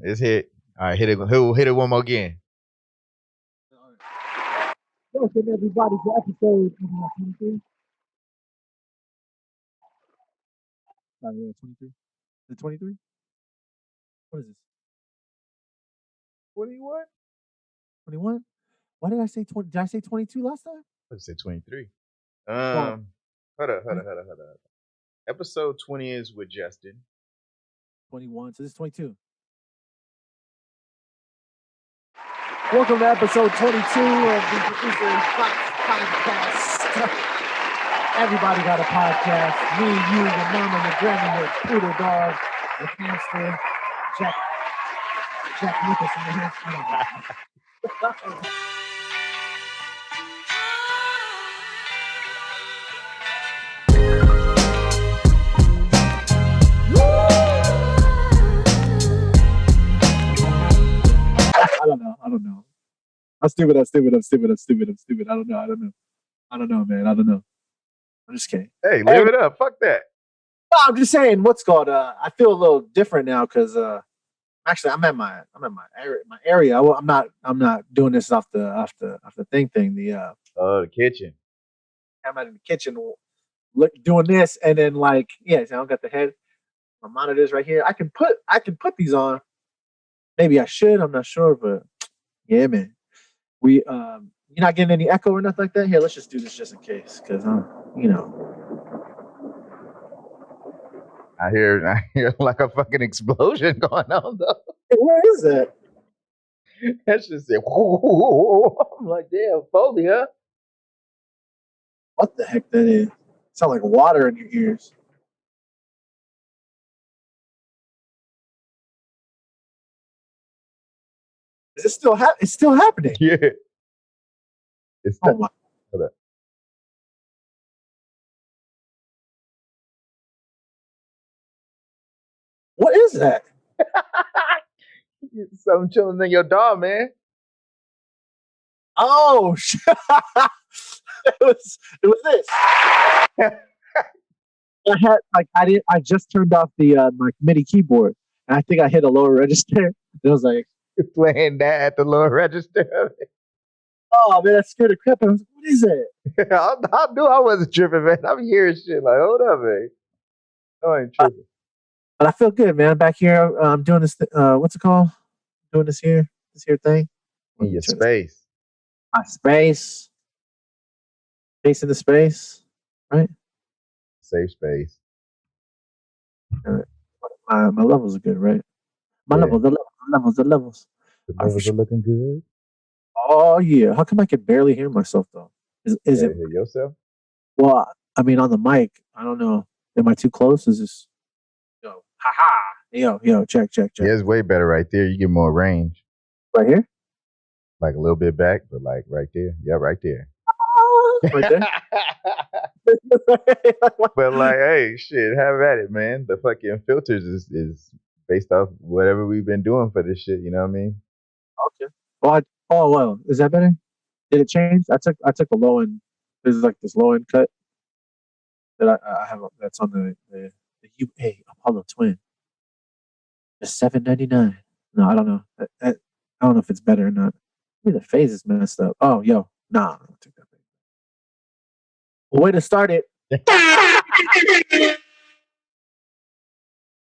It's hit. All right, hit it. Who hit it one more again? Welcome everybody to episode 23. 23. Is it 23? What is this? 21? 21? Why did I say 20? Did I say 22 last time? I said 23. Hold up. Episode 20 is with Justin. 21. So this is 22. Welcome to episode 22 of the Producer Podcast. Everybody got a podcast. Me, you, your mama, your grandma, your poodle dog, your hamster, Jack Nicholson, the hamster. I don't know. I'm stupid. I don't know, man. I'm just kidding. Hey, live it up. Fuck that. No, I'm just saying. What's called? I feel a little different now because actually I'm at my area. I'm not doing this off the thing. The kitchen. I'm at the kitchen, doing this, and then so I don't got the head. My monitor's right here. I can put these on. Maybe I should. I'm not sure, but yeah, man. You're not getting any echo or nothing like that? Here, let's just do this just in case, because I hear like a fucking explosion going on though. Hey, where is that? That's just it. I'm like, damn, Foley, huh? What the heck that is? Sound like water in your ears. Is it still it's still happening? Yeah. It's oh my. What is that? Something chilling in your dog, man. Oh shit. it was this. I just turned off the my MIDI keyboard and I think I hit a lower register. It was like playing that at the lower register. Oh man, that scared the crap out of me. What is it? I knew I wasn't tripping, man. I'm hearing shit like, hold up, man. I ain't tripping. But I feel good, man. I'm back here. I'm doing this. What's it called? Doing this here thing. In your space. My space. Space in the space, right? Safe space. My levels are good, right? The levels. The levels are looking good. Oh yeah. How come I can barely hear myself though? Is it hear yourself? Well, I mean on the mic. I don't know. Am I too close? Is this Yo, check. Yeah, it's way better right there. You get more range. Right here? Like a little bit back, but like right there. Yeah, right there. Right there? But like, hey, shit, have at it, man. The fucking filters is based off whatever we've been doing for this shit, you know what I mean? Okay. Well, is that better? Did it change? I took a low end. There's like this low end cut that I have that's on the UA Apollo Twin. The $7.99. No, I don't know. I don't know if it's better or not. Maybe the phase is messed up. Oh, yo, nah. I don't take that thing. Well, way to start it.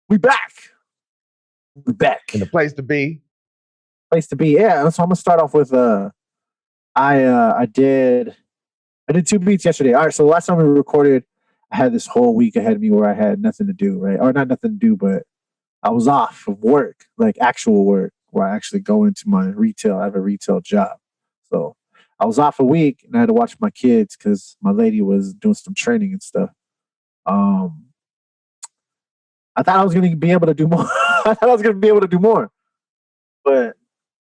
We back. In the place to be. Yeah. So I'm gonna start off with I did 2 beats yesterday. All right, so the last time we recorded, I had this whole week ahead of me where I had nothing to do, right? Or not nothing to do, but I was off of work, like actual work, where I actually go into my retail. I have a retail job. So I was off a week and I had to watch my kids because my lady was doing some training and stuff. I thought I was going to be able to do more. But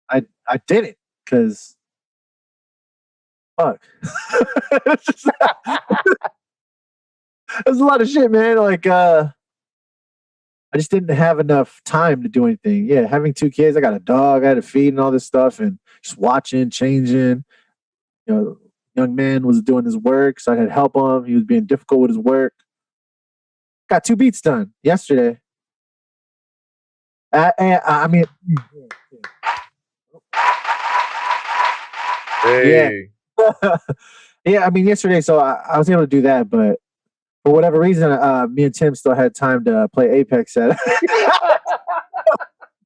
I didn't because fuck. There's a lot of shit, man. Like, I just didn't have enough time to do anything. Yeah, having 2 kids, I got a dog, I had to feed and all this stuff, and just watching, changing. You know, young man was doing his work, so I had to help him. He was being difficult with his work. Got 2 beats done yesterday. I mean, yeah, Hey. yeah. I mean, yesterday, so I was able to do that, but for whatever reason, me and Tim still had time to play Apex. At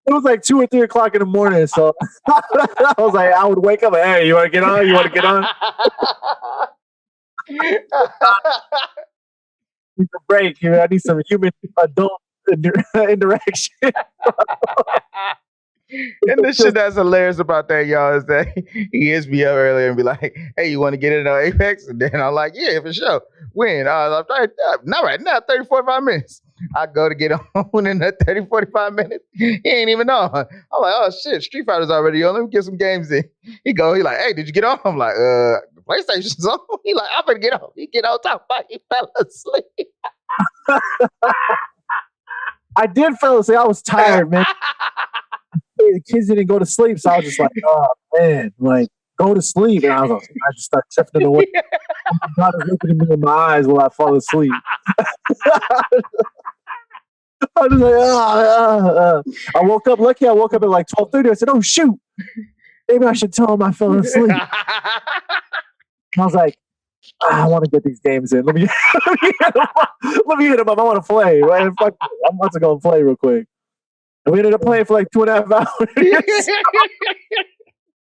it was like 2 or 3 o'clock in the morning, so I was like, I would wake up, like, hey, you want to get on? You want to get on? Need a break. I need some human adult interaction. And the shit that's hilarious about that, y'all, is that he hits me up earlier and be like, "Hey, you want to get in on Apex?" And then I'm like, "Yeah, for sure." When? I'm right, not right now, 30, 45 minutes. I go to get on in that 30, 45 minutes. He ain't even on. I'm like, oh shit, Street Fighter's already on. Let me get some games in. He like, "Hey, did you get on?" I'm like, the PlayStation's on. He like, "I'm gonna get on." He get on top of He fell asleep. I did fell asleep. I was tired, man. The kids didn't go to sleep, so I was just like, oh man, like go to sleep. And I was like, I just start drifting away. God is looking at me in my eyes while I fall asleep. I was like, I woke up. Lucky I woke up at like 12:30. I said, oh shoot, maybe I should tell him I fell asleep. I was like, I want to get these games in. Let me let me hit him up. I want to play. Right? I'm about to go and play real quick. And we ended up playing for like 2.5 hours.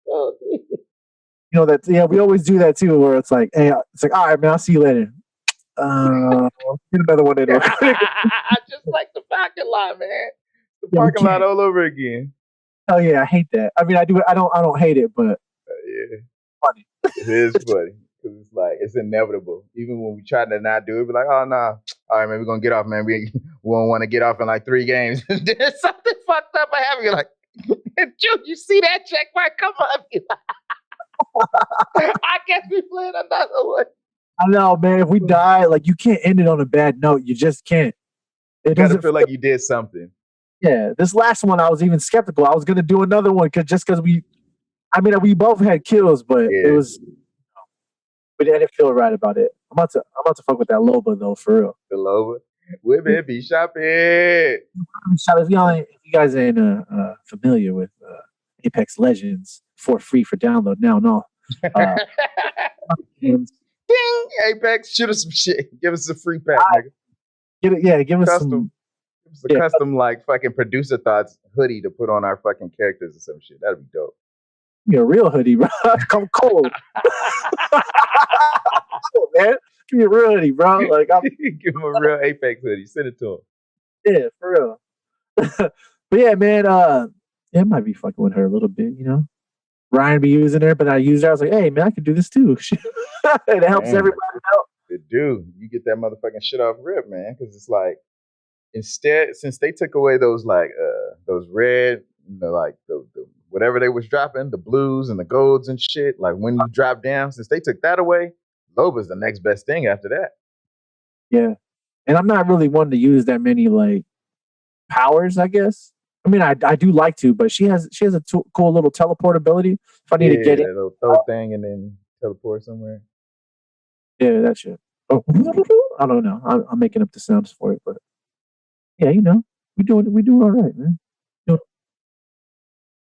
You know that? Yeah, we always do that too. Where it's like, hey, it's like, all right, man, I'll see you later. Get another one in real quick. Just like the parking lot, man. The parking lot all over again. Oh yeah, I hate that. I mean, I do. I don't hate it, but yeah, funny. It is funny because it's like it's inevitable. Even when we try to not do it, we're like, oh no, all right, man, we're gonna get off, man. We won't want to get off in like 3 games. Then something fucked up happened. You're like, Jude, you see that check mark come up? I guess we playing another one. I know, man. If we die, like you can't end it on a bad note. You just can't. It doesn't feel like you did something. Yeah, this last one I was even skeptical. I was gonna do another one because we, I mean, we both had kills, but it was, we didn't feel right about it. I'm about to fuck with that Loba though, for real. The Loba, women be shopping. If you guys ain't familiar with Apex Legends for free for download now, no. Ding! Apex, shoot us some shit. Give us a free pack, nigga. Give us custom. some. Give us a custom like fucking producer thoughts hoodie to put on our fucking characters or some shit. That'd be dope. Give me a real hoodie, bro. Come cold. Man, give me a real hoodie, bro. Like, give him a real Apex hoodie. Send it to him. Yeah, for real. But yeah, man, it might be fucking with her a little bit, you know. Ryan be using her, but I used her. I was like, hey, man, I can do this too. It helps everybody out. It do. You get that motherfucking shit off rip, man. Because it's like, instead, since they took away those like those red, like the whatever they was dropping, the blues and the golds and shit, like when you drop down, since they took that away, Loba's the next best thing after that. Yeah. And I'm not really one to use that many like powers, I guess. I mean, I do like to, but she has a cool little teleport ability. If I need to get it, little throw thing and then teleport somewhere. Yeah, that shit. Oh, I don't know. I'm making up the sounds for it, but yeah, you know, we doing all right, man.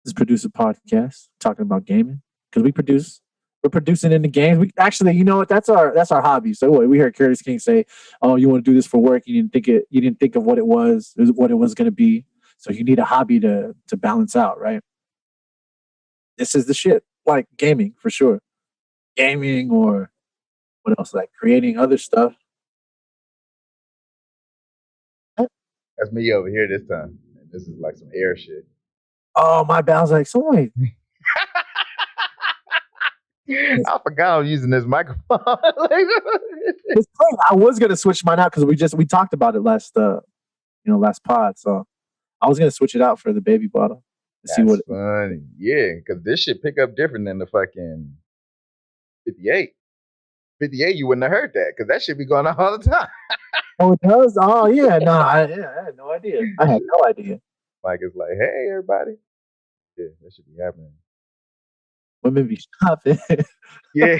Let's produce a podcast talking about gaming because we're producing in the games. We actually, you know what? That's our hobby. So we heard Curtis King say, "Oh, you want to do this for work? You didn't think of what it was going to be. So you need a hobby to balance out, right? This is the shit, like gaming for sure. Gaming or what else? Like creating other stuff. That's me over here this time. This is like some air shit. Oh, my bad. I was like, so wait. I forgot I'm using this microphone. It's funny. I was gonna switch mine out because we talked about it last pod. So I was gonna switch it out for the baby bottle. See what funny. Yeah, because this shit pick up different than the fucking 58. 58, you wouldn't have heard that because that shit be going on all the time. Oh, it does? Oh, yeah. No, I had no idea. I had no idea. Mike is like, hey, everybody. Yeah, that should be happening. Women be shopping. Yeah.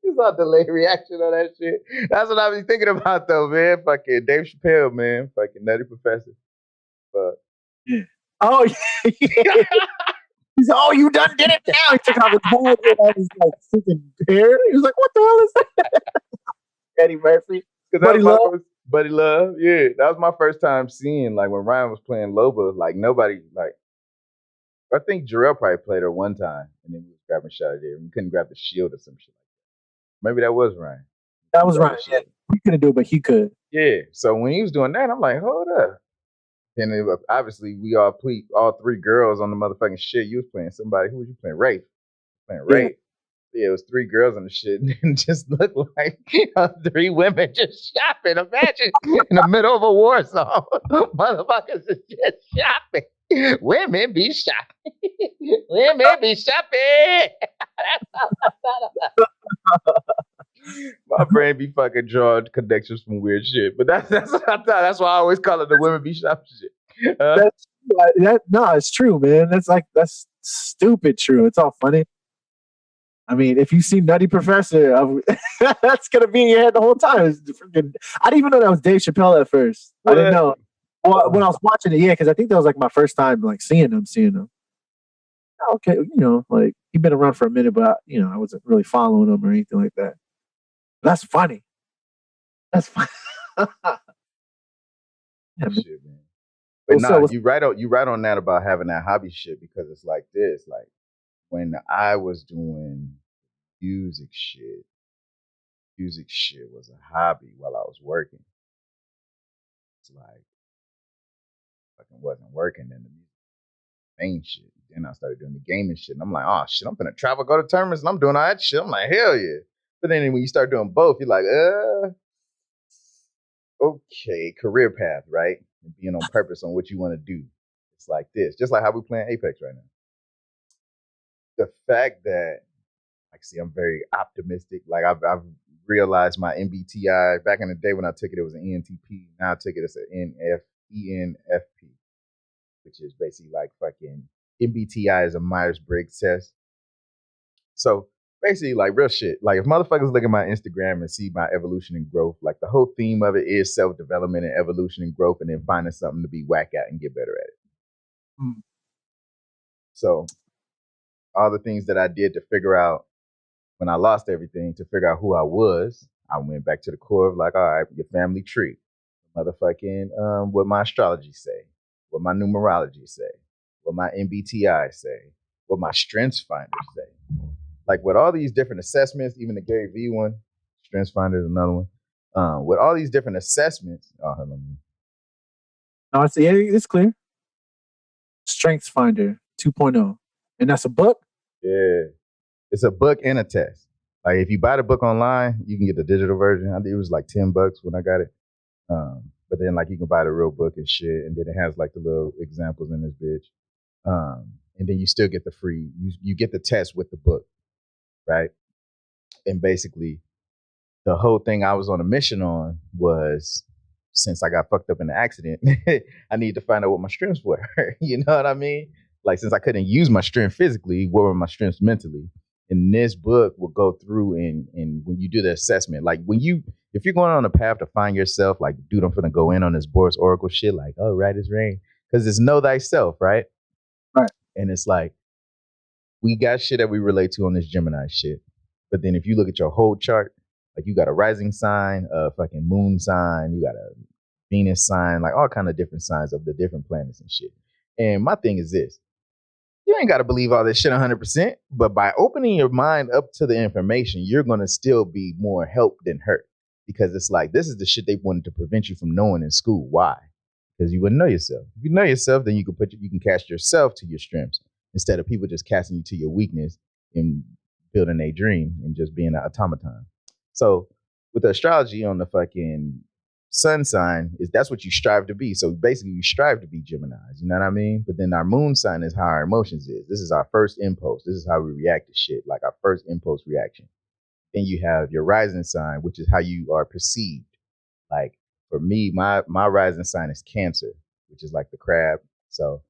You saw delayed reaction on that shit. That's what I be thinking about though, man. Fucking Dave Chappelle, man. Fucking Nutty Professor. But Yeah. Oh yeah. He's like, oh, you done did it now. He took off his hat and had his like freaking hair. He was like, what the hell is that? Eddie Murphy. because that Buddy was my Love. first Buddy Love. Yeah, that was my first time seeing like when Ryan was playing Loba. Like nobody like. I think Jarrell probably played her one time, and then we was grabbing a shot at it. We couldn't grab the shield or some shit. Maybe that was Ryan. That He was grabbed right. the Yeah. shield. He couldn't do it, but he could. Yeah. So when he was doing that, I'm like, hold up. And it was, obviously we all three girls on the motherfucking shit. You was playing somebody. Who was you playing? Rafe. Playing Yeah. Rafe. Yeah, it was three girls on the shit, and it just looked like three women just shopping. Imagine in the middle of a war zone, motherfuckers is just shopping. Women be shopping. Women be shopping. That's all I thought about. My brain be fucking drawing connections from weird shit, but that's what I thought. That's why I always call it the women be shopping shit. That's no, it's true, man. That's stupid true. It's all funny. I mean, if you see Nutty Professor, that's gonna be in your head the whole time. I didn't even know that was Dave Chappelle at first. I didn't know. Well, when I was watching it, yeah, because I think that was like my first time like seeing him. Okay, like he'd been around for a minute, but I wasn't really following him or anything like that. That's funny. That's funny. Yeah, man. Shit, man. But What's up? nah, you right on that about having that hobby shit because it's like this. Like when I was doing music shit, music shit was a hobby while I was working. It's like fucking wasn't working in the main shit. Then I started doing the gaming shit. And I'm like, oh shit, I'm gonna travel, go to tournaments, and I'm doing all that shit. I'm like, hell yeah. But then when you start doing both, you're like, okay, career path, right? And being on purpose on what you want to do. It's like this, just like how we playing Apex right now. The fact that, like, see, I'm very optimistic. Like, I've realized my MBTI back in the day when I took it, it was an ENTP. Now I took it as an ENFP, which is basically like fucking MBTI is a Myers-Briggs test. So basically, like real shit. Like if motherfuckers look at my Instagram and see my evolution and growth, like the whole theme of it is self-development and evolution and growth, and then finding something to be whack at and get better at it. Mm. So all the things that I did to figure out when I lost everything, to figure out who I was, I went back to the core of like, all right, your family tree, motherfucking what my astrology say, what my numerology say, what my MBTI say, what my strengths finders say. Like with all these different assessments, even the Gary V one, strengths finder is another one. With all these different assessments, hold on. No, it's clear. Strengths Finder 2.0. And that's a book? Yeah. It's a book and a test. Like if you buy the book online, you can get the digital version. I think it was like $10 when I got it. But then like you can buy the real book and shit, and then it has like the little examples in this bitch. And then you still get the free, you get the test with the book, right? And basically the whole thing I was on a mission on was, since I got fucked up in the accident, I need to find out what my strengths were. You know what I mean? Like since I couldn't use my strength physically, what were my strengths mentally? And this book will go through and when you do the assessment, like if you're going on a path to find yourself, like, dude, I'm gonna go in on this Boris Oracle shit, like, oh, right is rain. Because it's know thyself, right? Right. And it's like, we got shit that we relate to on this Gemini shit. But then if you look at your whole chart, like you got a rising sign, a fucking moon sign, you got a Venus sign, like all kind of different signs of the different planets and shit. And my thing is this. You ain't got to believe all this shit 100%, but by opening your mind up to the information, you're going to still be more helped than hurt, because it's like, this is the shit they wanted to prevent you from knowing in school. Why? Because you wouldn't know yourself. If you know yourself, then you can cast yourself to your strengths instead of people just casting you to your weakness and building a dream and just being an automaton. So with the astrology on the fucking sun sign, that's what you strive to be. So basically you strive to be Geminis, you know what I mean? But then our moon sign is how our emotions is. This is our first impulse. This is how we react to shit, like our first impulse reaction. Then you have your rising sign, which is how you are perceived. Like for me, my rising sign is Cancer, which is like the crab. So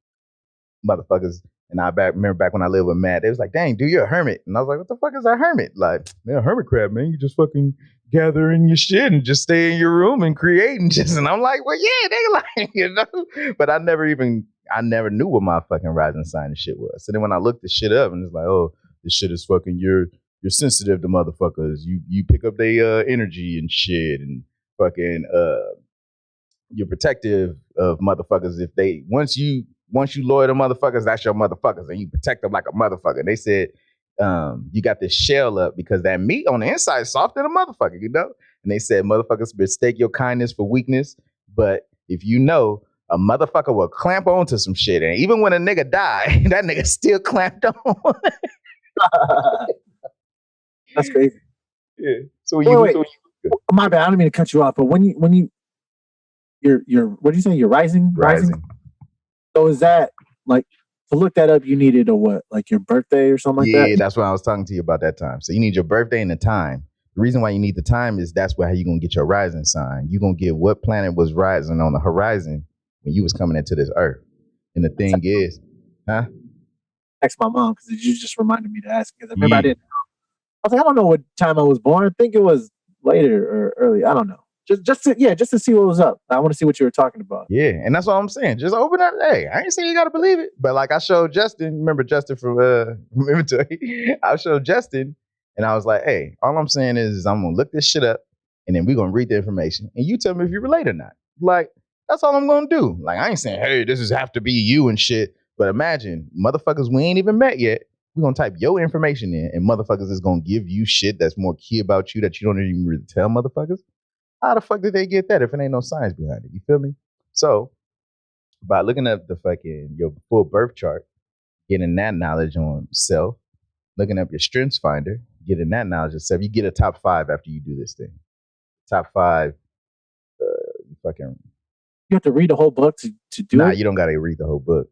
motherfuckers, And I remember back when I lived with Matt, they was like, dang, dude, you're a hermit. And I was like, what the fuck is a hermit? Like, man, a hermit crab, man. You just fucking gather in your shit and just stay in your room and create and just, and I'm like, well, yeah, they like, you know. But I never knew what my fucking rising sign and shit was. So then when I looked the shit up and it's like, oh, this shit is fucking, you're sensitive to motherfuckers. You pick up their energy and shit and fucking you're protective of motherfuckers. If they once you loyal to motherfuckers, that's your motherfuckers, and you protect them like a motherfucker. And they said you got this shell up because that meat on the inside is soft than a motherfucker, you know. And they said motherfuckers mistake your kindness for weakness, but if you know a motherfucker will clamp onto some shit, and even when a nigga die, that nigga still clamped on. That's crazy. Yeah. So wait. My bad. I don't mean to cut you off, but when you your what do you say? Your rising. So is that like to look that up? You needed a what? Like your birthday or something like that? Yeah, that's what I was talking to you about that time. So you need your birthday and the time. The reason why you need the time is that's where how you gonna get your rising sign. You gonna get what planet was rising on the horizon when you was coming into this earth. And the thing is, Text my mom because you just reminded me to ask because I remember I didn't know. I was like, I don't know what time I was born. I think it was later or early. I don't know. Just to see what was up. I want to see what you were talking about. Yeah, and that's what I'm saying. Just open up. Hey, I ain't saying you got to believe it, but like I showed Justin. Remember Justin from MBTI? I showed Justin, and I was like, hey, all I'm saying is I'm gonna look this shit up, and then we're gonna read the information, and you tell me if you relate or not. Like that's all I'm gonna do. Like I ain't saying, hey, this is have to be you and shit. But imagine, motherfuckers, we ain't even met yet. We're gonna type your information in, and motherfuckers is gonna give you shit that's more key about you that you don't even really tell motherfuckers. How the fuck did they get that if it ain't no science behind it? You feel me? So by looking up the fucking your full birth chart, getting that knowledge on self, looking up your strengths finder, getting that knowledge of self, you get a top 5 after you do this thing. Top 5, you fucking. You have to read the whole book to do it. Nah, you don't gotta read the whole book.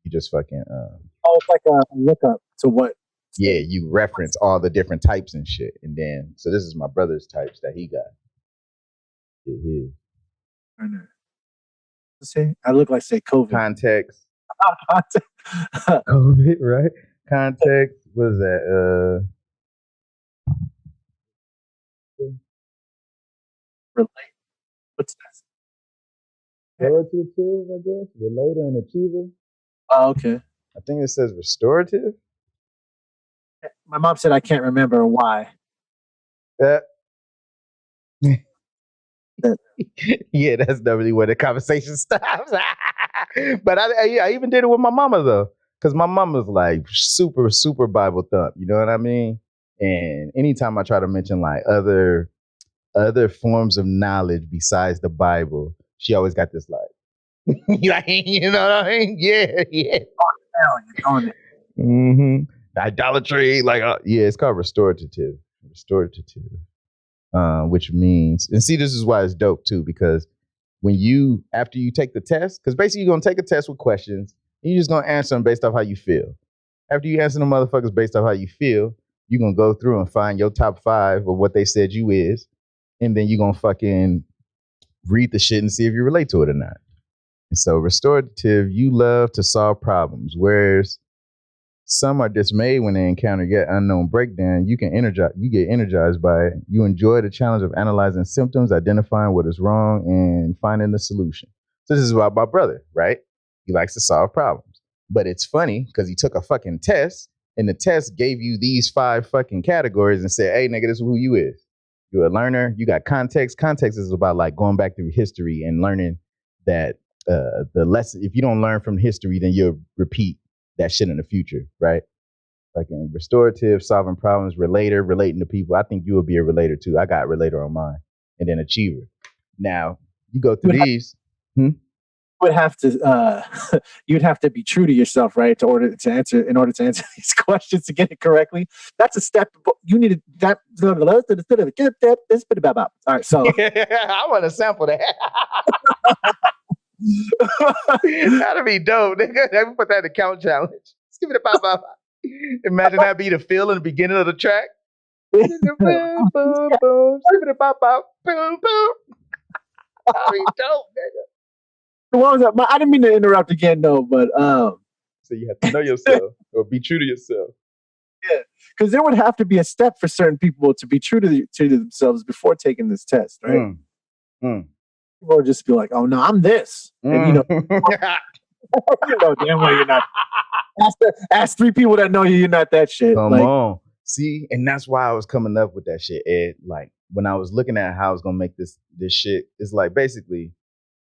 You just fucking. Oh, it's like a lookup to what? Yeah, you reference all the different types and shit, and then so this is my brother's types that he got. Say I look like say COVID. Context. COVID, right? Context. What is that? Relate. What's that? Authoritative, I guess. Relator and achiever. Oh, okay. I think it says restorative. My mom said I can't remember why. Yeah, that's definitely where the conversation stops. But I even did it with my mama though, because my mama's like super, super Bible thump. You know what I mean? And anytime I try to mention like other forms of knowledge besides the Bible, she always got this like, you know what I mean? Yeah. Oh, you're on it. Mm-hmm. Idolatry, like yeah, it's called restorative. Which means, and see, this is why it's dope too, because when after you take the test, because basically you're gonna take a test with questions, and you're just gonna answer them based off how you feel. After you answer them motherfuckers based off how you feel, you're gonna go through and find your top 5 of what they said you is, and then you're gonna fucking read the shit and see if you relate to it or not. And so restorative, you love to solve problems, whereas some are dismayed when they encounter yet unknown breakdown. You get energized by it. You enjoy the challenge of analyzing symptoms, identifying what is wrong, and finding the solution. So this is about my brother, right? He likes to solve problems. But it's funny because he took a fucking test, and the test gave you these 5 fucking categories and said, hey, nigga, this is who you is. You're a learner. You got context. Context is about like going back through history and learning that the lesson, if you don't learn from history, then you'll repeat that shit in the future, right? Like in restorative, solving problems, relator, relating to people. I think you would be a relator too. I got relator on mine. And then achiever. Now, you go through these. Would have to you'd have to be true to yourself, right? In order to answer these questions to get it correctly. That's a step you need to all right, so I want to sample that. That'd be dope. Nigga. Put that in the count challenge. Let's give it a pop. Imagine that be the feel in the beginning of the track. Boom, boom, boom. Give it a pop. Boom, boom. That'd be dope, nigga. What was that? I didn't mean to interrupt again, though, but So you have to know yourself or be true to yourself. Yeah, because there would have to be a step for certain people to be true to themselves before taking this test, right? People would just be like, "Oh no, I'm this," and you know damn well you're not. Ask 3 people that know you, you're not that shit. Come Like, on. See, and that's why I was coming up with that shit, Ed. Like when I was looking at how I was gonna make this shit, it's like basically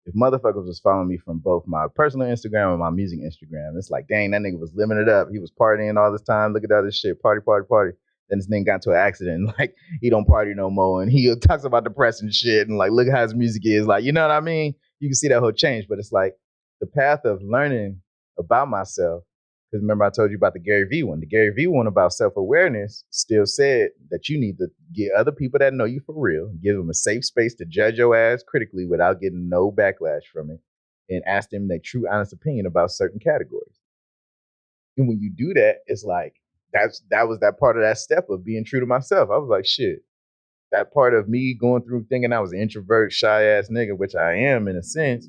if motherfuckers was following me from both my personal Instagram and my music Instagram, it's like, dang, that nigga was living it up. He was partying all this time. Look at all this shit. Party, party, party. Then this nigga got into an accident. Like he don't party no more. And he talks about depressing shit. And like, look how his music is. Like, you know what I mean? You can see that whole change. But it's like the path of learning about myself. Because remember, I told you about the Gary Vee one. The Gary Vee one about self-awareness still said that you need to get other people that know you for real, give them a safe space to judge your ass critically without getting no backlash from it, and ask them their true, honest opinion about certain categories. And when you do that, it's like that was that part of that step of being true to myself. I was like, shit, that part of me going through thinking I was an introvert, shy ass nigga, which I am in a sense,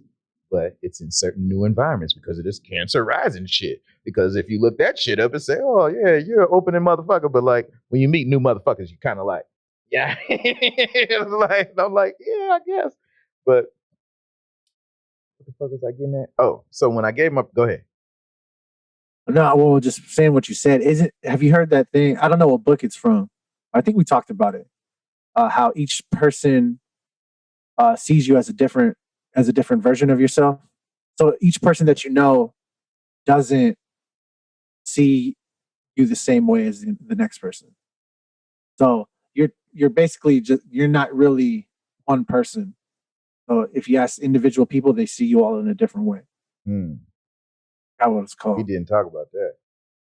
but it's in certain new environments because of this cancer rising shit. Because if you look that shit up and say, oh yeah, you're an opening motherfucker, but like when you meet new motherfuckers, you kind of like, yeah, like I'm like, yeah, I guess. But what the fuck was I getting at? Oh, so when I gave him up, go ahead. no, well, just saying what you said. Have you heard that thing? I don't know what book it's from. I think we talked about it. How each person sees you as a different version of yourself. So each person that you know doesn't see you the same way as the next person. So you're basically you're not really one person. So if you ask individual people, they see you all in a different way. That's what it's called. We didn't talk about that.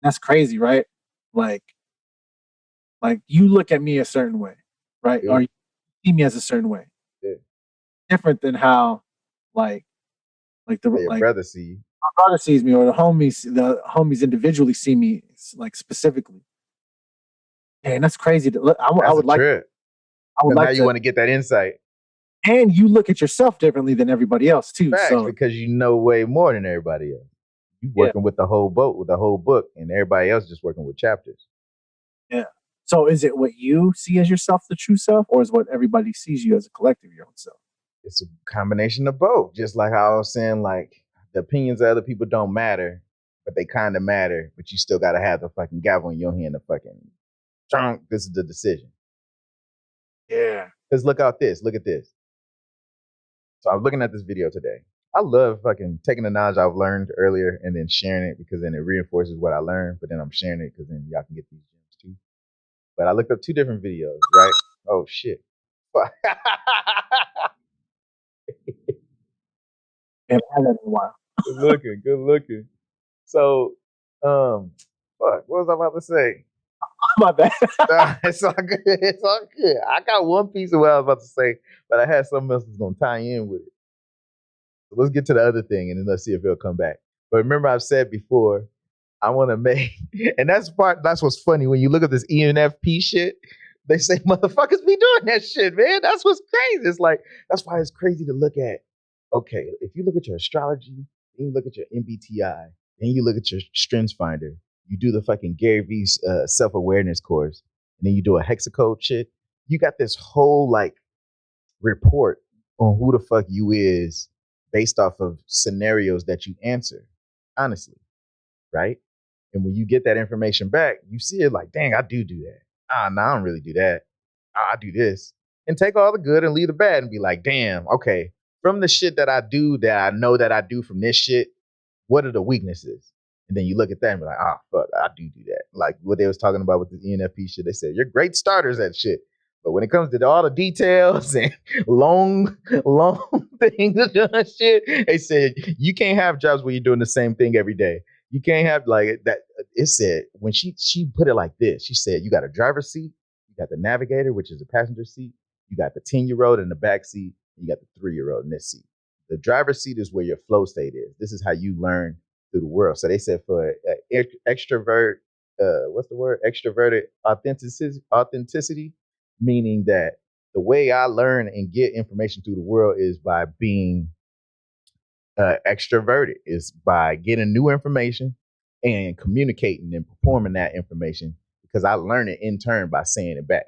That's crazy, right? Like you look at me a certain way, right? Yeah. Or you see me as a certain way. Yeah. Different than how your brother see you. My brother sees me, or the homies individually see me, like specifically. And that's crazy. I would like. Trip. I would like. Now you want to get that insight. And you look at yourself differently than everybody else too. Facts, so because you know way more than everybody else. You working with the whole boat, with the whole book, and everybody else just working with chapters. Yeah. So is it what you see as yourself, the true self, or is what everybody sees you as a collective, your own self? It's a combination of both. Just like how I was saying, like the opinions of other people don't matter, but they kind of matter. But you still got to have the fucking gavel in your hand to fucking trunk. This is the decision. Yeah. Because look at this. So I was looking at this video today. I love fucking taking the knowledge I've learned earlier and then sharing it because then it reinforces what I learned. But then I'm sharing it because then y'all can get these gems too. But I looked up 2 different videos, right? Oh shit. I've had that in a while. Good looking. So, fuck, what was I about to say? My bad. It's all good. I got one piece of what I was about to say, but I had something else that's gonna tie in with it. So let's get to the other thing, and then let's see if it'll come back. But remember, I've said before, I want to make, and that's what's funny when you look at this ENFP shit. They say motherfuckers be doing that shit, man. That's what's crazy. It's like that's why it's crazy to look at. Okay, if you look at your astrology, then you look at your MBTI, then you look at your Strengths Finder, you do the fucking Gary Vee's self-awareness course, and then you do a hexacode shit. You got this whole like report on who the fuck you is based off of scenarios that you answer, honestly, right? And when you get that information back, you see it like, dang, I do that. No, I don't really do that. I do this. And take all the good and leave the bad and be like, damn, okay, from the shit that I do that I know that I do from this shit, what are the weaknesses? And then you look at that and be like, fuck, I do that. Like what they was talking about with the ENFP shit, they said, you're great starters at shit. But when it comes to all the details and long things and shit, they said, you can't have jobs where you're doing the same thing every day. You can't have like that. It said, when she put it like this, she said, you got a driver's seat, you got the navigator, which is a passenger seat, you got the 10-year-old in the back seat, you got the 3-year-old in this seat. The driver's seat is where your flow state is. This is how you learn through the world. So they said for extrovert, what's the word? Extroverted authenticity, meaning that the way I learn and get information through the world is by being extroverted, is by getting new information and communicating and performing that information because I learned it in turn by saying it back.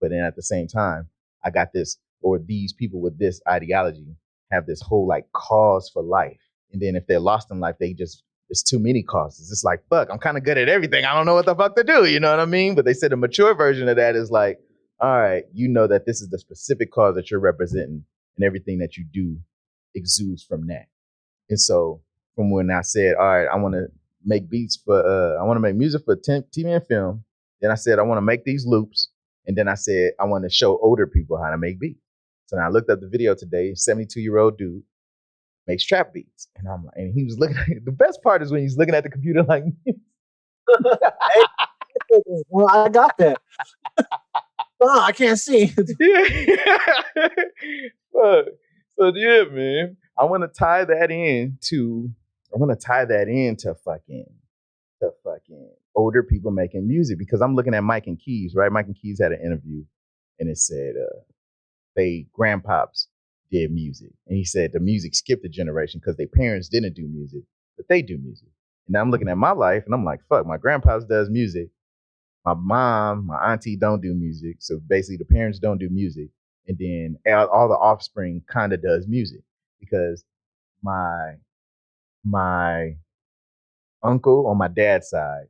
But then at the same time, I got this, or these people with this ideology have this whole like cause for life. And then if they're lost in life, they just, it's too many causes. It's like, fuck, I'm kind of good at everything. I don't know what the fuck to do. You know what I mean? But they said the mature version of that is like, all right, you know that this is the specific cause that you're representing, and everything that you do exudes from that. And so from when I said, all right, I want to make beats for, I want to make music for TV and film. Then I said, I want to make these loops. And then I said, I want to show older people how to make beats. So now I looked up the video today, 72-year-old dude makes trap beats. And I'm like, and he was looking at, the best part is when he's looking at the computer like, well, I got that. Oh, I can't see. So yeah, man. I want to tie that into fucking older people making music, because I'm looking at Mike and Keys, right? Mike and Keys had an interview and it said they grandpops did music. And he said the music skipped a generation because their parents didn't do music, but they do music. And now I'm looking at my life and I'm like, fuck, my grandpops does music. My mom, my auntie don't do music. So basically the parents don't do music. And then all the offspring kind of does music, because my uncle on my dad's side,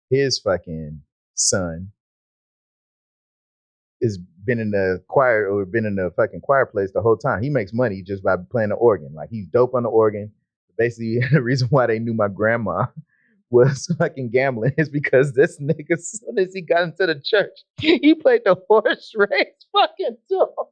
his fucking son has been in the choir, or been in the fucking choir place the whole time. He makes money just by playing the organ. Like, he's dope on the organ. Basically, the reason why they knew my grandma was fucking gambling is because this nigga, as soon as he got into the church, he played the horse race fucking song.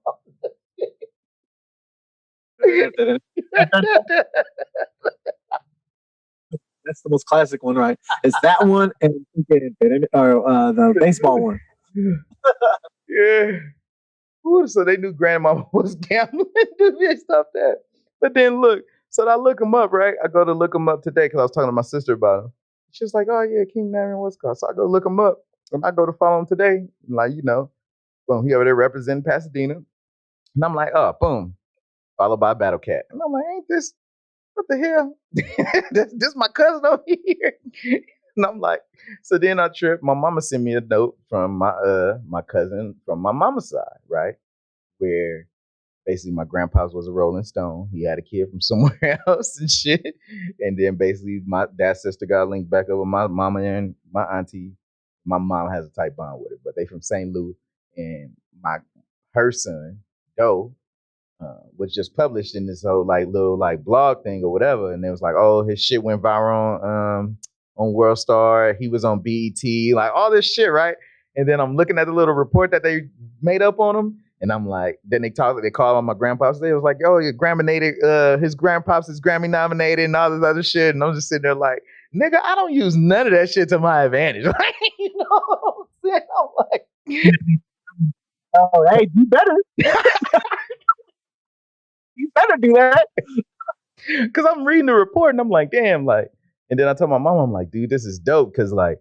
That's the most classic one, right? It's that one and the baseball one. Yeah. Ooh, so they knew grandma was gambling and stuff that. But then look, so I look him up, right? I go to look him up today because I was talking to my sister about him. She's like, oh yeah, King Marion was called. So I go look him up and I go to follow him today. Like, you know, boom, he over there representing Pasadena. And I'm like, oh, boom, followed by Battle Cat. And I'm like, ain't this, what the hell? this my cousin over here. And I'm like, so then I trip. My mama sent me a note from my cousin from my mama's side, right? Where basically my grandpa's was a Rolling Stone. He had a kid from somewhere else and shit. And then basically my dad's sister got linked back over my mama and my auntie. My mom has a tight bond with her, but they from St. Louis. And her son, Doe, was just published in this whole like little like blog thing or whatever. And it was like, oh, his shit went viral on World Star. He was on BET, like all this shit, right? And then I'm looking at the little report that they made up on him. And I'm like, then they call on my grandpops. They was like, oh, his grandpops is Grammy nominated and all this other shit. And I'm just sitting there like, nigga, I don't use none of that shit to my advantage. Like, you know what I'm saying? I'm like, oh, hey, you better. You better do that. Because I'm reading the report and I'm like, damn, like, and then I told my mom, I'm like, dude, this is dope. Because like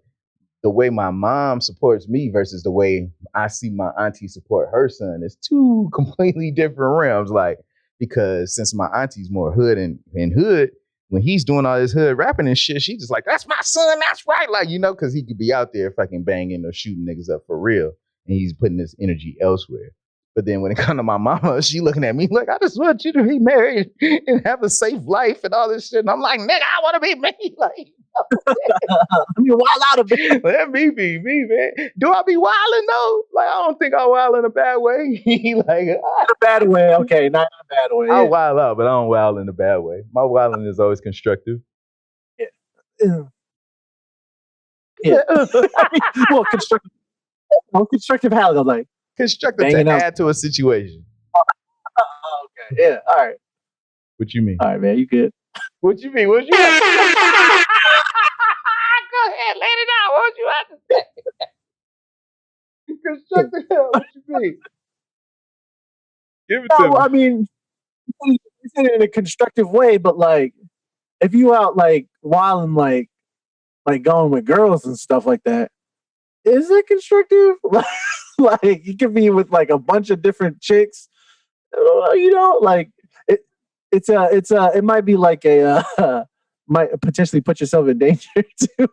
the way my mom supports me versus the way I see my auntie support her son is two completely different realms. Like, because since my auntie's more hood and hood, when he's doing all this hood rapping and shit, she's just like, that's my son, that's right. Like, you know, because he could be out there fucking banging or shooting niggas up for real. And he's putting his energy elsewhere. But then when it comes to my mama, she looking at me like, I just want you to be married and have a safe life and all this shit. And I'm like, nigga, I want to be me. Like, let me wild out a bit. Let me be me, man. Do I be wilding though? Like, I don't think I wild in a bad way. Like, not a bad way. Okay, not a bad way. I wild out, but I don't wild in a bad way. My wilding is always constructive. Yeah. Well, constructive. Constructive how though, like constructive to add to a situation. Okay, yeah, all right. What you mean? All right, man, you good? What you mean? What you mean? Go ahead, let it out. What you have to say? Constructive hell. What you mean? Give it to me. I mean, you said it in a constructive way, but like, if you out like wilding, like going with girls and stuff like that, is it constructive? Like you could be with like a bunch of different chicks, you know, like it might be like a might potentially put yourself in danger too.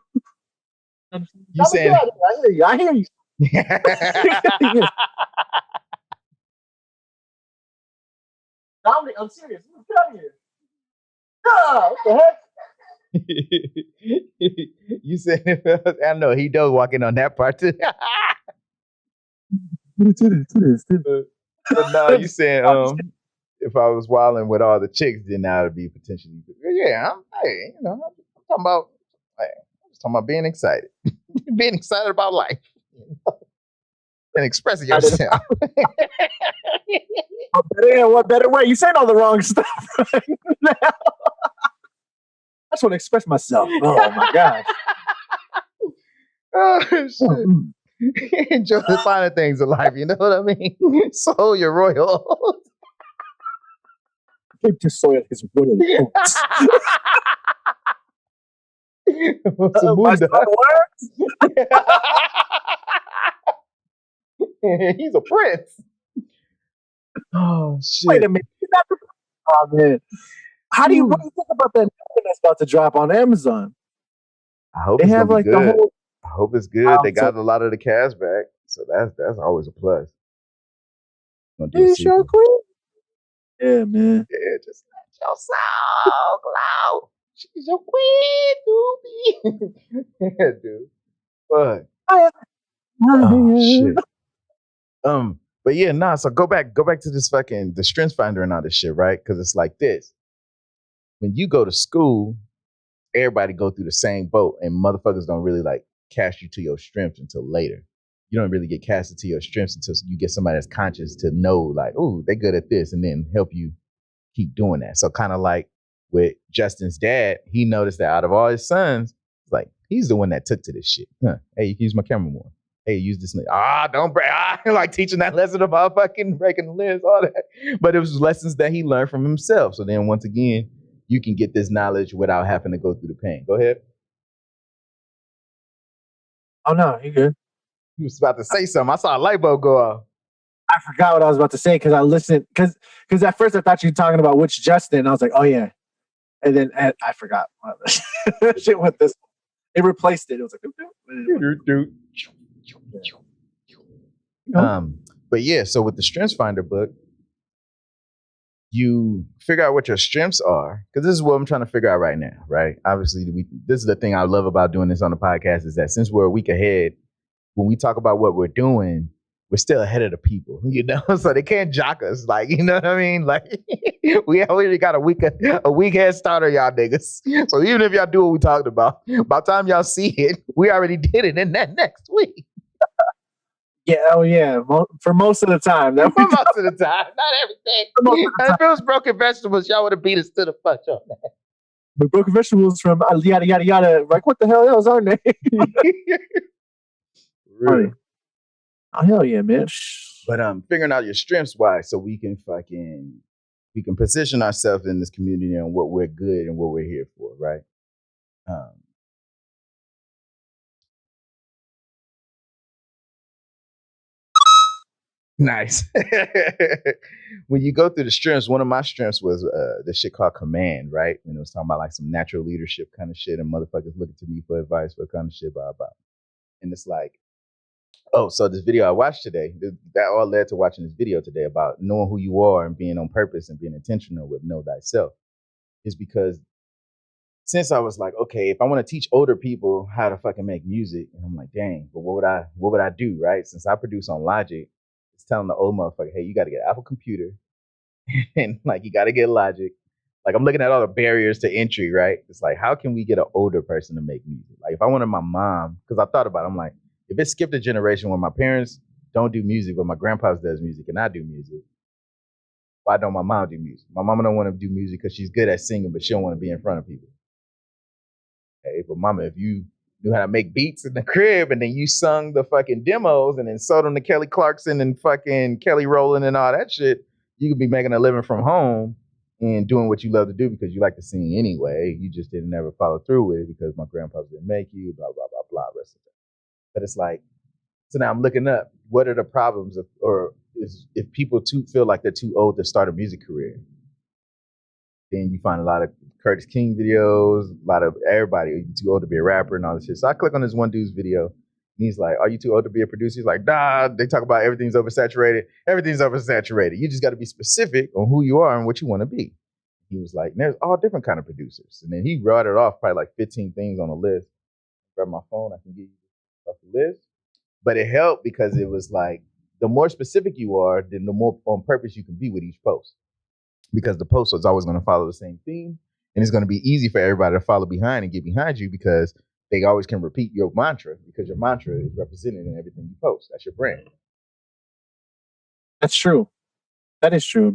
You saying? I hear you. I'm serious. Get out of here. Oh, what the heck? You said, I know he does walk in on that part too. But no, you saying if I was wilding with all the chicks, then that would be potentially. Yeah, I'm talking about. I'm just talking about being excited, being excited about life, and expressing yourself. What better way? You saying all the wrong stuff right now. I just want to express myself. Oh my gosh. Oh shit. Enjoy the finer things of life. You know what I mean? Sow your royal. Keep to soil his royal oats. My son works. He's a prince. Oh shit! Wait a minute. Oh man. What do you think about that that's about to drop on Amazon? I hope it's gonna be good. I hope it's good. They got a lot of the cast back, so that's always a plus. She's your queen. Yeah, man. Yeah, just let your soul glow. She's your queen, dude. Yeah, dude. But shit. But yeah, nah. So go back to this fucking the Strengths Finder and all this shit, right? Because it's like this. When you go to school, everybody go through the same boat, and motherfuckers don't really like cast you to your strengths until later. You don't really get casted to your strengths until you get somebody that's conscious to know, like, oh, they're good at this, and then help you keep doing that. So kind of like with Justin's dad, he noticed that out of all his sons, like he's the one that took to this shit. Hey, you can use my camera more. Hey, use this. Don't break. Like teaching that lesson about fucking breaking the lens, all that. But it was lessons that he learned from himself. So then once again, you can get this knowledge without having to go through the pain. Go ahead. Oh no, you good. You was about to say something. I saw a light bulb go off. I forgot what I was about to say because I listened because at first I thought you were talking about which Justin. I was like, oh yeah, and then I forgot. Shit went this. It replaced it. It was like, but yeah. So with the Strengths Finder book, you figure out what your strengths are, because this is what I'm trying to figure out right now, right? Obviously, this is the thing I love about doing this on the podcast is that since we're a week ahead, when we talk about what we're doing, we're still ahead of the people, you know? So they can't jock us, like, you know what I mean? Like, we already got a week head start on y'all niggas. So even if y'all do what we talked about, by the time y'all see it, we already did it in that next week. Yeah, oh yeah, for most of the time. For most of the time, not everything. If it was Broken Vegetables, y'all would have beat us to the punch on that. But Broken Vegetables from yada yada yada. Like, what the hell? That was our name. Really? Oh hell yeah, man. But figuring out your strengths wise, so we can position ourselves in this community and what we're good and what we're here for, right? Nice. When you go through the strengths, one of my strengths was the shit called command, right? When it was talking about like some natural leadership kind of shit and motherfuckers looking to me for advice for kind of shit, blah, blah. And it's like, oh, so this video I watched today, that all led to watching this video today about knowing who you are and being on purpose and being intentional with know thyself. Is because since I was like, okay, if I want to teach older people how to fucking make music, and I'm like, dang, but what would I do, right? Since I produce on Logic, it's telling the old motherfucker, hey, you got to get an Apple computer, and like you got to get Logic. Like I'm looking at all the barriers to entry, right? It's like, how can we get an older person to make music? Like if I wanted my mom, because I thought about it, I'm like, if it skipped a generation where my parents don't do music, but my grandpa does music and I do music, why don't my mom do music? My mama don't want to do music because she's good at singing, but she don't want to be in front of people. Hey, but mama, if you knew how to make beats in the crib and then you sung the fucking demos and then sold them to Kelly Clarkson and fucking Kelly Rowland and all that shit, you could be making a living from home and doing what you love to do because you like to sing anyway. You just didn't ever follow through with it because my grandpa didn't make you, blah, blah, blah, blah, rest of it. But it's like, so now I'm looking up, what are the problems if people feel like they're too old to start a music career? Then you find a lot of Curtis King videos, a lot of everybody. Are you too old to be a rapper and all this shit? So I click on this one dude's video, and he's like, "Are you too old to be a producer?" He's like, "Nah." They talk about everything's oversaturated. Everything's oversaturated. You just got to be specific on who you are and what you want to be. He was like, "There's all different kind of producers," and then he brought it off probably like 15 things on a list. Grab my phone, I can give you off the list. But it helped because it was like the more specific you are, then the more on purpose you can be with each post. Because the post is always going to follow the same theme, and it's going to be easy for everybody to follow behind and get behind you because they always can repeat your mantra because your mantra is represented in everything you post. That's your brand. That's true. That is true.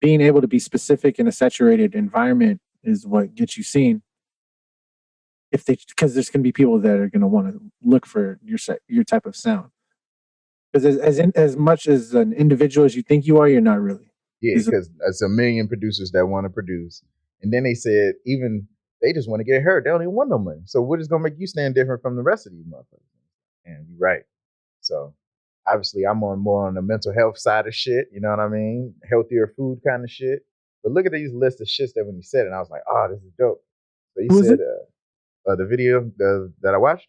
Being able to be specific in a saturated environment is what gets you seen. Because there's going to be people that are going to want to look for your type of sound. Because as much as an individual as you think you are, you're not really. Yeah, because there's a million producers that want to produce, and then they said even they just want to get heard. They don't even want no money. So what is going to make you stand different from the rest of these motherfuckers? And you're right. So obviously I'm more on the mental health side of shit. You know what I mean? Healthier food kind of shit. But look at these lists of shits that when he said it, and I was like, oh, this is dope. So he said the video that I watched.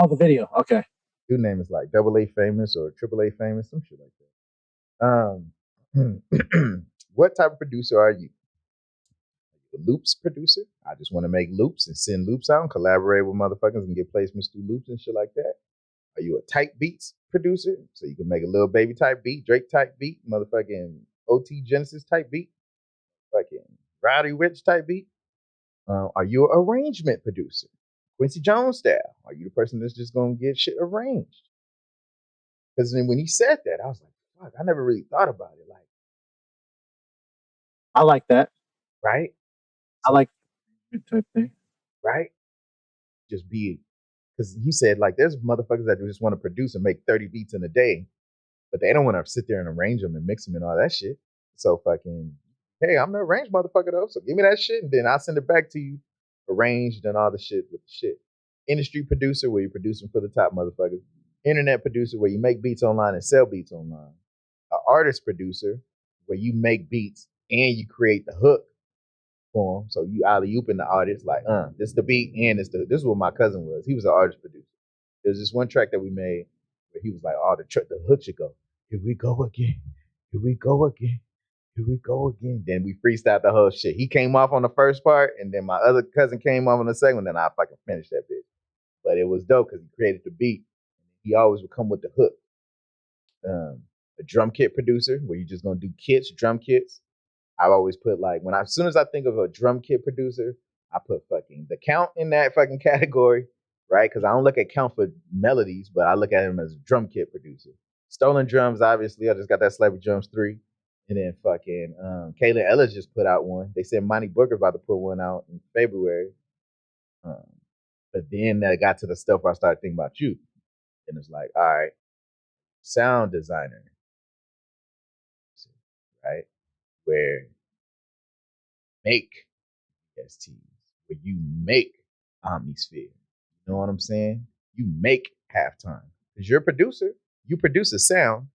Oh, the video. Okay. Dude name is like AA famous or AAA famous, some shit like that. What type of producer are you? A loops producer? I just want to make loops and send loops out and collaborate with motherfuckers and get placements through loops and shit like that. Are you a type beats producer? So you can make a little baby type beat, Drake type beat, motherfucking OT Genesis type beat, fucking Rowdy Rich type beat. Are you an arrangement producer? Quincy Jones style. Are you the person that's just gonna get shit arranged? Because then when he said that, I was like, fuck, I never really thought about it. Like, I like that. Right? I like that type thing. Right? Just be, because he said, like, there's motherfuckers that just want to produce and make 30 beats in a day, but they don't want to sit there and arrange them and mix them and all that shit. So fucking, hey, I'm the arranged motherfucker though. So give me that shit and then I'll send it back to you, arranged and all the shit with the shit. Industry producer, where you're producing for the top motherfuckers. Internet producer, where you make beats online and sell beats online. An artist producer, where you make beats and you create the hook for them. So you alley-ooping the artist like, this is the beat and this is what my cousin was. He was an artist producer. There was this one track that we made where he was like, oh, the hook should go, here we go again, here we go again, here we go again. Then we freestyled the whole shit. He came off on the first part, and then my other cousin came off on the second one, then I fucking finished that bitch. But it was dope because he created the beat. He always would come with the hook. A drum kit producer, where you're just gonna do kits, drum kits. I've always put like as soon as I think of a drum kit producer, I put fucking the Count in that fucking category, right? Because I don't look at Count for melodies, but I look at him as a drum kit producer. Stolen Drums, obviously, I just got that Slavery Drums 3. And then fucking Kayla Ellis just put out one. They said Monty Booker about to put one out in February. But then I got to the stuff where I started thinking about you. And it's like, all right, sound designer, right? Where make STs, where you make Omnisphere. You know what I'm saying? You make halftime. Because you're a producer. You produce a sound.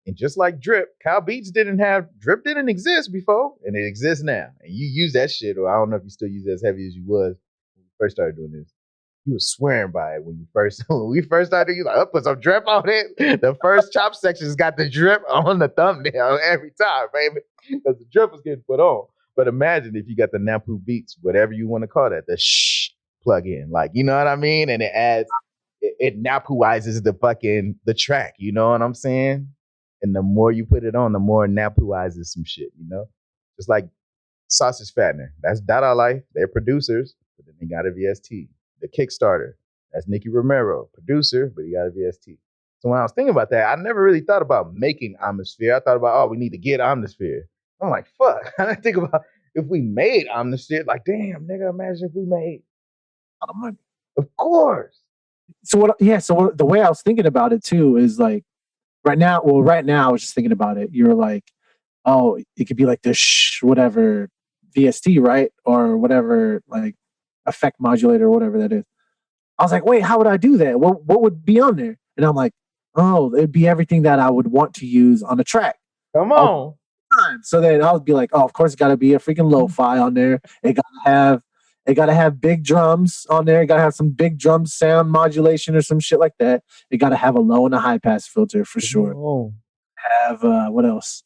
And just like Drip, Drip didn't exist before, and it exists now. And you use that shit, or I don't know if you still use it as heavy as you was when you first started doing this. You was swearing by it when we first started. You like, I'll put some drip on it. The first chop section's got the drip on the thumbnail every time, baby, because the drip was getting put on. But imagine if you got the NappooBeats, whatever you want to call that, the shh plug-in, like, you know what I mean? And it adds, it Nappooizes the track. You know what I'm saying? And the more you put it on, the more Nappooizes some shit. You know, just like Sausage Fattener. That's Dada Life. They're producers, but then they got a VST. The Kickstarter, that's Nicky Romero, producer, but he got a VST. So when I was thinking about that, I never really thought about making Omnisphere. I thought about, we need to get Omnisphere. I'm like, fuck. I didn't think about if we made Omnisphere. Like, damn, nigga, imagine if we made a lot of money. Of course. So the way I was thinking about it too is like, right now I was just thinking about it. You're like, oh, it could be like this whatever VST, right? Or whatever, like effect modulator or whatever that is. I was like, wait, how would I do that? What would be on there? And I'm like, oh, it'd be everything that I would want to use on a track. Come on. time. So then I'll be like, oh, of course, it's got to be a freaking lo-fi on there. It got to have big drums on there. It got to have some big drum sound modulation or some shit like that. It got to have a low and a high pass filter for sure. Oh. Have what else?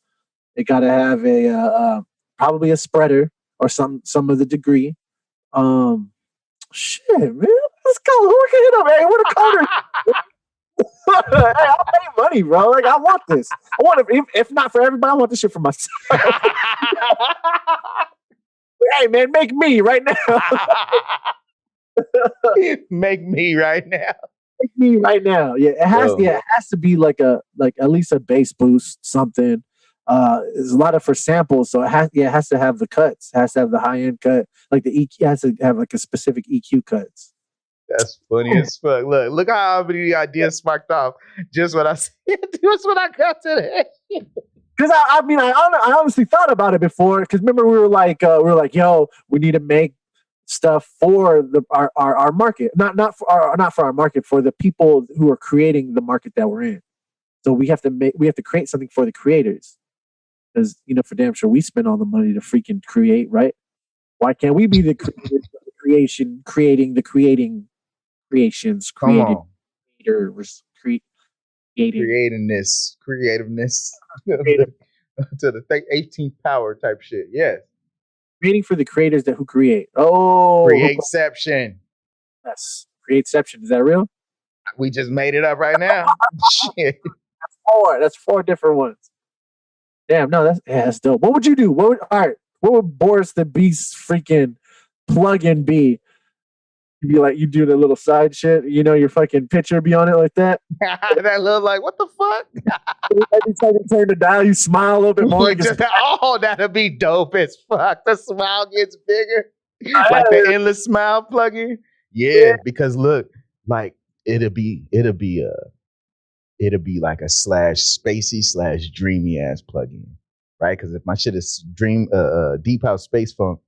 It got to have a probably a spreader or some of the degree. Shit, man, let's go. Who can hit up? Hey, what a coder. Hey, I'll pay money, bro. Like, I want this. I want it. If not for everybody, I want this shit for myself. Hey, man, make me right now. Make me right now. Make me right now. Yeah, it has. Yeah, it has to be like at least a bass boost, something. There's a lot of for samples, so it has to have the cuts. It has to have the high end cut. Like the EQ has to have like a specific EQ cuts. That's funny as fuck. Look how many ideas sparked off just what I said. Just what I got today. Because I honestly thought about it before. Because remember we were like, yo, we need to make stuff for our market, not for our market, for the people who are creating the market that we're in. So we have to create something for the creators. Because for damn sure we spend all the money to freaking create, right? Why can't we be the creators of the creation, creating the creations, created creators, creativeness to the 18th power type shit. Yes, creating for the creators who create. Oh, createception. Yes, createception. Is that real? We just made it up right now. Shit, that's four different ones. Damn, no, that's dope. What would you do? What would Boris the Beast freaking plugin be? You'd be like, you do the little side shit, your fucking picture be on it like that. That little like, what the fuck? Every time you turn the dial, you smile a little bit more. That'd be dope as fuck. The smile gets bigger. Like the endless smile plugin. Yeah, because look, like it'll be like a /spacey /dreamy ass plugin, right? Because if my shit is deep house space funk,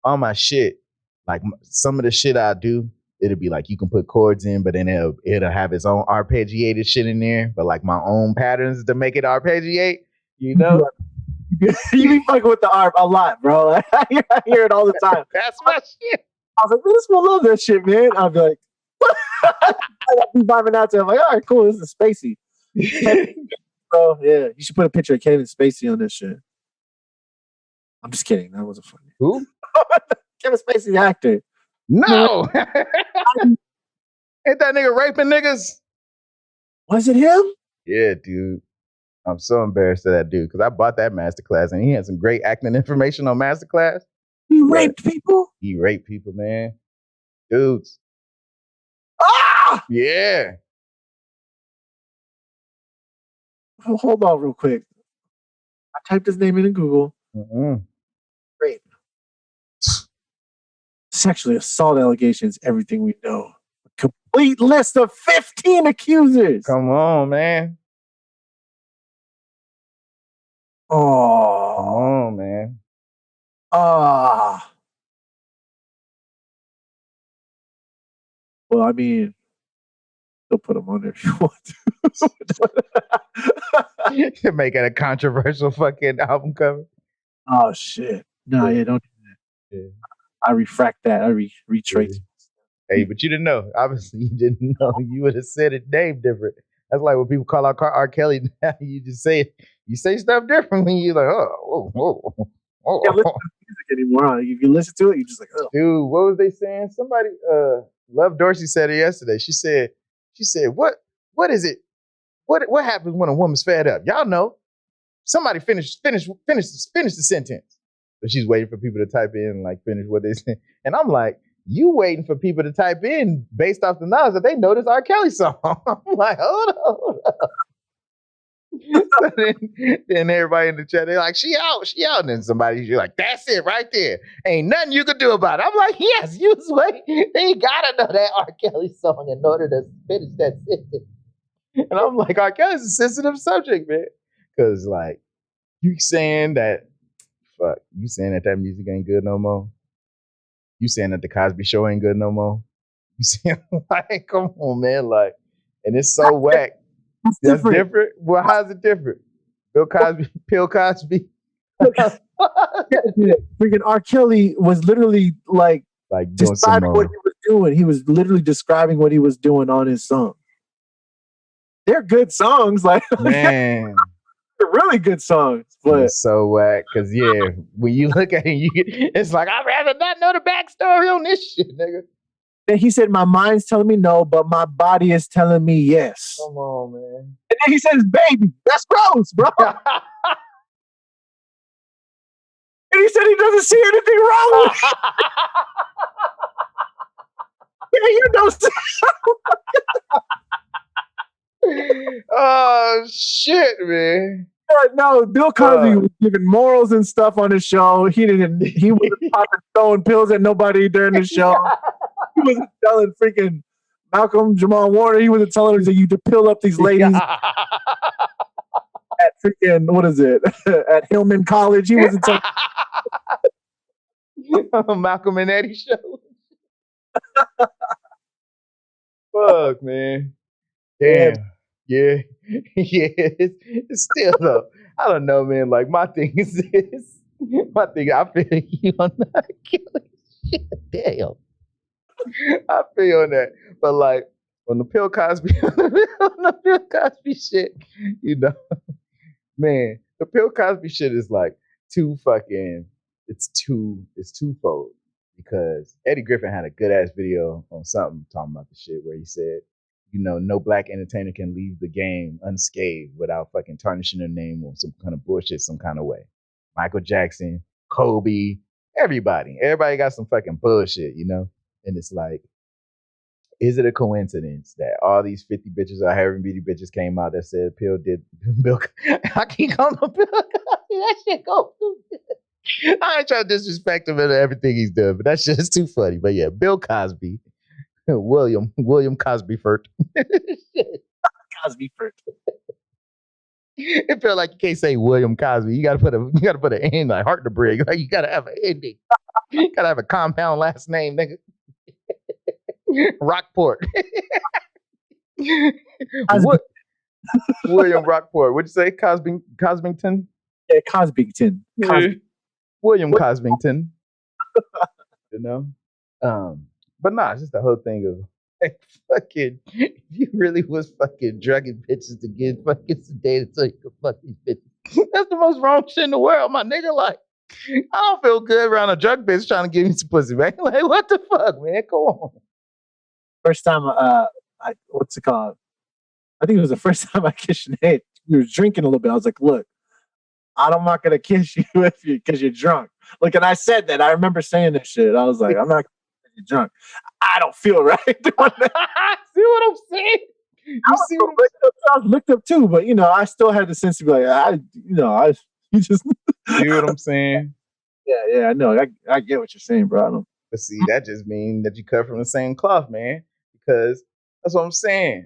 all my shit, like some of the shit I do, it'll be like you can put chords in, but then it'll have its own arpeggiated shit in there, but like my own patterns to make it arpeggiate, You be fucking with the arp a lot, bro. I hear it all the time. That's my shit. I was like, man, this will love that shit, man. I'll be like, I'll be vibing out to him. I'm like, all right, cool. This is Spacey. Bro, yeah, you should put a picture of Kevin Spacey on this shit. I'm just kidding. That wasn't funny. Who? Kevin Spacey, the actor. No. Ain't that nigga raping niggas? Was it him? Yeah, dude. I'm so embarrassed of that dude because I bought that masterclass and he had some great acting information on masterclass. He raped people? He raped people, man. Dudes. Ah! Yeah. Hold on real quick. I typed his name in Google. Rape. Sexually assault allegations, everything we know. A complete list of 15 accusers. Come on, man. Oh. Come on, man. Well, I mean, they'll put them on there if you want to. You're making a controversial fucking album cover. Oh, shit. No, yeah, don't do that. Yeah. I refract that. I retrace. Hey, but you didn't know. Obviously, you didn't know. You would have said it name different. That's like when people call out R. Kelly now. You just say it. You say stuff differently. You're like, oh. You can't listen to music anymore. Huh? If you listen to it, you're just like, oh. Dude, what was they saying? Somebody, Love Dorsey said it yesterday. She said, what is it? What happens when a woman's fed up? Y'all know. Somebody finish the sentence. But she's waiting for people to type in, like, finish what they say. And I'm like, you waiting for people to type in based off the knowledge that they know this R. Kelly song. I'm like, hold on. So then everybody in the chat, they're like, she out. And then you're like, that's it right there. Ain't nothing you can do about it. I'm like, yes, you was waiting. They gotta know that R. Kelly song in order to finish that sentence. And I'm like, R. Kelly's a sensitive subject, man. Because, like, you saying that music ain't good no more? You saying that the Cosby Show ain't good no more? You saying, like, come on, man, like, and it's so whack. That's different. Well, how's it different? Bill Cosby. Freaking R. Kelly was literally like doing some describing what he was doing. He was literally describing what he was doing on his song. They're good songs, like man. they're really good songs. But it's so whack because when you look at it, it's like I'd rather not know the backstory on this shit, nigga. then he said, "My mind's telling me no, but my body is telling me yes." Come on, man. And then he says, "Baby, that's gross, bro." And he said he doesn't see anything wrong with it. Yeah, you know. Oh shit, man. No, Bill Cosby was giving morals and stuff on his show. He wasn't popping throwing pills at nobody during the show. He wasn't telling freaking Malcolm Jamal Warner. He wasn't telling him that you to pill up these ladies at freaking at Hillman College. He wasn't telling Malcolm and Eddie show. Fuck, man. Damn. Yeah. It's still though. I don't know, man. Like my thing is this. I feel you on that killing shit. Damn. I feel that. But like on the Bill Cosby shit, man, the Bill Cosby shit is like it's twofold. Because Eddie Griffin had a good ass video on something talking about the shit where he said, no black entertainer can leave the game unscathed without fucking tarnishing their name or some kind of bullshit some kind of way. Michael Jackson, Kobe, everybody got some fucking bullshit, And it's like, is it a coincidence that all these 50 bitches or however many bitches came out that said Bill did Bill? I can't call him Bill Cosby. That shit go too good. I ain't trying to disrespect him and everything he's done, but that shit is too funny. But yeah, Bill Cosby, William Cosbyford. Cosbyford. It felt like you can't say William Cosby. You gotta put an end, like heart to brig. Like you gotta have an ending. You gotta have a compound last name, nigga. Rockport. What? William Rockport. What'd you say? Cosbington? Yeah, Cosbington. William Cosbington. But nah, it's just the whole thing of like fucking, if you really was fucking drugging bitches to get fucking sedated so you could fuck these bitches. That's the most wrong shit in the world, my nigga. Like, I don't feel good around a drug bitch trying to give me some pussy, man. Like, what the fuck, man? Come on. First time, what's it called? I think it was the first time I kissed Sinead. We were drinking a little bit. I was like, look, I'm not gonna kiss you because you're drunk. Look, and I said that. I remember saying this shit. I was like, I'm not gonna kiss you drunk. I don't feel right doing that. See what I'm saying? I was licked up too, but I still had the sense to be like, you just see what I'm saying? Yeah, I know. I get what you're saying, bro. But see, that just means that you cut from the same cloth, man. Because that's what I'm saying.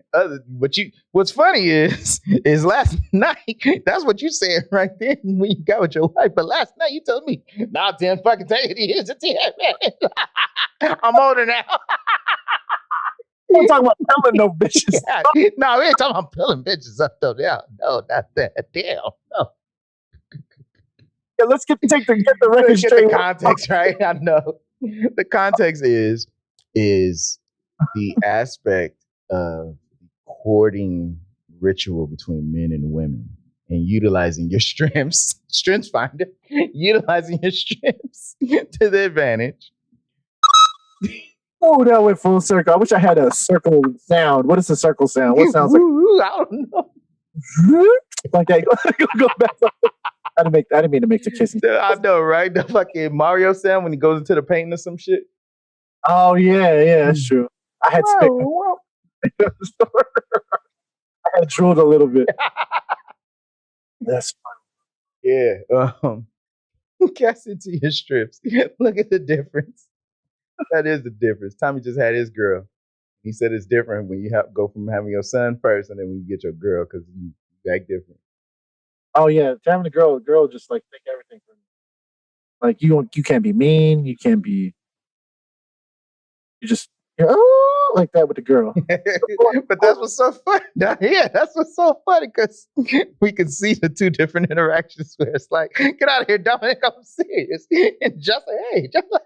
What's funny is last night, that's what you said right then when you got with your wife. But last night you told me, nah, Tim, fucking take it easy, man. I'm older now. I'm talking about killing no bitches. No, we ain't talking about pulling bitches up though. No, not that. Damn, no. Yeah, let's get the record straight. The context, right? I know. The context is the aspect of the courting ritual between men and women and utilizing your strengths finder, utilizing your strengths to the advantage. Oh, that went full circle. I wish I had a circle sound. What is the circle sound? What sounds like? I don't know. Like that. Go back. I didn't mean to make the kissing. I know, right? The fucking Mario sound when he goes into the painting or some shit. Oh yeah, that's true. I had spit. I had drooled a little bit. That's funny. Yeah. Cast into your strips. Look at the difference. That is the difference. Tommy just had his girl. He said it's different when you go from having your son first and then when you get your girl because you act different. Oh yeah, having a girl just like take everything from you. Like you can't be mean. You can't be. You just You're, oh, like that with the girl. But that's what's so funny. Yeah, that's what's so funny because we can see the two different interactions where it's like, get out of here, Dominic, I'm serious. And just like, hey, just like,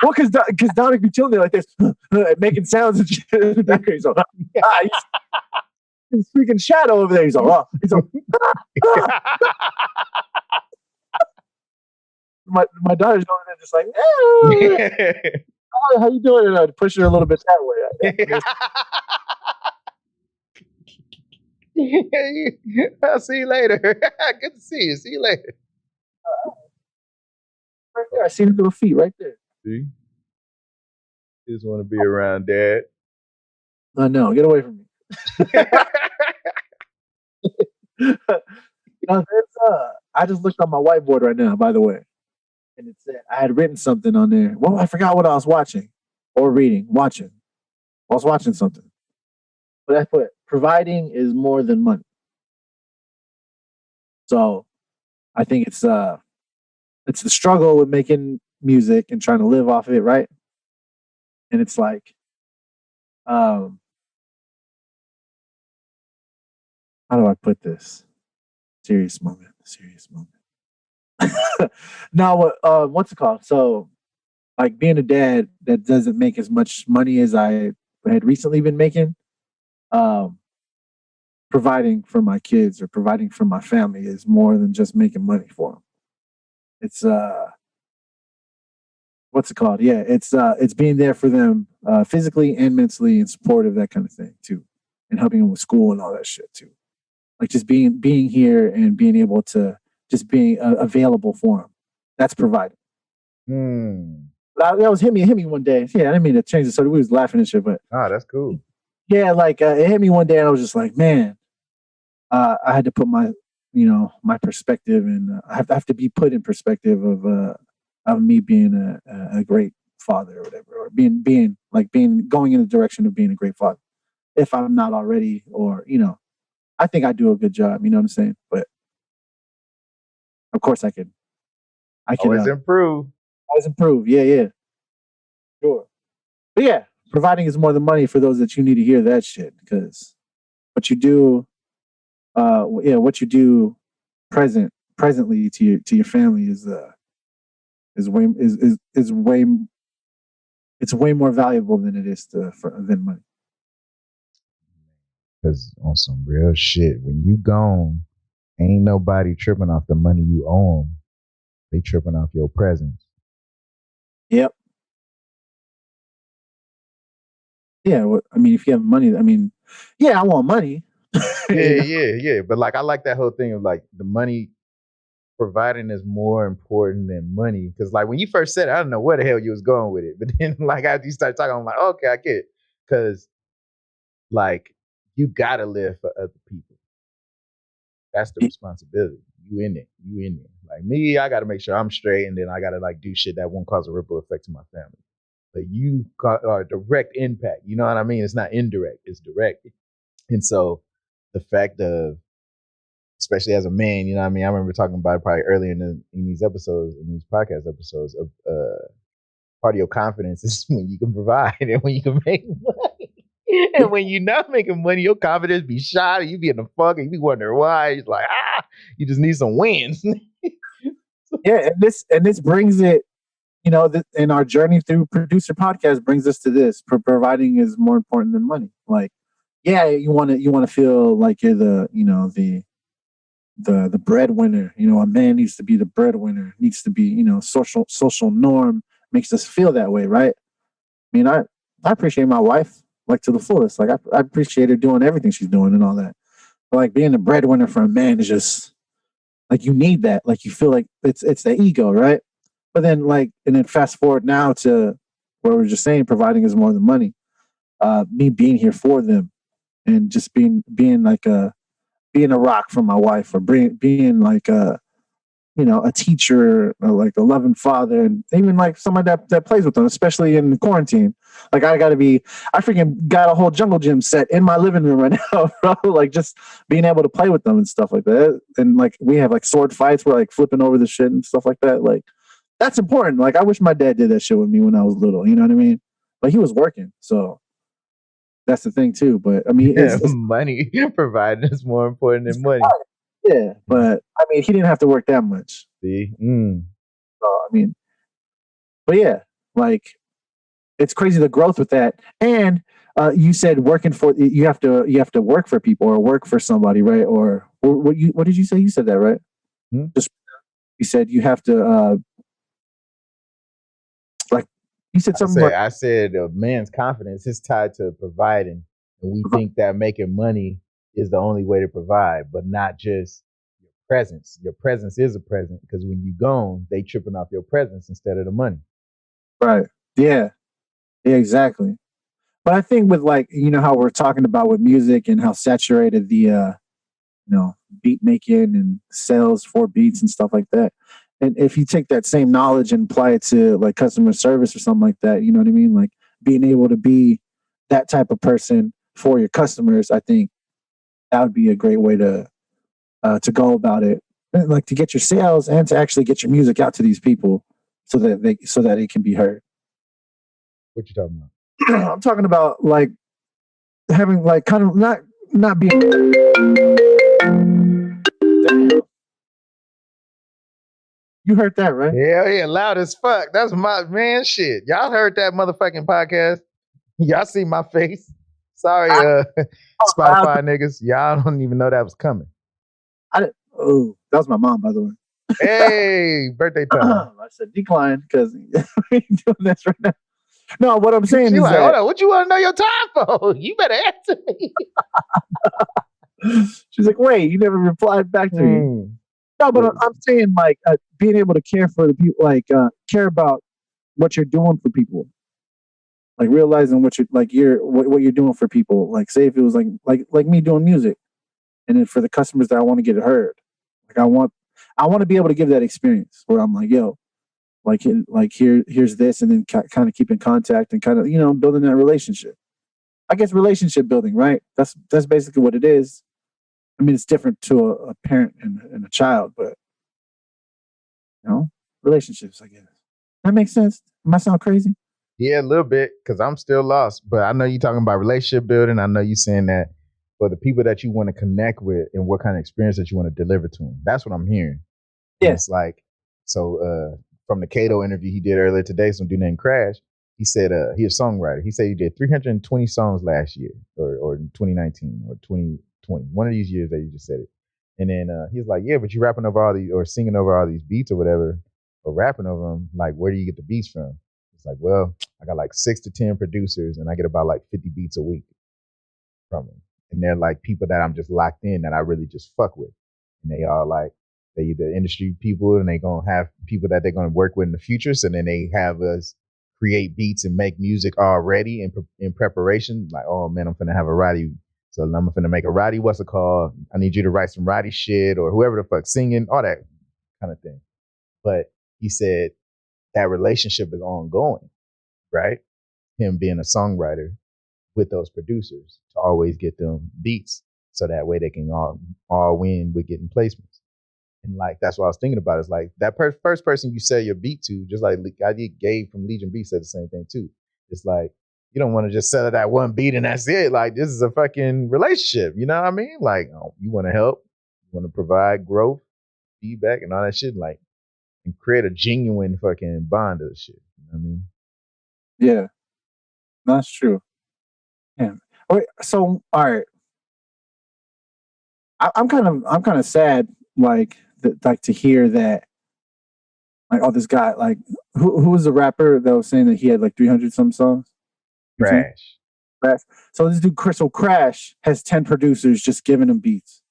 Well, because Dominic be chilling there like this, making sounds and shit in the background. He's like, he's freaking shadow over there. He's like, oh. He's like, my daughter's over there just like, how you doing? And I'd push her a little bit that way. I'll see you later. Good to see you. See you later. Right there. I see the little feet right there. See? You just want to be around Dad. No, get away from me. I just looked on my whiteboard right now, by the way. And it said I had written something on there. Well, I forgot what I was watching or reading. Watching. I was watching something. But I put providing is more than money. So I think it's the struggle with making music and trying to live off of it, right? And it's like how do I put this? Serious moment. Now, what's it called? So, like being a dad that doesn't make as much money as I had recently been making, providing for my kids or providing for my family is more than just making money for them. It's what's it called? Yeah, it's being there for them physically and mentally and supportive, that kind of thing too, and helping them with school and all that shit too. Like just being here and being able to just being available for them. That's providing. That was hit me one day. Yeah, I didn't mean to change the subject. We was laughing and shit, but that's cool. Yeah, like it hit me one day, and I was just like, man, I had to put my perspective, and I have to be put in perspective of me being a great father or whatever, or being going in the direction of being a great father. If I'm not already, or I think I do a good job. You know what I'm saying? But of course, I could always improve. Always improve. Yeah. Sure. But yeah, providing is more than money for those that you need to hear that shit, because what you do, what you do presently to your family is way more valuable than it is than money. Because on some real shit, when you gone, ain't nobody tripping off the money you owe them. They tripping off your presence. Yep. Yeah, well, I mean, if you have money, I mean, yeah, I want money. Yeah. But like, I like that whole thing of like the money providing is more important than money. Because like when you first said it, I don't know where the hell you was going with it. But then like after you started talking, I'm like, okay, I get it. Because like you gotta live for other people. That's the responsibility. You in it. Like me, I gotta make sure I'm straight, and then I gotta like do shit that won't cause a ripple effect to my family. But you are direct impact. You know what I mean? It's not indirect, it's direct. And so the fact of, especially as a man, you know what I mean? I remember talking about it probably earlier in these episodes, in these podcast episodes, of part of your confidence is when you can provide and when you can make money. And when you're not making money, your confidence be shot, and you be in the fuck, and you be wondering why. It's like, you just need some wins. Yeah, and this brings it, in our journey through Producer Podcast brings us to this. Providing is more important than money. Like, yeah, you want to feel like you're the breadwinner. A man needs to be the breadwinner. Needs to be, social norm makes us feel that way, right? I mean, I appreciate my wife like to the fullest. Like I appreciate her doing everything she's doing and all that. But like being a breadwinner for a man is just like, you need that. Like you feel like it's the ego, right? But then and then fast forward now to where we're just saying providing is more than money. Me being here for them and just being a rock for my wife, or being like a teacher, or like a loving father, and even like somebody that plays with them, especially in quarantine. Like I freaking got a whole jungle gym set in my living room right now, bro. Like just being able to play with them and stuff like that. And like we have like sword fights, we're like flipping over the shit and stuff like that. Like that's important. Like I wish my dad did that shit with me when I was little. You know what I mean? but he was working, so that's the thing too. But I mean, it's Money providing is more important than money. yeah, but I mean, he didn't have to work that much. See, So I mean, but yeah, like it's crazy the growth with that. And you said working for you have to work for people or work for somebody, right? Or what did you say? You said that right? Just you said you have to like you said something like I said a man's confidence is tied to providing, and we think that making money is the only way to provide, but not just your presence. Your presence is a present because when you gone, they tripping off your presence instead of the money. right. Yeah. Yeah, exactly. But I think with like how we're talking about with music and how saturated the beat making and sales for beats and stuff like that. And if you take that same knowledge and apply it to like customer service or something like that, you know what I mean? Like being able to be that type of person for your customers, I think that would be a great way to go about it. And, like to get your sales and to actually get your music out to these people so that it can be heard. What you talking about? I'm talking about like having like kind of not being. You heard that, right? Yeah, loud as fuck. That's my man shit. Y'all heard that motherfucking podcast? Y'all see my face? Sorry, Spotify niggas. Y'all don't even know that was coming. Oh, that was my mom, by the way. Hey, birthday time. I said decline because we ain't doing this right now. No, what I'm saying She is like, that, hold on, what you want to know your time for? You better answer me. She's like, wait, you never replied back to me. No, but I'm saying like being able to care for the people, like care about what you're doing for people, like realizing what you're doing for people. Like, say if it was like me doing music, and then for the customers that I want to get heard, like I want to be able to give that experience where I'm like, yo, here's this, and then kind of keep in contact and kind of building that relationship. I guess relationship building, right? That's basically what it is. I mean, it's different to a parent and a child, but relationships, I guess. That makes sense. Am I sound crazy? Yeah, a little bit, because I'm still lost. But I know you're talking about relationship building. I know you're saying that for the people that you want to connect with and what kind of experience that you want to deliver to them. That's what I'm hearing. Yeah. And it's like, so from the Cato interview he did earlier today, some dude named Crash, he said he's a songwriter. He said he did 320 songs last year or 2019 or 2020, one of these years that you just said it. And then he's like, yeah, but you're rapping over all these or singing over all these beats or whatever, or rapping over them. Like, where do you get the beats from? It's like, well, I got like 6 to 10 producers and I get about like 50 beats a week from them. And they're like people that I'm just locked in that I really just fuck with. And they are like, they either industry people and they gonna have people that they're gonna work with in the future. So then they have us create beats and make music already in preparation. Like, oh man, I'm finna have a Roddy. So I'm finna make a Roddy, what's it called? I need you to write some Roddy shit or whoever the fuck singing, all that kind of thing. But he said that relationship is ongoing, right? Him being a songwriter with those producers to always get them beats so that way they can all win with getting placements. And like, that's what I was thinking about. Is like that first person you sell your beat to, just like I did Gabe from Legion Beats said the same thing too. It's like, you don't want to just sell that one beat and that's it. Like, this is a fucking relationship. You know what I mean? Like, you want to help, you want to provide growth, feedback, and all that shit. Like, and create a genuine fucking bond of the shit. You know what I mean? Yeah, that's true. Yeah. Wait, so all right, I'm kind of sad, like like to hear that, like, oh, this guy, like, who was the rapper that was saying that he had like 300 some songs? Crash. So this dude, Crystal Crash, has 10 producers just giving him beats.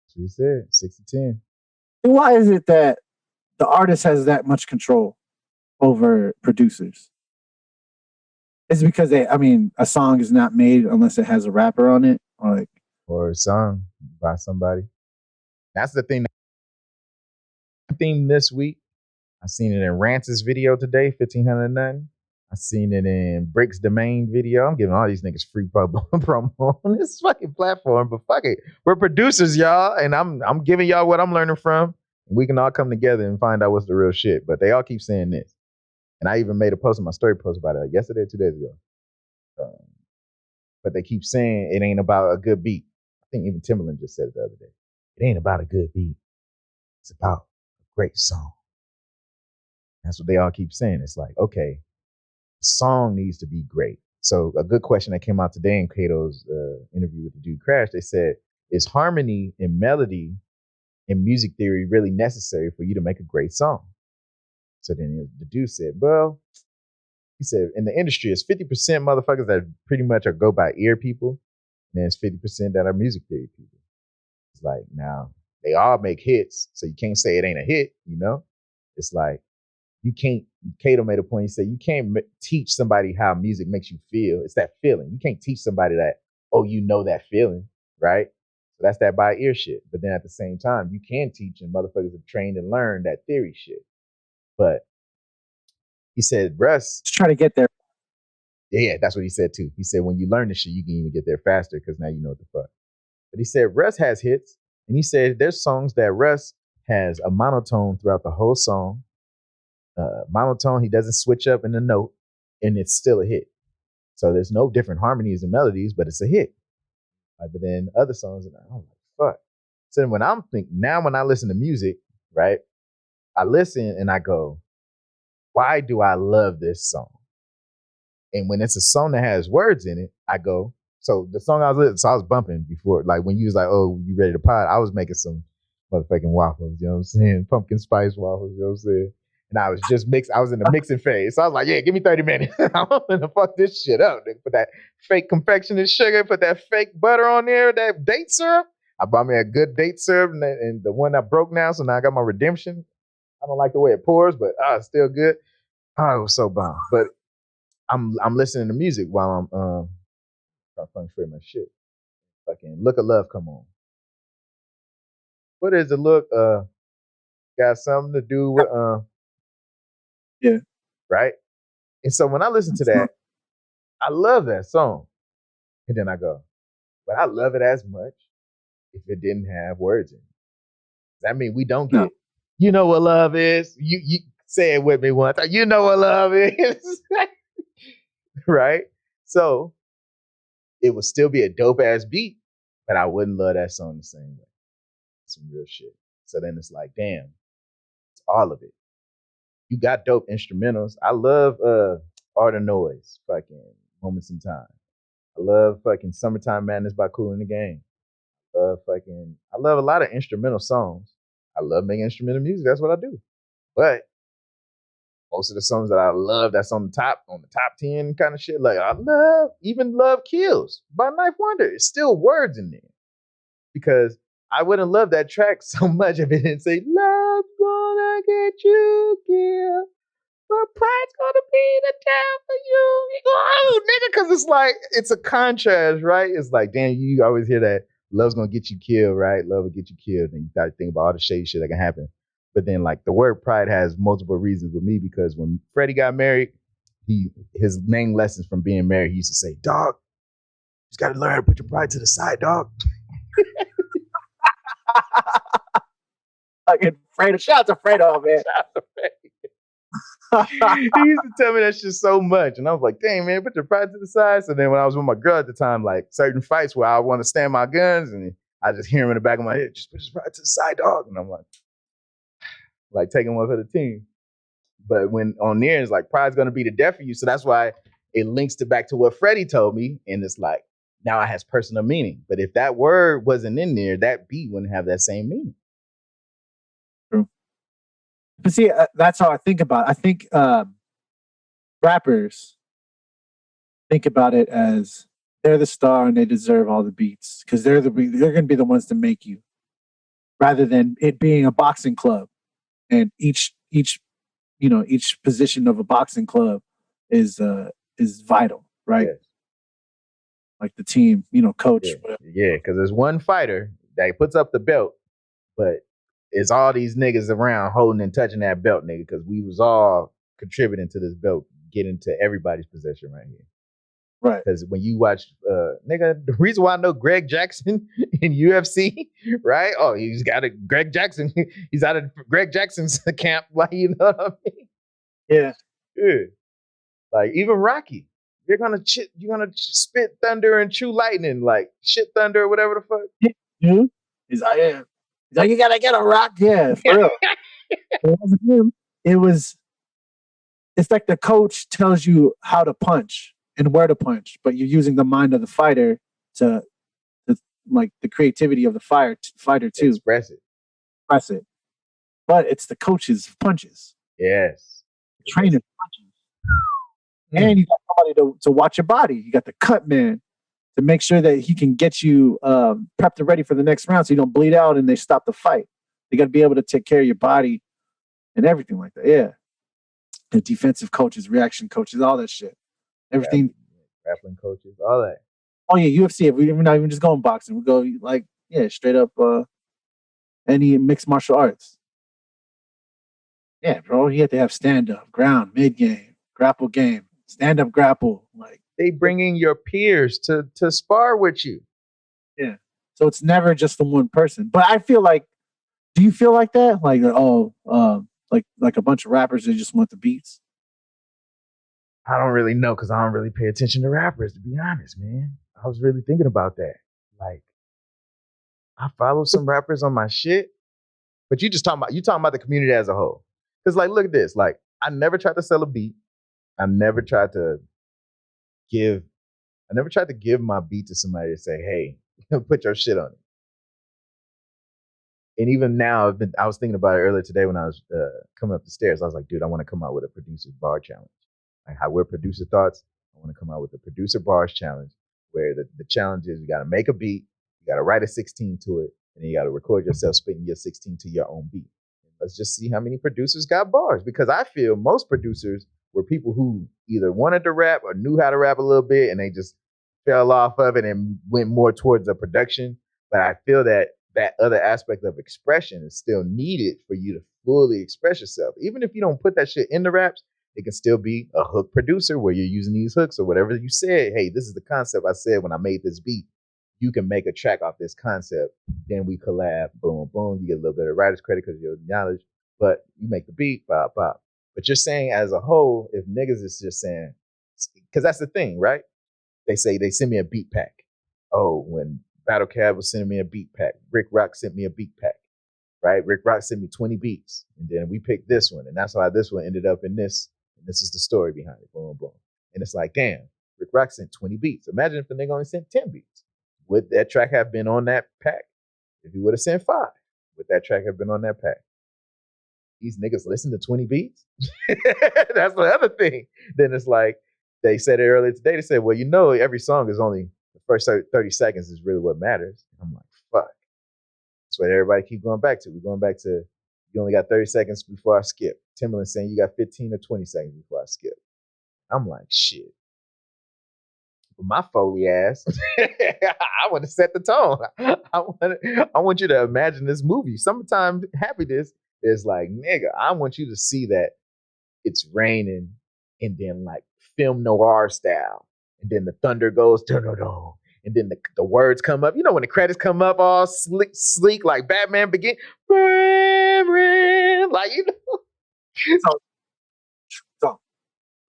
That's what he said, 6 to 10. And why is it that the artist has that much control over producers? It's because a song is not made unless it has a rapper on it, or a song by somebody. That's the thing. Theme this week. I seen it in Rance's video today, 1500 nothing. I seen it in Brick's Domain video. I'm giving all these niggas free promo on this fucking platform, but fuck it. We're producers, y'all, and I'm giving y'all what I'm learning from. And we can all come together and find out what's the real shit. But they all keep saying this. And I even made a post on my story post about it yesterday or 2 days ago. But they keep saying it ain't about a good beat. I think even Timberland just said it the other day. It ain't about a good beat. It's about a great song. That's what they all keep saying. It's like, okay, the song needs to be great. So a good question that came out today in Cato's interview with the dude Crash, they said, is harmony and melody in music theory really necessary for you to make a great song? So then the dude said, well, he said, in the industry, it's 50% motherfuckers that pretty much are go by ear people, and then it's 50% that are music theory people. It's like, now, they all make hits, so you can't say it ain't a hit, you know? It's like, you can't, Cato made a point, he said, you can't teach somebody how music makes you feel. It's that feeling. You can't teach somebody that, oh, you know that feeling, right? So that's that by ear shit. But then at the same time, you can teach, and motherfuckers have trained and learned that theory shit. But he said, Russ. Just try to get there. Yeah, that's what he said too. He said, when you learn this shit, you can even get there faster because now you know what the fuck. But he said, Russ has hits. And he said, there's songs that Russ has a monotone throughout the whole song. Monotone, he doesn't switch up in the note, and it's still a hit. So there's no different harmonies and melodies, but it's a hit. But then other songs, I'm like, fuck. So when when I listen to music, right, I listen and I go, why do I love this song? And when it's a song that has words in it, I go, so the song I was listening, so I was bumping before, like when you was like, oh, you ready to pod? I was making some motherfucking waffles, you know what I'm saying? Pumpkin spice waffles, you know what I'm saying? And I was just I was in the mixing phase. So I was like, yeah, give me 30 minutes. I'm gonna fuck this shit up. Put that fake confectionate sugar, put that fake butter on there, that date syrup. I bought me a good date syrup and the one that broke now, so now I got my redemption. I don't like the way it pours, but it's still good. Oh, it was so bomb. But I'm listening to music while I'm trying to feng shui my shit. Fucking Look of Love come on. What is the look? Got something to do with yeah, right? And so when I listen to that, I love that song. And then I go, but I love it as much if it didn't have words in it. That means we don't get, you know what love is? You say it with me once. You know what love is. Right? So it would still be a dope ass beat, but I wouldn't love that song the same way. Some real shit. So then it's like, damn, it's all of it. You got dope instrumentals. I love Art of Noise, fucking Moments in Time. I love fucking Summertime Madness by Kool and the Gang. I love a lot of instrumental songs. I love making instrumental music. That's what I do. But most of the songs that I love that's on the top 10 kind of shit, like I love Kills by Knife Wonder. It's still words in there. Because I wouldn't love that track so much if it didn't say, love's gonna get you killed, but pride's gonna be the death of you. You go, oh, nigga, because it's like, it's a contrast, right? It's like, damn, you always hear that love's gonna get you killed, right? Love will get you killed. And you gotta think about all the shady shit that can happen. But then, like, the word pride has multiple reasons with me because when Freddie got married, his main lessons from being married, he used to say, dog, you just gotta learn to put your pride to the side, dog. Fucking Fredo. Shout out to Fredo, man. He used to tell me that shit so much. And I was like, dang, man, put your pride to the side. So then when I was with my girl at the time, like certain fights where I want to stand my guns and I just hear him in the back of my head, just put your pride to the side, dog. And I'm like taking one for the team. But when on there, it's like pride's going to be the death of you. So that's why it links back to what Freddie told me. And it's like, now it has personal meaning. But if that word wasn't in there, that beat wouldn't have that same meaning. True. But see, that's how I think about it. I think rappers think about it as they're the star and they deserve all the beats because they're going to be the ones to make you, rather than it being a boxing club and each position of a boxing club is vital, right? Yes. Like the team, coach. Yeah, because there's one fighter that puts up the belt, but it's all these niggas around holding and touching that belt, nigga, because we was all contributing to this belt getting to everybody's possession right here. Right. Because when you watch, nigga, the reason why I know Greg Jackson in UFC, right? Oh, he's got Greg Jackson. He's out of Greg Jackson's camp. Like, you know what I mean? Yeah. Yeah. Like even Rocky, you're gonna spit thunder and chew lightning, like shit thunder or whatever the fuck. Yeah. He's like, yeah. He's like, you gotta get a rock. Yeah, for real. It wasn't him. It was. It's like the coach tells you how to punch and where to punch, but you're using the mind of the fighter to like the creativity of the fighter to Express it. express it. But it's the coach's punches, Yes. trainer's punches, and you got somebody to watch your body. You got the cut man to make sure that he can get you prepped and ready for the next round, so you don't bleed out and they stop the fight. You got to be able to take care of your body and everything like that. Yeah, the defensive coaches, reaction coaches, all that shit. Everything. Grappling coaches, all that. Oh yeah, UFC. If we're not even just going boxing, we go like straight up any mixed martial arts. Yeah, bro, you have to have stand up, ground, mid game, grapple game, stand up grapple. Like they bring in your peers to spar with you. Yeah, so it's never just the one person. But I feel like, do you feel like that? Like like a bunch of rappers that just want the beats. I don't really know because I don't really pay attention to rappers, to be honest, man. I was really thinking about that. Like, I follow some rappers on my shit, but you talking about the community as a whole. Because like, look at this. Like, I never tried to sell a beat. I never tried to give my beat to somebody to say, hey, put your shit on it. And even now, I was thinking about it earlier today when I was coming up the stairs. I was like, dude, I want to come out with a producer's bar challenge. Like how we're producer thoughts, I want to come out with a producer bars challenge where the challenge is you got to make a beat, you got to write a 16 to it, and then you got to record yourself spitting your 16 to your own beat. And let's just see how many producers got bars, because I feel most producers were people who either wanted to rap or knew how to rap a little bit, and they just fell off of it and went more towards the production. But I feel that other aspect of expression is still needed for you to fully express yourself. Even if you don't put that shit in the raps, it can still be a hook producer where you're using these hooks or whatever you said. Hey, this is the concept I said when I made this beat. You can make a track off this concept. Then we collab. Boom, boom. You get a little bit of writer's credit because of your knowledge, but you make the beat, pop, pop. But you're saying as a whole, if niggas is just saying, because that's the thing, right? They say they send me a beat pack. Oh, when Battle Cab was sending me a beat pack, Rick Rock sent me a beat pack. Right? Rick Rock sent me 20 beats, and then we picked this one, and that's why this one ended up in this. And this is the story behind it. Boom, boom. And it's like, damn, Rick Rock sent 20 beats. Imagine if the nigga only sent 10 beats. Would that track have been on that pack? If he would have sent 5, would that track have been on that pack? These niggas listen to 20 beats? That's the other thing. Then it's like, they said it earlier today. They said, well, you know, every song is only the first 30 seconds is really what matters. I'm like, fuck. That's what everybody keep going back to. We're going back to, you only got 30 seconds before I skip. Timberland saying you got 15 or 20 seconds before I skip. I'm like, shit. But my Foley ass, I want to set the tone. I want you to imagine this movie. Summertime Happiness is like, nigga, I want you to see that it's raining and then like film noir style. And then the thunder goes, do-do-do. And then the words come up. You know when the credits come up all sleek like Batman Begin. Like, you know. So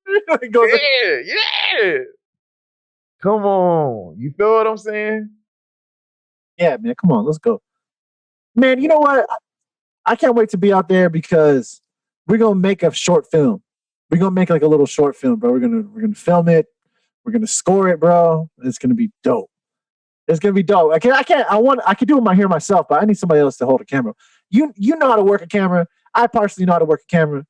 it goes Yeah. Come on. You feel what I'm saying? Yeah, man. Come on, let's go. Man, you know what? I can't wait to be out there because we're gonna make a short film. We're gonna make like a little short film, bro. We're gonna film it. We're gonna score it, bro. It's gonna be dope. It's gonna be dope. I could do it here myself, but I need somebody else to hold a camera. You know how to work a camera. I personally know how to work a camera.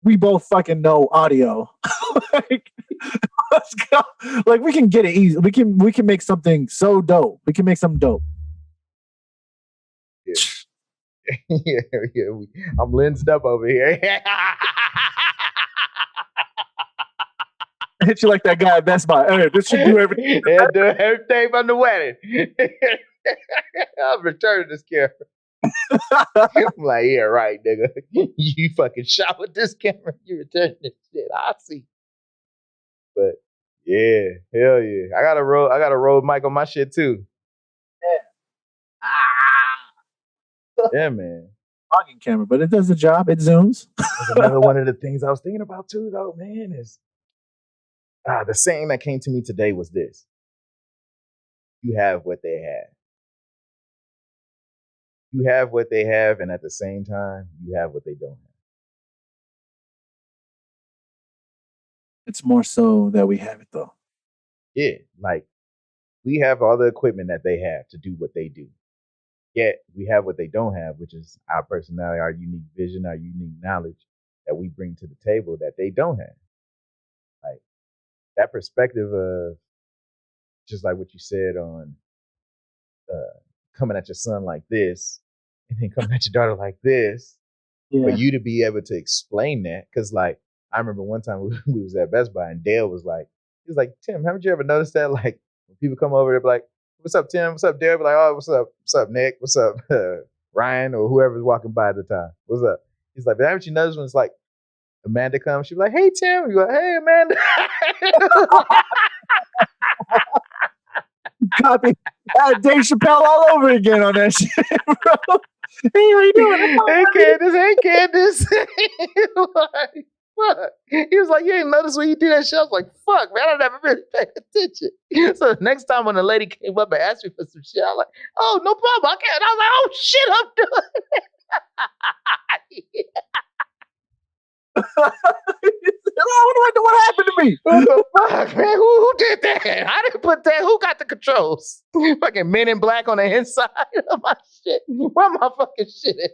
We both fucking know audio. Like, let's go. Like we can get it easy. We can make something so dope. We can make something dope. Yeah. I'm lensed up over here. I hit you like that guy at Best Buy. Hey, this should do everything. Yeah, do everything from the wedding. I'm returning this camera. I'm like, yeah, right, nigga. You fucking shot with this camera. You return this shit. I see. But yeah, hell yeah. I got a road mic on my shit too. Yeah. Yeah, man. vlogging camera, but it does the job. It zooms. That's another one of the things I was thinking about too, though, man, is the saying that came to me today was this: you have what they have. You have what they have, and at the same time, you have what they don't have. It's more so that we have it though. Yeah, like we have all the equipment that they have to do what they do. Yet we have what they don't have, which is our personality, our unique vision, our unique knowledge that we bring to the table that they don't have. Like that perspective of just like what you said on coming at your son like this and then coming at your daughter like this, for you to be able to explain that. Because like I remember one time we was at Best Buy and Dale was like, he was like, Tim, haven't you ever noticed that? Like when people come over, they're like, what's up, Tim? What's up, Dale? Be like, oh, what's up, Nick? What's up, Ryan, or whoever's walking by at the time? What's up? He's like, but haven't you noticed when it's like Amanda comes, she's like, hey, Tim. You're like, hey, Amanda. Copy Dave Chappelle all over again on that shit, bro. Hey, how you doing? Hey, Candace. Like, fuck. He was like, you ain't noticed when you do that shit. I was like, fuck, man, I never really paid attention. So the next time when the lady came up and asked me for some shit, I was like, oh, no problem, I can't. I was like, oh, shit, I'm doing it. What happened to me? What the fuck, man? Who did that? I didn't put that. Who got the controls? Fucking Men in Black on the inside of my shit. Where my fucking shit at?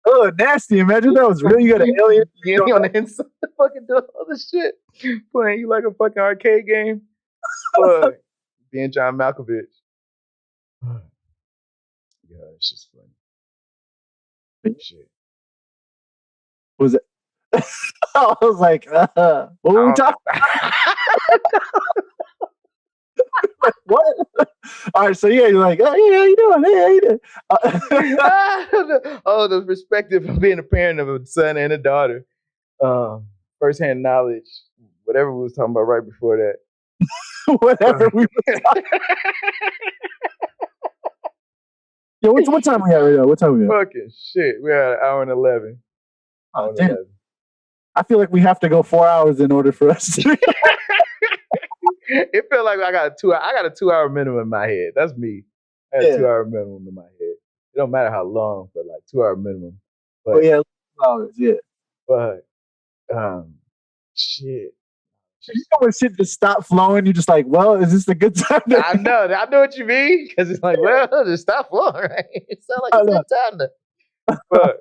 Oh, nasty. Imagine that was real. You got an alien on the inside, fucking doing all this shit. Playing you like a fucking arcade game. Being John Malkovich. Yeah, it's just funny. Shit. Was it? I was like, what were we talking about? What? All right, so yeah, you're like, oh, yeah, how you doing? Hey, how you doing? Oh, the perspective of being a parent of a son and a daughter. Firsthand knowledge, whatever we was talking about right before that. Whatever we were talking about. Yo, what time we at right now? What time we at? Fucking shit. We're at an hour and 11. Oh, damn. 11. I feel like we have to go 4 hours in order for us to. It felt like I got a 2 hour minimum in my head. That's me. I had a 2 hour minimum in my head. It don't matter how long, but like 2 hour minimum. But, 2 hours, yeah. But shit. You know when shit just stop flowing, you're just like, well, is this a good time to I know what you mean. Because it's like, well, just stop flowing, right? It sounds like a good time to. But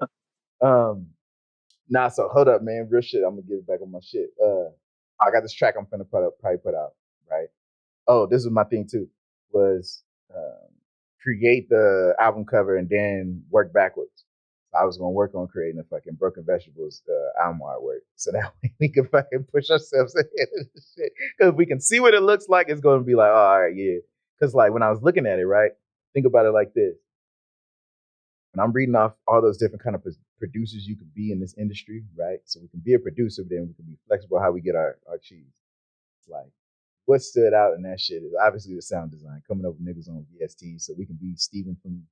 nah, so hold up, man. Real shit. I'm gonna get back on my shit. I got this track I'm gonna probably put out, right? Oh, this was my thing too. Was create the album cover and then work backwards. I was gonna work on creating a fucking Broken Vegetables album artwork, so that way we can fucking push ourselves ahead of this shit. Because we can see what it looks like, it's gonna be like, oh, all right, yeah. Because like when I was looking at it, right? Think about it like this. When I'm reading off all those different kind of producers you could be in this industry, right? So we can be a producer, but then we can be flexible how we get our cheese. It's like what stood out in that shit is obviously the sound design, coming up with niggas on VST, so we can be Steven from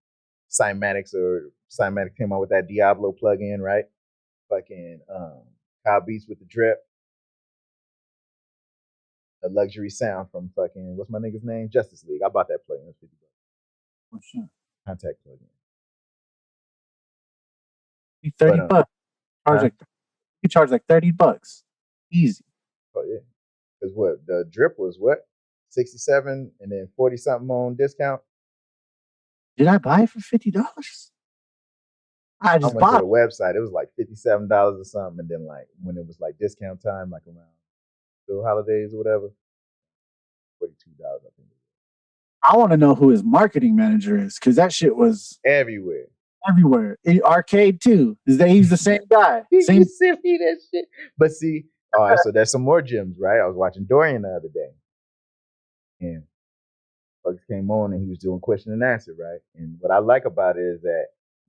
Cymatics, or Cymatics came out with that Diablo plugin, right? Fucking Kyle Beats with the drip. A luxury sound from fucking, what's my nigga's name? Justice League. I bought that plugin. That's $50. For sure. Contact plugin. $30. You charge like $30. Easy. Oh yeah. Because what? The drip was what? 67 and then 40 something on discount. Did I buy it for $50? I just went to the website. It was like $57 or something, and then like when it was like discount time, like around the holidays or whatever, $42. I think. I want to know who his marketing manager is, because that shit was everywhere. Arcade too. He's the same guy. Same sent me that shit. But see, all right, so there's some more gems, right? I was watching Dorian the other day, and folks came on and he was doing question and answer, right? And what I like about it is that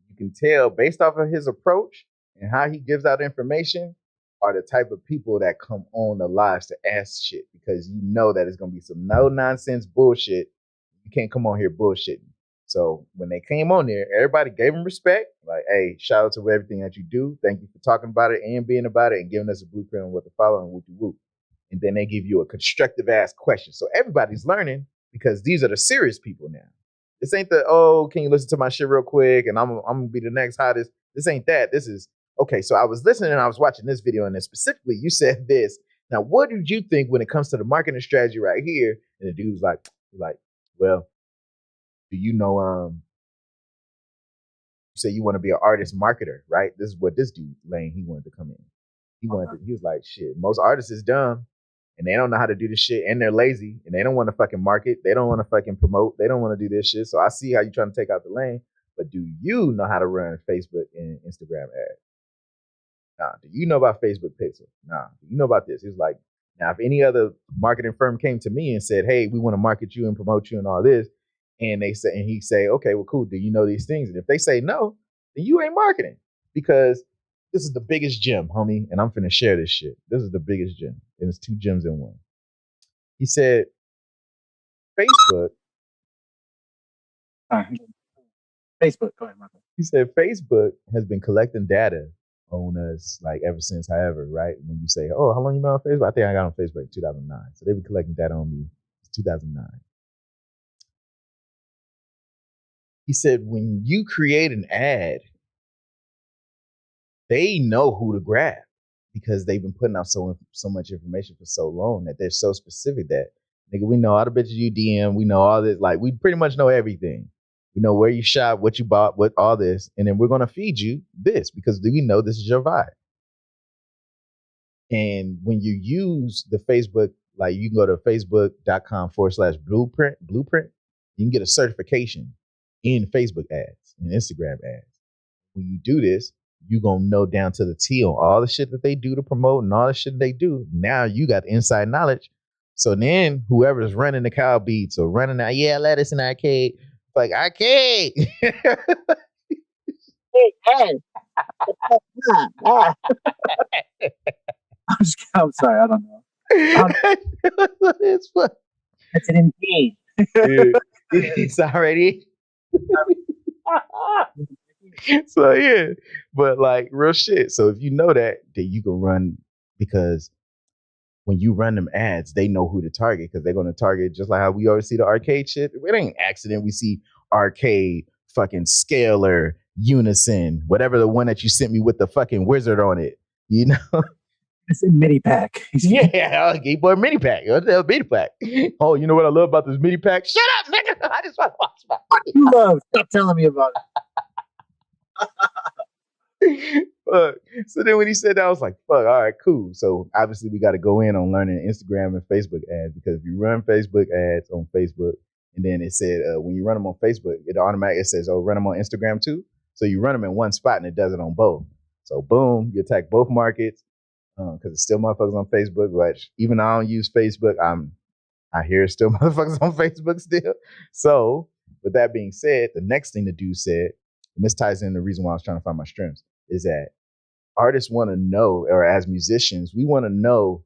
you can tell based off of his approach and how he gives out information are the type of people that come on the lives to ask shit, because you know that it's gonna be some no nonsense bullshit. You can't come on here bullshitting. So when they came on there, everybody gave him respect. Like, hey, shout out to everything that you do. Thank you for talking about it and being about it and giving us a blueprint on what to follow and whoopie whoop. And then they give you a constructive ass question. So everybody's learning because these are the serious people now. This ain't the, oh, can you listen to my shit real quick? And I'm gonna be the next hottest. This ain't that. This is, okay, so I was listening and I was watching this video, and then specifically you said this. Now, what did you think when it comes to the marketing strategy right here? And the dude's like, well, do you know, you say you want to be an artist marketer, right? This is what this dude lane he wanted to come in. He was like, shit, most artists is dumb and they don't know how to do this shit, and they're lazy and they don't want to fucking market. They don't want to fucking promote. They don't want to do this shit. So I see how you're trying to take out the lane, but do you know how to run Facebook and Instagram ads? Nah. Do you know about Facebook Pixel? Nah. Do you know about this? He's like, now, if any other marketing firm came to me and said, hey, we want to market you and promote you and all this, and they say, and he say, okay, well, cool. Do you know these things? And if they say no, then you ain't marketing, because this is the biggest gem, homie. And I'm finna share this shit. This is the biggest gem. And it's 2 gems in one. He said, Facebook. Facebook. Go ahead, Marco. He said, Facebook has been collecting data on us like ever since, however, right? When you say, oh, how long you been on Facebook? I think I got on Facebook in 2009. So they've been collecting data on me since 2009. He said, when you create an ad, they know who to grab because they've been putting out so much information for so long that they're so specific that, nigga, we know all the bitches you DM. We know all this. Like, we pretty much know everything. We know where you shop, what you bought, what all this. And then we're going to feed you this because we know this is your vibe. And when you use the Facebook, like you can go to facebook.com/blueprint, you can get a certification in Facebook ads and Instagram ads. When you do this, you're going to know down to the T on all the shit that they do to promote and all the shit that they do. Now you got inside knowledge. So then whoever's running the Cow Beats or running that, let us in arcade, like arcade. I'm sorry, I don't know. It's fun. It's an indeed. It's already. So yeah, but like real shit. So if you know that, then you can run, because when you run them ads, they know who to target because they're going to target just like how we always see the arcade shit. It ain't accident. We see arcade, fucking Scalar, Unison, whatever the one that you sent me with the fucking wizard on it. You know. It's a mini pack. Yeah, Game Boy mini pack. Mini pack. Oh, you know what I love about this mini pack? Shut up, nigga. I just want to watch my. What you love? Stop telling me about it. So then when he said that, I was like, fuck, all right, cool. So obviously we got to go in on learning Instagram and Facebook ads, because if you run Facebook ads on Facebook, and then it said when you run them on Facebook, it automatically says, oh, run them on Instagram too. So you run them in one spot and it does it on both. So boom, you attack both markets. Because it's still motherfuckers on Facebook. But even though I don't use Facebook, I hear still motherfuckers on Facebook still. So with that being said, the next thing the dude said, and this ties in the reason why I was trying to find my strengths, is that artists want to know, or as musicians, we want to know,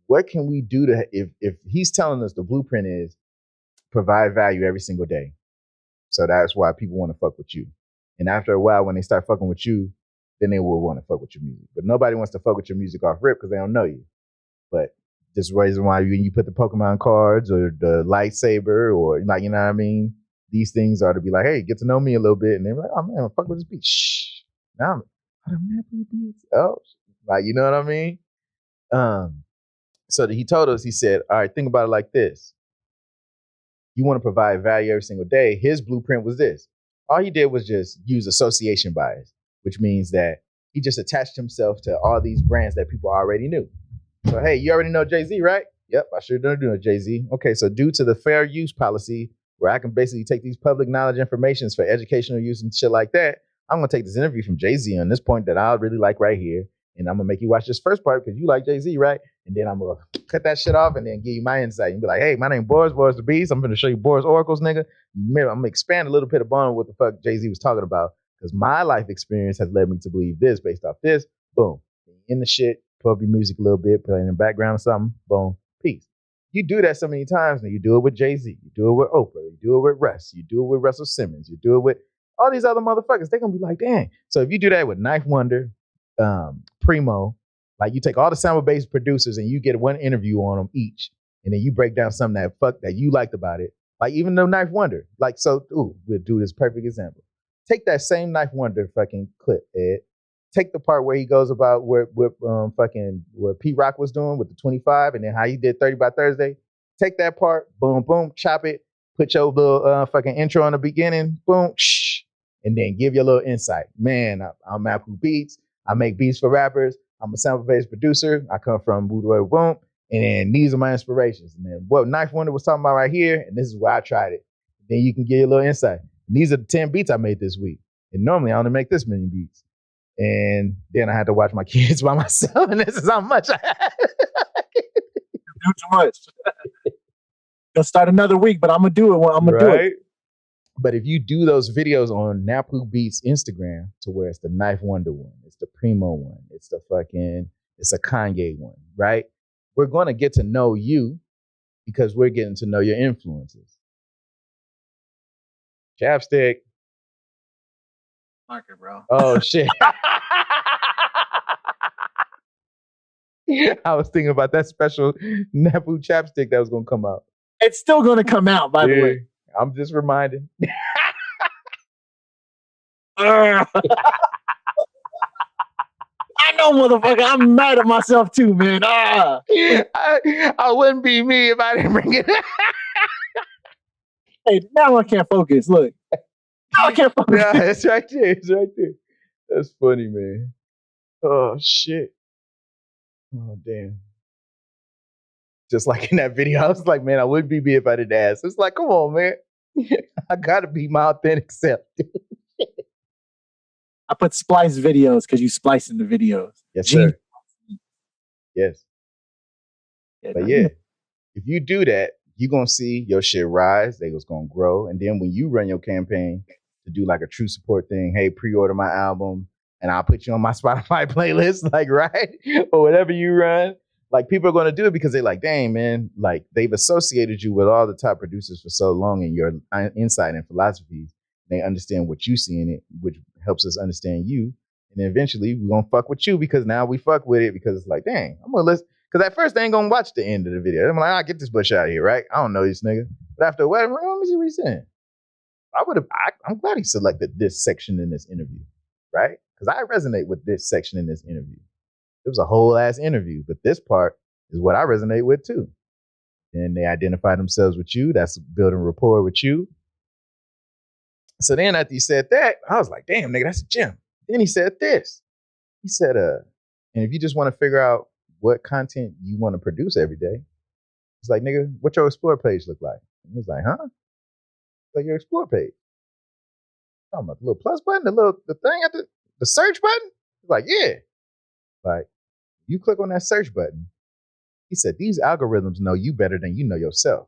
what can we do to, if he's telling us the blueprint is provide value every single day. So that's why people want to fuck with you. And after a while, when they start fucking with you, then they will want to fuck with your music. But nobody wants to fuck with your music off rip because they don't know you. But this is the reason why you put the Pokemon cards or the lightsaber, or like, you know what I mean? These things are to be like, hey, get to know me a little bit. And they're like, oh man, fuck with this beat. Shh. Now I'm NappooBeats. Oh, like, you know what I mean? So he told us, he said, all right, think about it like this. You want to provide value every single day. His blueprint was this. All he did was just use association bias, which means that he just attached himself to all these brands that people already knew. So, hey, you already know Jay-Z, right? Yep, I sure do know Jay-Z. Okay, so due to the fair use policy, where I can basically take these public knowledge informations for educational use and shit like that, I'm going to take this interview from Jay-Z on this point that I really like right here, and I'm going to make you watch this first part because you like Jay-Z, right? And then I'm going to cut that shit off and then give you my insight and be like, hey, my name Boris the Beast. I'm going to show you Boris Oracles, nigga. I'm going to expand a little bit upon what the fuck Jay-Z was talking about, because my life experience has led me to believe this based off this. Boom. In the shit, probably music a little bit, playing in the background or something. Boom. Peace. You do that so many times, and you do it with Jay-Z, you do it with Oprah, you do it with Russ, you do it with Russell Simmons, you do it with all these other motherfuckers. They're gonna be like, dang. So if you do that with Knife Wonder, Primo, like you take all the sample-based producers and you get one interview on them each, and then you break down something that you liked about it. Like even though Knife Wonder, like so, we'll do this perfect example. Take that same Knife Wonder fucking clip, Ed. Take the part where he goes about what Pete Rock was doing with the 25 and then how he did 30 by Thursday. Take that part, boom, boom, chop it, put your little fucking intro in the beginning, boom, shh, and then give your little insight. Man, I'm NappooBeats. I make beats for rappers. I'm a sample-based producer. I come from Boom, boom, and then these are my inspirations. And then what Knife Wonder was talking about right here, and this is where I tried it. Then you can get a little insight. And these are the 10 beats I made this week. And normally I only make this many beats. And then I had to watch my kids by myself, and this is how much I had. Do too much. Gonna start another week, but I'm gonna do it. I'm gonna do it. But if you do those videos on NappooBeats Instagram, to where it's the Knife Wonder one, it's the Primo one, it's a Kanye one, right? We're gonna get to know you because we're getting to know your influences. Chapstick. Marker, bro. Oh shit. I was thinking about that special Nappoo chapstick that was gonna come out. It's still gonna come out, by the way. I'm just reminding. I know, motherfucker. I'm mad at myself too, man. I wouldn't be me if I didn't bring it. Hey, now I can't focus. Look. Now I can't focus. Yeah, it's right there. It's right there. That's funny, man. Oh shit. Oh damn. Just like in that video, I was like, man, I wouldn't be me if I didn't ask. It's like, come on, man. I gotta be my authentic self. I put splice videos because you splice in the videos. Yes, sir. Yes. Yeah, but yeah, if you do that, you're gonna see your shit rise. They was gonna grow. And then when you run your campaign to do like a true support thing, hey, pre-order my album and I'll put you on my Spotify playlist, like, right? Or whatever you run. Like, people are going to do it because they're like, dang, man, like, they've associated you with all the top producers for so long and your insight and philosophies. They understand what you see in it, which helps us understand you. And then eventually we're going to fuck with you because now we fuck with it because it's like, dang, I'm going to listen. Because at first they ain't going to watch the end of the video. I'm like, I'll get this bush out of here, right? I don't know this nigga. But after a while, I'm like, let me see what he's saying. I'm glad he selected this section in this interview, right? Because I resonate with this section in this interview. It was a whole ass interview, but this part is what I resonate with too. And they identify themselves with you. That's building rapport with you. So then after he said that, I was like, damn, nigga, that's a gem. Then he said this. He said, and if you just want to figure out what content you want to produce every day, it's like, nigga, what your explore page look like? And he was like, huh? It's like your explore page. Talking about the little plus button, the thing at the search button? He's like, yeah. Like, you click on that search button. He said, these algorithms know you better than you know yourself.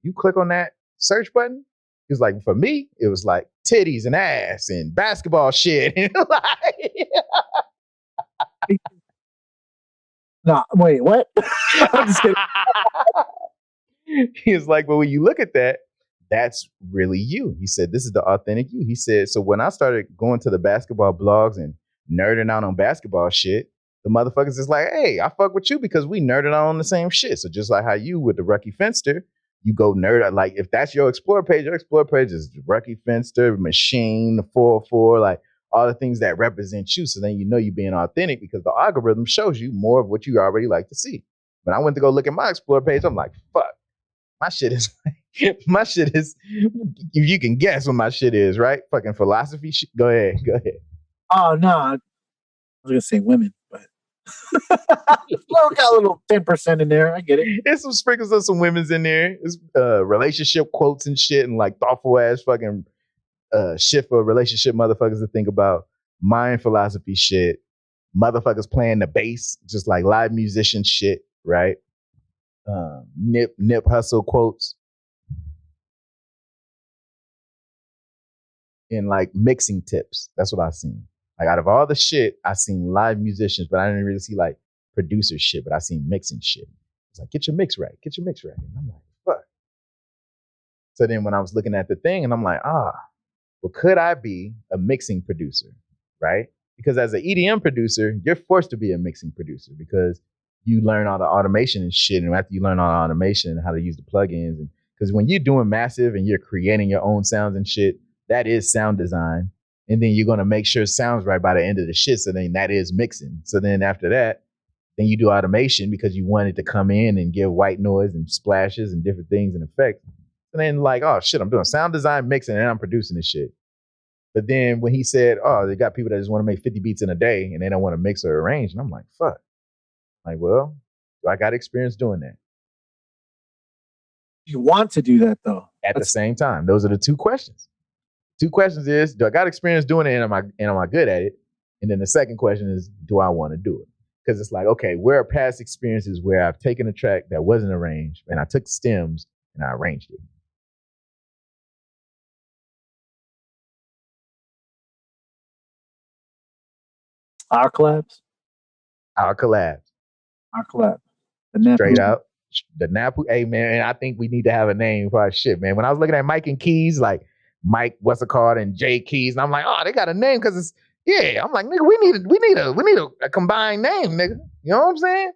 You click on that search button. He was like, for me, it was like titties and ass and basketball shit. Nah, wait, what? I'm just kidding. He was like, but when you look at that, that's really you. He said, this is the authentic you. He said, so when I started going to the basketball blogs and nerding out on basketball shit, the motherfuckers is like, hey, I fuck with you because we nerded out on the same shit. So just like how you with the Rucky Fenster, you go nerd out. Like if that's your explore page is Rucky Fenster, Machine, the 404, like all the things that represent you. So then you know you're being authentic because the algorithm shows you more of what you already like to see. When I went to go look at my explore page, I'm like, fuck, my shit is, you can guess what my shit is, right? Fucking philosophy shit. Go ahead. Oh, no. I was going to say women, but got a little 10% in there. I get it. There's some sprinkles of some women's in there. It's relationship quotes and shit and like thoughtful ass fucking shit for relationship motherfuckers to think about. Mind philosophy shit. Motherfuckers playing the bass, just like live musician shit, right? Nip hustle quotes. And like mixing tips. That's what I've seen. Like out of all the shit, I seen live musicians, but I didn't really see like producer shit, but I seen mixing shit. It's like, get your mix right. Get your mix right. And I'm like, fuck. So then when I was looking at the thing and I'm like, well, could I be a mixing producer? Right? Because as an EDM producer, you're forced to be a mixing producer because you learn all the automation and shit. And after you learn all the automation and how to use the plugins, and because when you're doing massive and you're creating your own sounds and shit, that is sound design. And then you're going to make sure it sounds right by the end of the shit. So then that is mixing. So then after that, then you do automation because you want it to come in and give white noise and splashes and different things and effects. And then like, oh shit, I'm doing sound design, mixing, and I'm producing this shit. But then when he said, oh, they got people that just want to make 50 beats in a day and they don't want to mix or arrange. And I'm like, fuck. Like, well, I got experience doing that. You want to do that though. At the same time, those are the two questions. Two questions is, do I got experience doing it and am I good at it? And then the second question is, do I want to do it? Because it's like, okay, where are past experiences where I've taken a track that wasn't arranged and I took stems and I arranged it? Our collabs. Straight out. The Nappoo. Hey, man, and I think we need to have a name for our shit, man. When I was looking at Mike and Keys, like Mike, what's it called, and Jay Keys, and I'm like, oh, they got a name because it's, yeah. I'm like, nigga, we need a combined name, nigga. You know what I'm saying?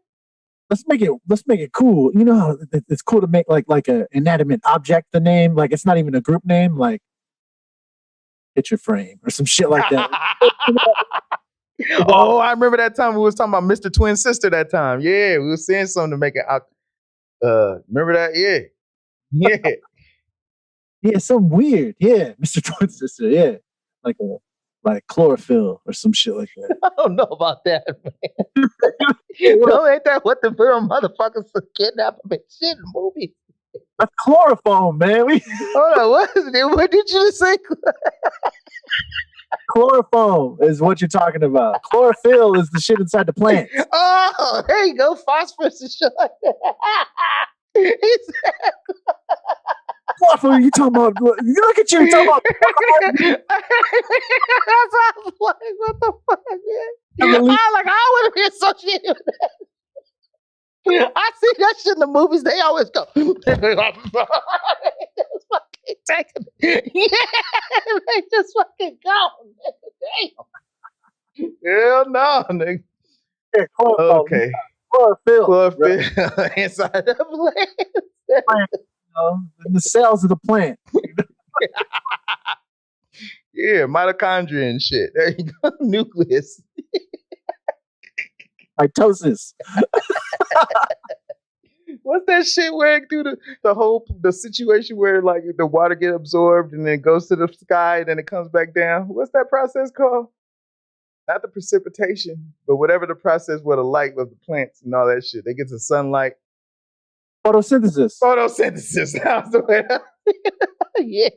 Let's make it cool. You know how it's cool to make like a inanimate object the name, like it's not even a group name, like Picture Frame or some shit like that. Oh, I remember that time we was talking about Mr. Twin Sister that time. Yeah, we were saying something to make it out. Remember that? Yeah. Yeah, some weird. Yeah, Mr. Twin Sister. Yeah, like chlorophyll or some shit like that. I don't know about that, man. No, ain't that what the film motherfuckers for kidnapping shit in movies? That's chloroform, man. Hold on, what did you say? Chloroform is what you're talking about. Chlorophyll is the shit inside the plant. Oh, there you go. Phosphorus and shit like that. Chlorophyll, you talking about? Look at you talking about. I was like, what the fuck, man? I want to be associated with that. I see that shit in the movies. They always go. They just fucking taking it. Yeah, they just fucking go. Damn. Hell no, nigga. Yeah, okay. Chlorophyll inside the plant. In the cells of the plant. Yeah, mitochondria and shit. There you go. Nucleus. Mitosis. What's that shit where it do the situation where like the water get absorbed and then goes to the sky and then it comes back down? What's that process called? Not the precipitation, but whatever the process where the light of the plants and all that shit. They get the sunlight. Photosynthesis. That was the way. Yeah.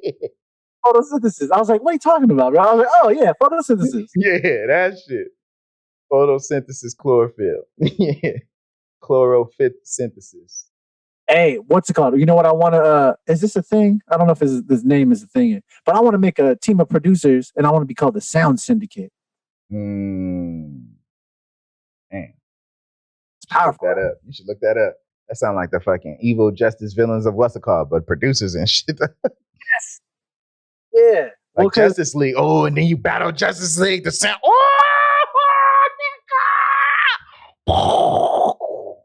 Photosynthesis. I was like, what are you talking about, bro? I was like, oh yeah, photosynthesis. Yeah, that shit. Photosynthesis, chlorophyll. Yeah. Chlorophysynthesis. Hey, what's it called? You know what I want to, is this a thing? I don't know if this name is a thing, but I want to make a team of producers and I want to be called the Sound Syndicate. Man. It's powerful. You should look that up. That sounds like the fucking evil justice villains of what's it called, but producers and shit. Yes. Yeah. Like Justice League. Oh, and then you battle Justice League. The sound. Oh,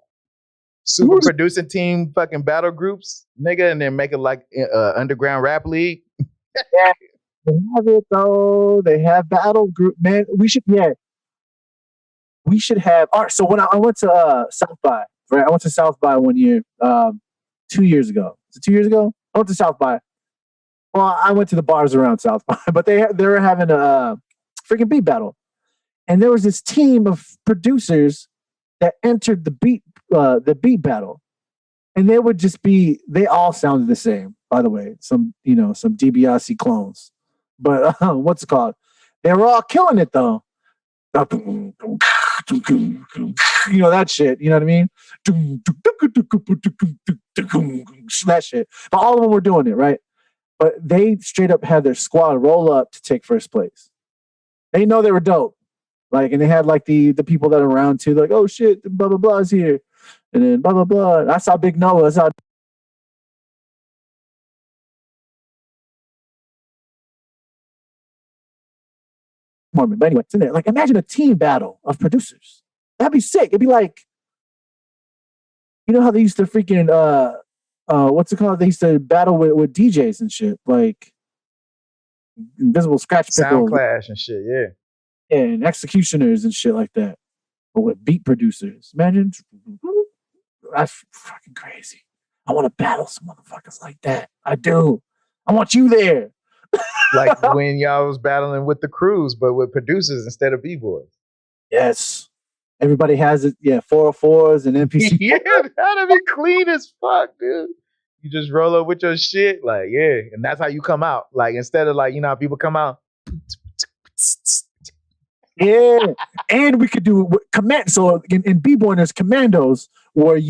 super producing team fucking battle groups, nigga, and then make it like underground rap league. Yeah, they have it though. They have battle group, man. We should have. All right, so when I went to South by, right? I went to South by one year, 2 years ago. Was it 2 years ago? I went to South by. Well, I went to the bars around South by, but they were having a freaking beat battle, and there was this team of producers that entered the beat battle, and they all sounded the same. By the way, some DiBiase clones, but what's it called? They were all killing it though. You know that shit. You know what I mean? That shit. But all of them were doing it right. But they straight up had their squad roll up to take first place. They know they were dope. Like, and they had like the people that are around too, like, oh shit, blah blah blah is here. and then blah blah blah. I saw Big Noah. I saw Mormon. But anyway, it's in there. Like, imagine a team battle of producers. That'd be sick. It'd be like, you know how they used to freaking what's it called? They used to battle with DJs and shit, like Invisible Scratch Pickle, Sound Clash and shit. Yeah. and executioners and shit like that. But with beat producers. Imagine, that's fucking crazy. I want to battle some motherfuckers like that. I do. I want you there. Like when y'all was battling with the crews, but with producers instead of b-boys. Yes. Everybody has it. Yeah, 404s and NPC. Yeah, that'd be clean as fuck, dude. You just roll up with your shit, like, yeah, and that's how you come out. Like, instead of like, you know how people come out. Yeah, and we could do command. So in B-boy, there's commandos where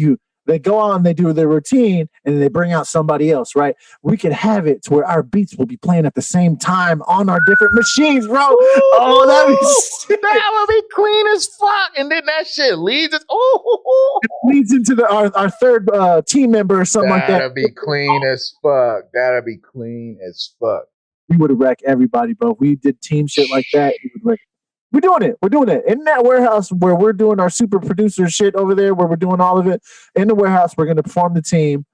they go on, they do their routine, and they bring out somebody else, right? We could have it to where our beats will be playing at the same time on our different machines, bro. Ooh, oh, that'd be sick. That would be clean as fuck. And then that shit leads us. It leads into our third team member or something like that. That'd be clean as fuck. That'd be clean as fuck. We would have wrecked everybody, bro. If we did team shit like that, we would wreck. We're doing it. We're doing it. In that warehouse where we're doing our super producer shit over there, where we're doing all of it, in the warehouse, we're going to form the team.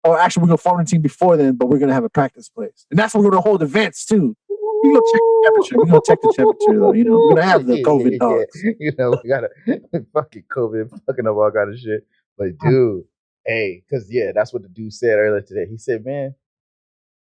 Or actually, we're going to form the team before then, but we're going to have a practice place. And that's where we're going to hold events, too. We're going to check the temperature. We're going to check the temperature, though. You know, we're going to have the COVID dogs. Yeah. You know, we got to fucking COVID fucking up all kind of shit. But, dude, hey, because, yeah, that's what the dude said earlier today. He said, man,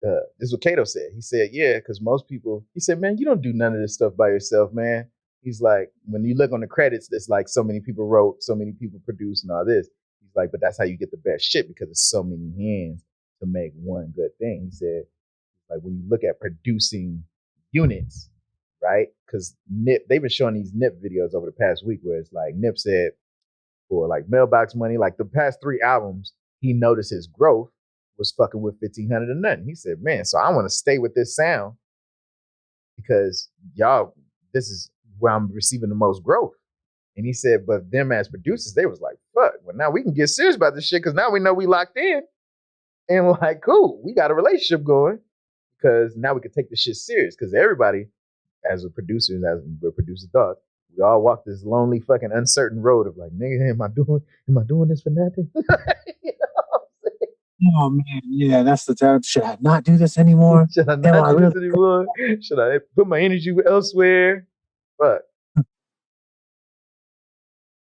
this is what Kato said. He said, yeah, because most people, he said, man, you don't do none of this stuff by yourself, man. He's like, when you look on the credits, there's like so many people wrote, so many people produced and all this. He's like, but that's how you get the best shit because there's so many hands to make one good thing. He said, like, when you look at producing units, right? Because Nip, they've been showing these Nip videos over the past week where it's like Nip said for like Mailbox Money, like the past 3 albums, he noticed his growth was fucking with 1500 and nothing. He said, man, so I want to stay with this sound because y'all, this is where I'm receiving the most growth. And he said, but them as producers, they was like, fuck, well, now we can get serious about this shit because now we know we locked in. And like, cool, we got a relationship going because now we can take this shit serious because everybody, as a producer, as a producer thought, we all walk this lonely, fucking uncertain road of like, nigga, am I doing this for nothing? You know what I'm saying? Oh man, yeah, that's the time. Should I not do this anymore? Should I not do this anymore? Should I put my energy elsewhere? But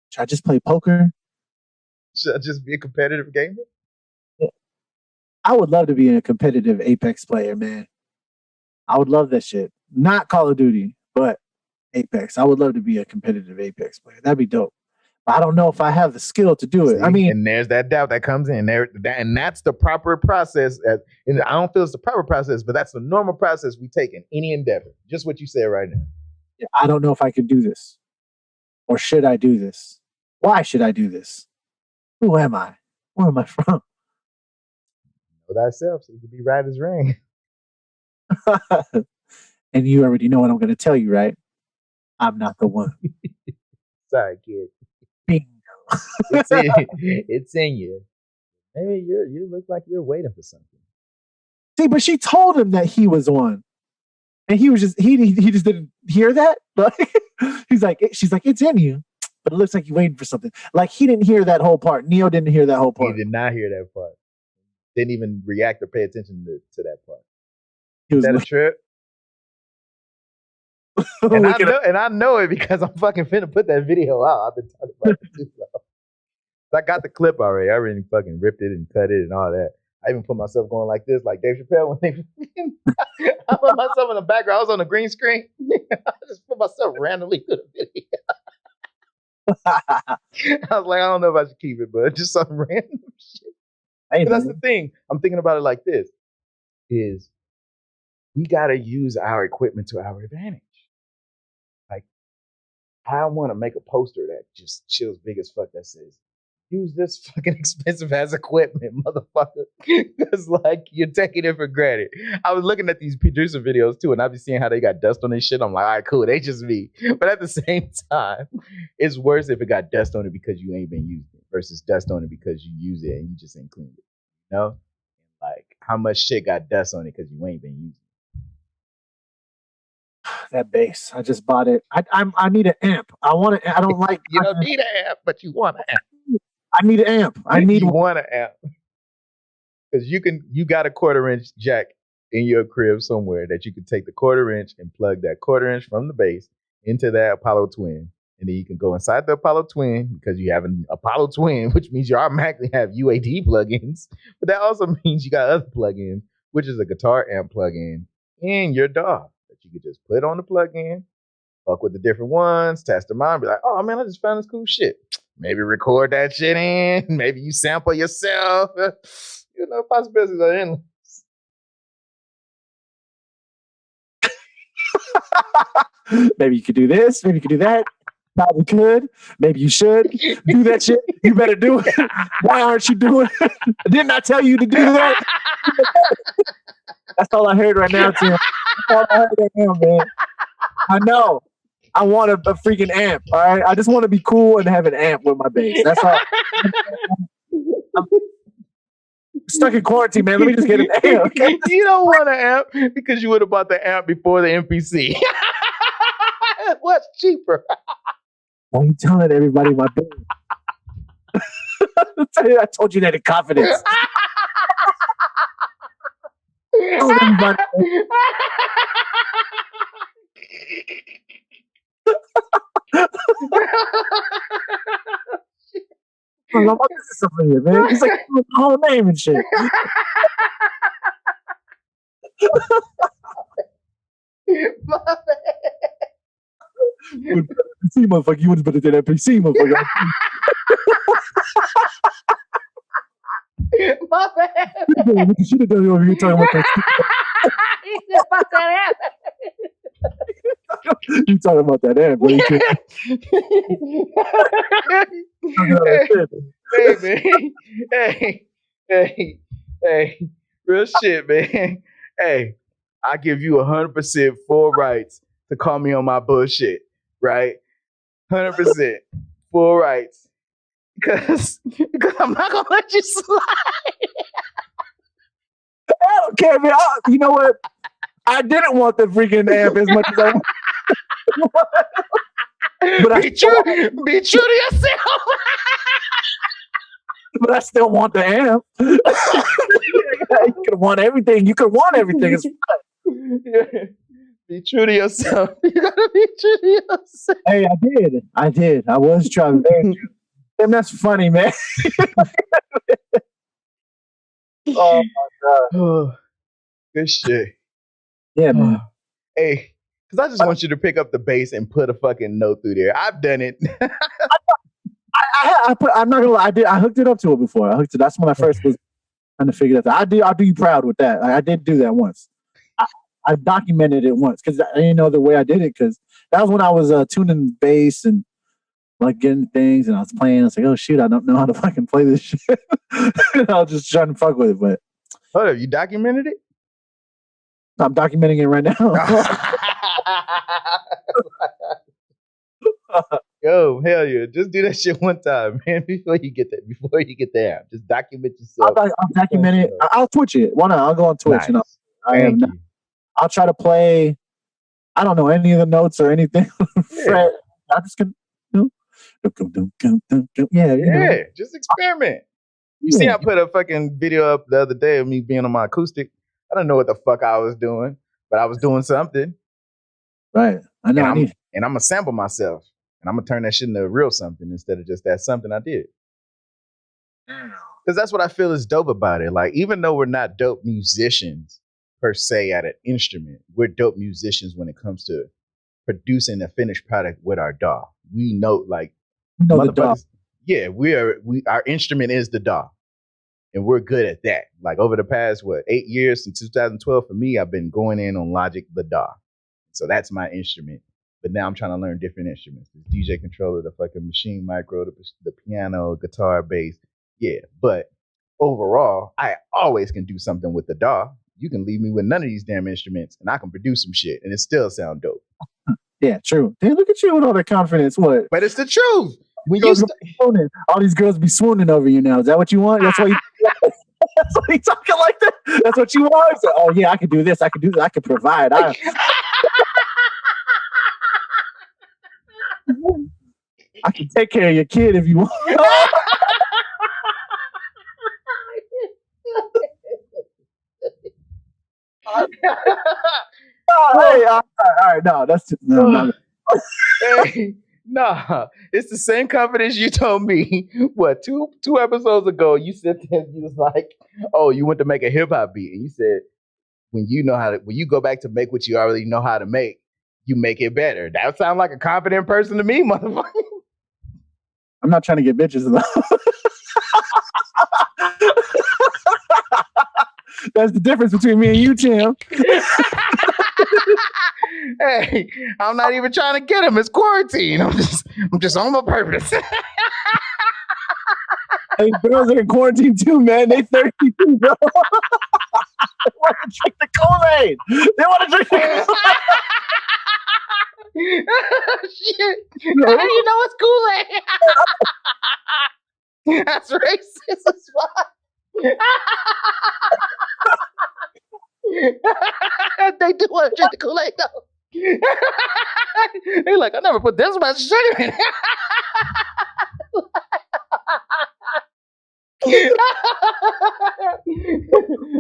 should I just play poker? Should I just be a competitive gamer? Yeah. I would love to be a competitive Apex player, man. I would love that shit. Not Call of Duty, but Apex. I would love to be a competitive Apex player. That'd be dope. But I don't know if I have the skill to do it. See, I mean, and there's that doubt that comes in there, and that's the proper process. And I don't feel it's the proper process, but that's the normal process we take in any endeavor. Just what you said right now. I don't know if I can do this, or should I do this? Why should I do this? Who am I? Where am I from? Know thyself, so you can be right as rain. And you already know what I'm going to tell you, right? I'm not the one. Sorry, kid. Bingo. It's in you. Maybe you look like you're waiting for something. See, but she told him that he was one, and he was just he just didn't hear that. Like she's like, it's in you, but it looks like you're waiting for something. Like he didn't hear that whole part. Neo didn't hear that whole part. He did not hear that part. Didn't even react or pay attention to that part. Is that a trip? And I know it because I'm fucking finna put that video out. I've been talking about it too long. I got the clip already. I already fucking ripped it and cut it and all that. I even put myself going like this, like Dave Chappelle when they I put myself in the background. I was on the green screen. I just put myself randomly through the video. I was like, I don't know if I should keep it, but just some random shit. But that's the thing. I'm thinking about it like this: is we gotta use our equipment to our advantage. Like, I want to make a poster that just chills big as fuck that says, use this fucking expensive ass equipment, motherfucker. Because like you're taking it for granted. I was looking at these producer videos too, and I've been seeing how they got dust on this shit. I'm like, all right, cool, they just me. But at the same time, it's worse if it got dust on it because you ain't been using it, versus dust on it because you use it and you just ain't cleaned it. You know, like how much shit got dust on it because you ain't been using it. That bass, I just bought it. I need an amp. I want it. I don't like. You don't need an amp, but you want an amp. I need an amp. I need. You want an amp because you got a 1/4-inch jack in your crib somewhere that you can take the 1/4-inch and plug that 1/4-inch from the bass into that Apollo Twin. And then you can go inside the Apollo Twin because you have an Apollo Twin, which means you automatically have UAD plugins. But that also means you got other plugins, which is a guitar amp plugin in your DAW that you could just put on the plugin, fuck with the different ones, test them out, and be like, oh man, I just found this cool shit. Maybe record that shit in. Maybe you sample yourself. You know, possibilities are endless. Maybe you could do this. Maybe you could do that. Probably could. Maybe you should do that shit. You better do it. Why aren't you doing it? Didn't I tell you to do that? That's all I heard right now, Tim. That's all I heard right now, man. I know. I want a freaking amp. All right. I just want to be cool and have an amp with my bass. That's all. I'm stuck in quarantine, man. Let me just get an amp. Okay? You don't want an amp because you would have bought the amp before the MPC. What's cheaper? Why are you telling everybody my bass? I told you that in confidence. I'm about to say something here, man. It's like Hall of Name and shit. My bad. PC, motherfucker. You would have better than that PC, motherfucker. My bad. What you should have done over here talking about that. You talking about that amp, bro. Hey, real shit, man. Hey, I give you 100% full rights to call me on my bullshit, right? 100% full rights. Because I'm not gonna let you slide. I don't care, man. You know what? I didn't want the freaking amp as much as I want. But be true to yourself. But I still want the amp. You could want everything. You could want everything. It's yeah. Be true to yourself. You gotta be true to yourself. Hey, I did. I was trying. Damn, that's funny, man. Oh my god. Good shit. Yeah, man. Hey, because I just want you to pick up the bass and put a fucking note through there. I've done it. I'm not gonna lie. I hooked it up to it before. That's when I first was trying to figure that out. I'll do you proud with that. I did do that once. I documented it once because I didn't know the way I did it because that was when I was tuning bass and like getting things and I was playing. I was like, oh shoot, I don't know how to fucking play this shit. I was just trying to fuck with it, but hold up, you documented it? I'm documenting it right now. Yo, hell yeah. Just do that shit one time, man, before you get the app. Just document yourself. I'll document it. I'll Twitch it. Why not? I'll go on Twitch. Nice. I'll try to play. I don't know any of the notes or anything. Yeah. I'm just gonna yeah, just experiment. You see, I put a fucking video up the other day of me being on my acoustic. I don't know what the fuck I was doing, but I was doing something. Right. I know. And I'm gonna sample myself, and I'm gonna turn that shit into real something instead of just that something I did. Because that's what I feel is dope about it. Like, even though we're not dope musicians per se at an instrument, we're dope musicians when it comes to producing a finished product with our DAW. We know, like, the DAW. Yeah, our instrument is the DAW, and we're good at that. Like, over the past 8 years since 2012, for me, I've been going in on Logic, the DAW. So that's my instrument. But now I'm trying to learn different instruments: the DJ controller, the fucking machine micro, the piano, guitar, bass. Yeah, but overall, I always can do something with the DAW. You can leave me with none of these damn instruments, and I can produce some shit, and it still sound dope. Yeah, true. Damn, look at you with all that confidence. What? But it's the truth. when you Girls gonna be swooning. All these girls be swooning over you now. Is that what you want? That's why you. That's why you talking like that. That's what you want. So, oh yeah, I can do this. I can do that. I can provide. I can take care of your kid if you want. Hey, all right, no, that's just, no. Hey, nah, it's the same confidence you told me. What two episodes ago? You said that you was like, "Oh, you went to make a hip hop beat," and you said when you go back to make what you already know how to make, you make it better. That sounds like a confident person to me, motherfucker. I'm not trying to get bitches though. That's the difference between me and you, Tim. Hey, I'm not even trying to get him. It's quarantine. I'm just on my purpose. Hey, girls are in quarantine too, man. They thirsty too, bro. They want to drink the Kool-Aid. They want to drink the Kool-Aid. Shit. How do you know it's Kool-Aid? That's racist as fuck. They do want to drink the Kool-Aid though. They like, I never put this much sugar in it.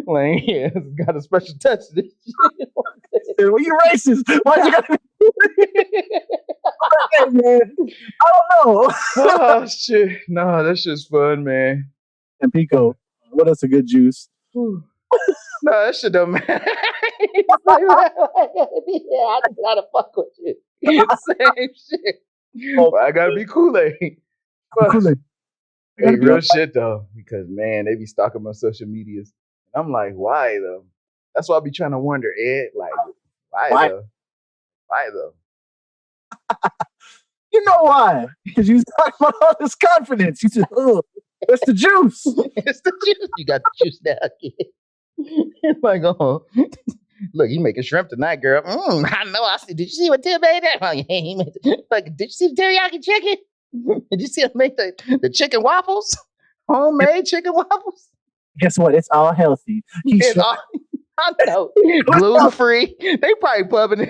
Like, yeah, it's got a special touch to this shit. Well, you racist. Why you gotta be man? I don't know. Oh shit. No, that shit's fun, man. And Pico, what else a good juice? No, that shit don't matter. Like, yeah, I just gotta fuck with you. Same shit. Well, I gotta be Kool-Aid. Kool-Aid. Hey, real shit though, because man, they be stalking my social medias. And I'm like, why though? That's why I be trying to wonder, Ed, like, why though? Why though? You know why? Because you was talking about all this confidence. You said, "Oh, it's the juice." It's the juice. You got the juice now, kid. Like, oh, look, you making shrimp tonight, girl. I know. I see. Did you see what Tim made? That? Like, did you see the teriyaki chicken? Did you see him make the chicken waffles? Homemade chicken waffles? Guess what? It's all healthy. I know. Gluten free. They probably pubbing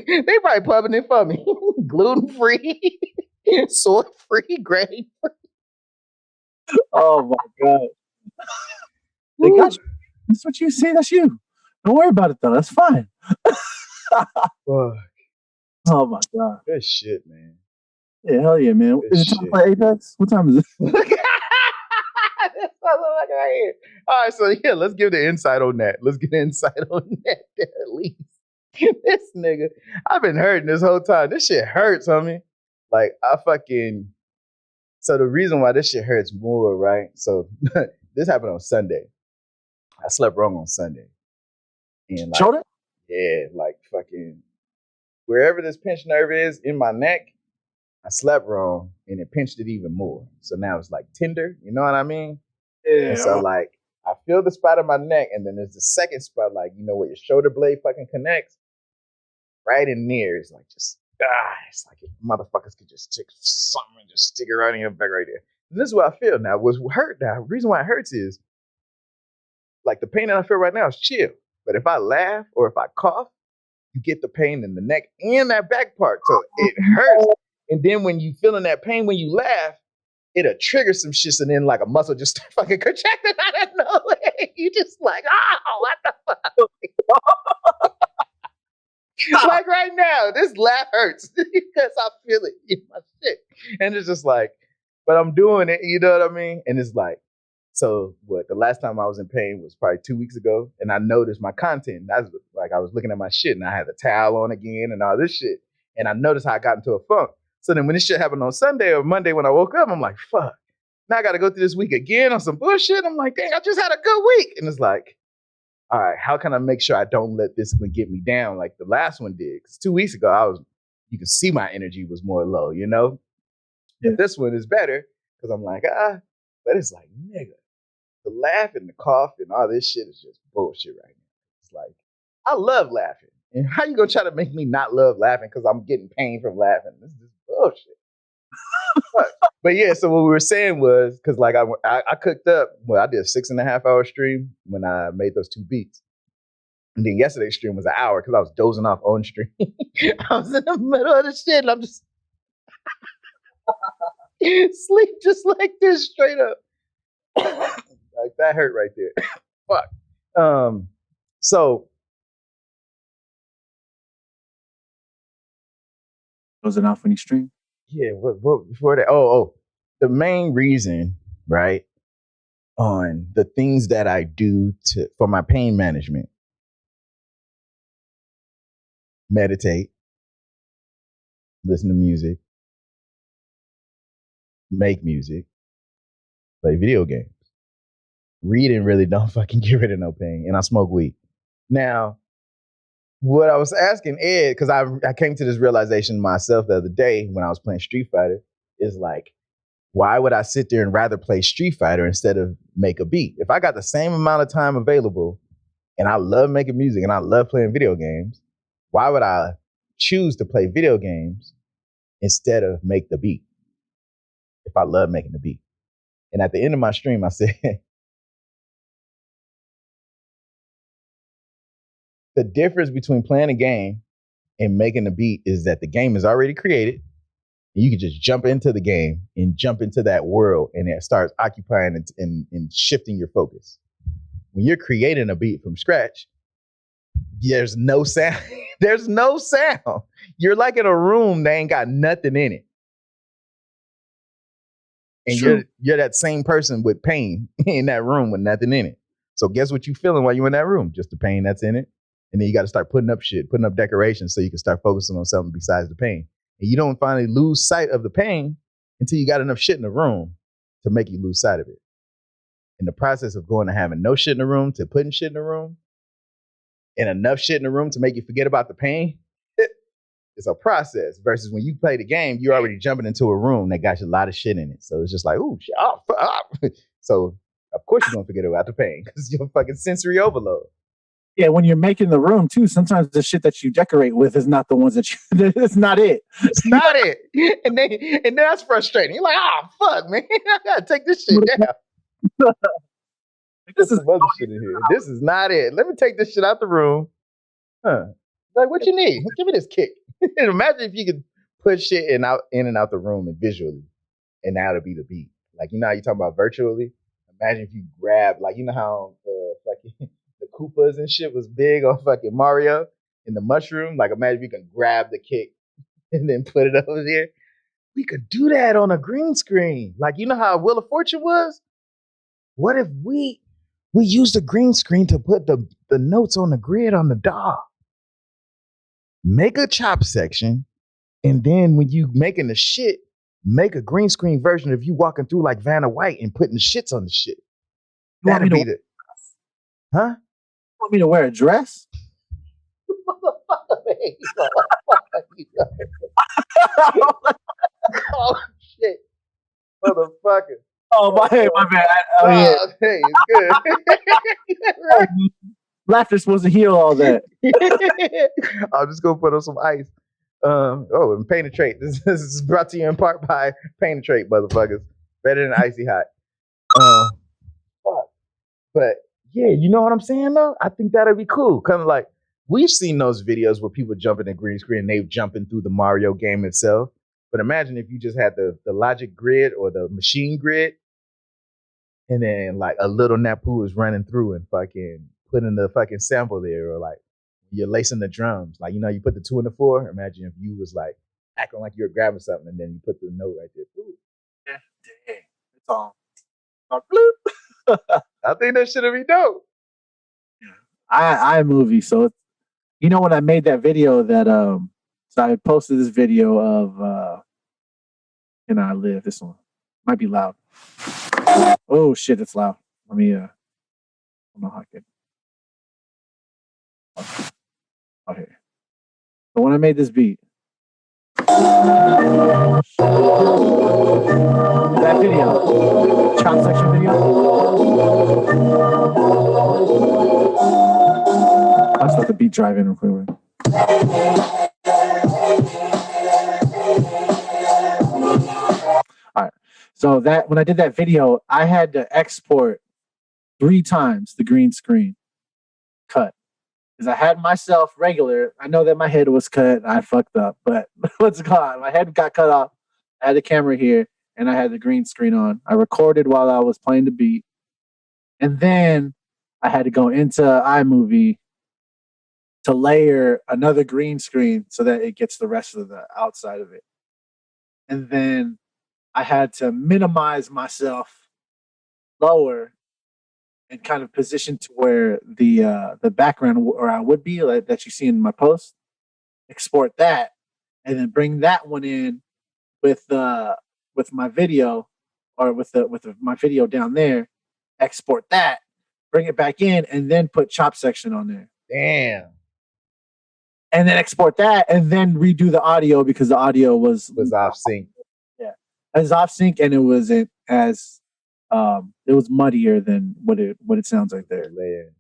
it for me. Gluten free, soy free, grain free. Oh my god. They got you. That's what you say. That's you. Don't worry about it though. That's fine. Oh my god. Good shit, man. Yeah, hell yeah, man. Is it time to play Apex? What time is it? Right here. All right, so yeah, let's give the insight on that. Let's get insight on that at least. This nigga, I've been hurting this whole time. This shit hurts, homie. Like, so the reason why this shit hurts more, right? So this happened on Sunday. I slept wrong on Sunday. And like, shoulder? Yeah, like fucking wherever this pinched nerve is in my neck, I slept wrong and it pinched it even more. So now it's like tender, you know what I mean? Yeah. And so like I feel the spot in my neck, and then there's the second spot, like, you know, where your shoulder blade fucking connects. Right in there. It's like just it's like if motherfuckers could just take something and just stick it right in your back right there. And this is what I feel now. What's hurt now? The reason why it hurts is like the pain that I feel right now is chill. But if I laugh or if I cough, you get the pain in the neck and that back part. So it hurts. And then when you feeling that pain when you laugh, it'll trigger some shit, and then like a muscle just start fucking contracting out of nowhere. You just like, what the fuck? Like right now, this laugh hurts because I feel it in my shit. And it's just like, but I'm doing it, you know what I mean? And it's like, so what, the last time I was in pain was probably 2 weeks ago, and I noticed my content. That's like I was looking at my shit and I had the towel on again and all this shit. And I noticed how I got into a funk. So then when this shit happened on Sunday or Monday when I woke up, I'm like, fuck. Now I got to go through this week again on some bullshit. I'm like, dang, I just had a good week. And it's like, all right, how can I make sure I don't let this one get me down like the last one did? Because 2 weeks ago, you can see my energy was more low, you know? Yeah. But this one is better because I'm like, but it's like, nigga, the laugh and the cough and all this shit is just bullshit right now. It's like, I love laughing. And how you gonna try to make me not love laughing because I'm getting pain from laughing? This is bullshit. But yeah, so what we were saying was because like I cooked up. Well, I did a 6.5 hour stream when I made those 2 beats, and then yesterday's stream was an hour because I was dozing off on stream. I was in the middle of the shit, and I'm just sleep just like this, straight up. Like that hurt right there. Fuck. So Dozing off when you stream. yeah, what before that? Oh, the main reason, right, on the things that I do for my pain management: meditate, listen to music, make music, play video games. Reading really don't fucking get rid of no pain, and I smoke weed. Now, what I was asking Ed, because I came to this realization myself the other day when I was playing Street Fighter, is like, why would I sit there and rather play Street Fighter instead of make a beat? If I got the same amount of time available and I love making music and I love playing video games, why would I choose to play video games instead of make the beat if I love making the beat? And at the end of my stream, I said, the difference between playing a game and making a beat is that the game is already created. And you can just jump into the game and jump into that world, and it starts occupying and shifting your focus. When you're creating a beat from scratch, there's no sound. There's no sound. You're like in a room that ain't got nothing in it. And you're that same person with pain in that room with nothing in it. So guess what you feeling while you're in that room? Just the pain that's in it. And then you got to start putting up decorations so you can start focusing on something besides the pain. And you don't finally lose sight of the pain until you got enough shit in the room to make you lose sight of it. In the process of going to having no shit in the room to putting shit in the room and enough shit in the room to make you forget about the pain, it's a process. Versus when you play the game, you're already jumping into a room that got a lot of shit in it. So it's just like, ooh, shit, So of course you're going to forget about the pain because you're fucking sensory overload. Yeah, when you're making the room too, sometimes the shit that you decorate with is not the ones that you. It's not it. It's not it. And then that's frustrating. You're like, fuck, man, I gotta take this shit down. This is other shit in here. This is not it. Let me take this shit out the room. Like, what you need? Give me this kick. Imagine if you could put shit in and out the room and visually, and now it'll be the beat. Like, you know how you talking about virtually? Imagine if you grab, like, you know how fucking the Koopas and shit was big on fucking Mario in the mushroom. Like, imagine if you can grab the kick and then put it over there. We could do that on a green screen. Like, you know how Wheel of Fortune was? What if we used a green screen to put the notes on the grid on the dial? Make a chop section, and then when you making the shit, make a green screen version of you walking through like Vanna White and putting the shits on the shit. That'd be the... Huh? You want me to wear a dress? Oh, shit. Motherfucker. Oh, my bad. Yeah. Hey, it's good. Right. Laughter's supposed to heal all that. I'm just going to put on some ice. And Penetrate. This is brought to you in part by Penetrate, motherfuckers. Better than Icy Hot. Fuck. But yeah, you know what I'm saying though? I think that'd be cool. Kind of like we've seen those videos where people jump in the green screen and they're jumping through the Mario game itself. But imagine if you just had the logic grid or the machine grid, and then like a little Nappoo is running through and fucking putting the fucking sample there, or like you're lacing the drums. Like, you know, you put the 2 and the 4. Imagine if you was like acting like you're grabbing something and then you put the note right there. Ooh. Yeah, dang. It's all bloop. I think that should be dope. I iMovie, so you know when I made that video that so I posted this video of Can I Live? This one might be loud. Oh shit, it's loud. Let me I don't know how I can. Okay. So when I made this beat, that video, chop section video, I just let the beat drive in real quick. So that when I did that video, I had to export 3 times the green screen cut because I had myself regular. I know that my head was cut. I fucked up, but what's it called? My head got cut off. I had the camera here and I had the green screen on. I recorded while I was playing the beat, and then I had to go into iMovie to layer another green screen so that it gets the rest of the outside of it. And then I had to minimize myself lower and kind of position to where the background where I would be like, that you see in my post. Export that, and then bring that one in with my video, or my video down there. Export that, bring it back in, and then put chop section on there. Damn. And then export that, and then redo the audio because the audio was off sync. Yeah, it was off sync, and it wasn't as it was muddier than what it sounds like there. Layer.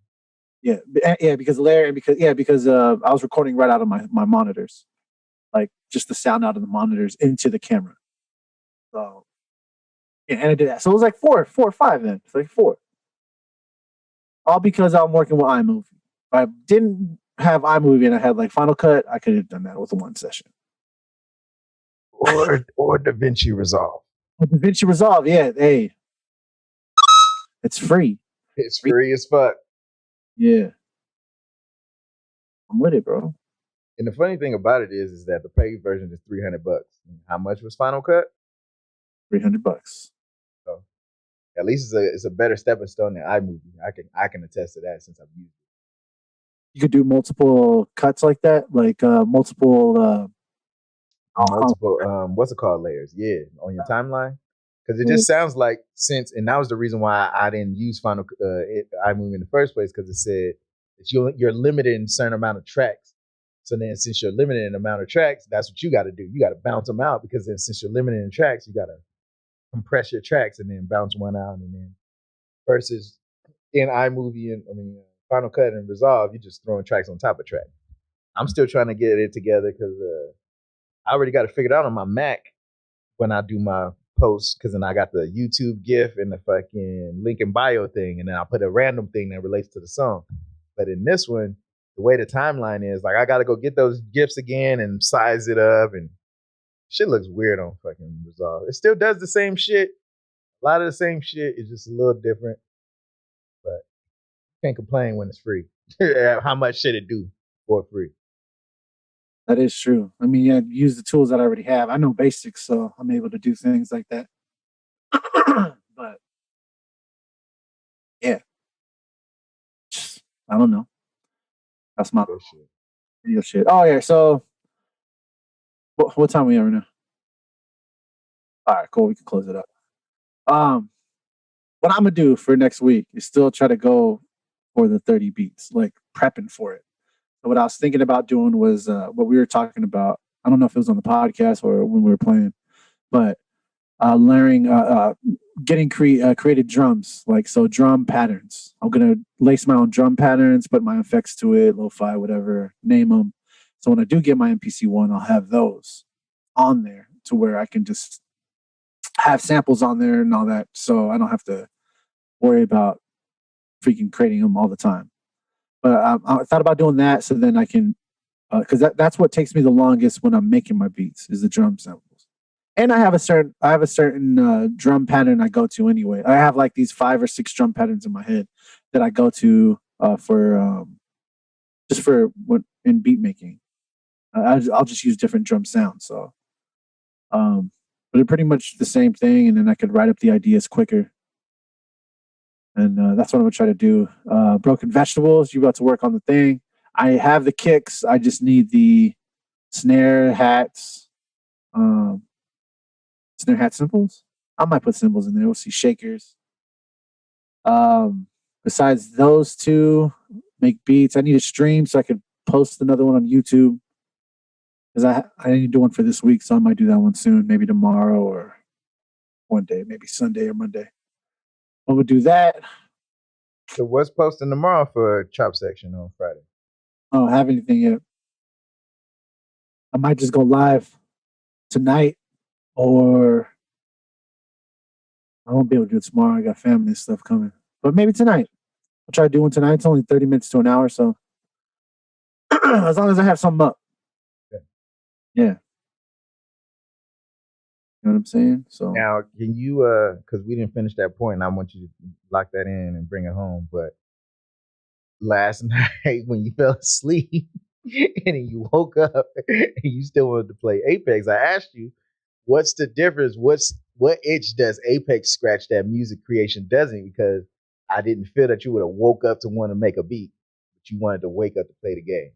Yeah, because layer and because I was recording right out of my monitors, like just the sound out of the monitors into the camera. So yeah, and I did that. So it was like four or five then. It's like 4. All because I'm working with iMovie. If I didn't have iMovie and I had like Final Cut, I could have done that with one session. Or DaVinci Resolve. DaVinci Resolve, yeah. Hey, it's free. It's free as fuck. Yeah, I'm with it, bro. And the funny thing about it is that the paid version is $300. How much was Final Cut? $300. So at least it's a better stepping stone than iMovie. I can attest to that since I've used it. You could do multiple cuts like that, like multiple what's it called, layers? Yeah, on your timeline. Because it just sounds like and that was the reason why I didn't use Final iMovie in the first place, because it said that you're limited in a certain amount of tracks. So then, since you're limited in the amount of tracks, that's what you got to do. You got to bounce them out, because then since you're limited in tracks, you got to compress your tracks and then bounce one out, and then versus in iMovie and Final Cut and Resolve, you're just throwing tracks on top of tracks. I'm still trying to get it together because I already got it figured out on my Mac when I do my posts, because then I got the YouTube GIF and the fucking link in bio thing, and then I put a random thing that relates to the song. But in this one, the way the timeline is, like, I got to go get those GIFs again and size it up, and shit looks weird on fucking Resolve. It still does the same shit. A lot of the same shit. It's just a little different. But can't complain when it's free. How much should it do for free? That is true. I mean, yeah, use the tools that I already have. I know basics, so I'm able to do things like that. But yeah, I don't know. That's my video shit. Oh yeah. So what time are we at right now? All right, cool. We can close it up. What I'm gonna do for next week is still try to go for the 30 beats, like prepping for it. So what I was thinking about doing was what we were talking about. I don't know if it was on the podcast or when we were playing, but learning, getting created drums, like so drum patterns. I'm gonna lace my own drum patterns, put my effects to it, lo-fi, whatever, name them. So when I do get my MPC one, I'll have those on there to where I can just have samples on there and all that, so I don't have to worry about freaking creating them all the time. But I thought about doing that so then I can, because that's what takes me the longest when I'm making my beats is the drum samples. And I have a certain drum pattern I go to anyway. I have like these 5 or 6 drum patterns in my head that I go to for just for when in beat making. I'll just use different drum sounds. So, but they're pretty much the same thing, and then I could write up the ideas quicker. And that's what I'm gonna try to do. Broken Vegetables, you got to work on the thing. I have the kicks. I just need the snare hats. Snare hat cymbals. I might put cymbals in there. We'll see. Shakers. Besides those 2, make beats. I need a stream so I could post another one on YouTube. Because I need to do one for this week, so I might do that one soon. Maybe tomorrow or one day, maybe Sunday or Monday. I'm gonna do that. So what's posting tomorrow for Chop Section on Friday? I don't have anything yet. I might just go live tonight or I won't be able to do it tomorrow. I got family and stuff coming. But maybe tonight. I'll try to do one tonight. It's only 30 minutes to an hour, so as long as I have something up. Yeah. You know what I'm saying? So Now, can you, because we didn't finish that point, and I want you to lock that in and bring it home. But last night when you fell asleep and then you woke up and you still wanted to play Apex, I asked you, what's the difference? What itch does Apex scratch that music creation doesn't? Because I didn't feel that you would have woke up to want to make a beat, but you wanted to wake up to play the game.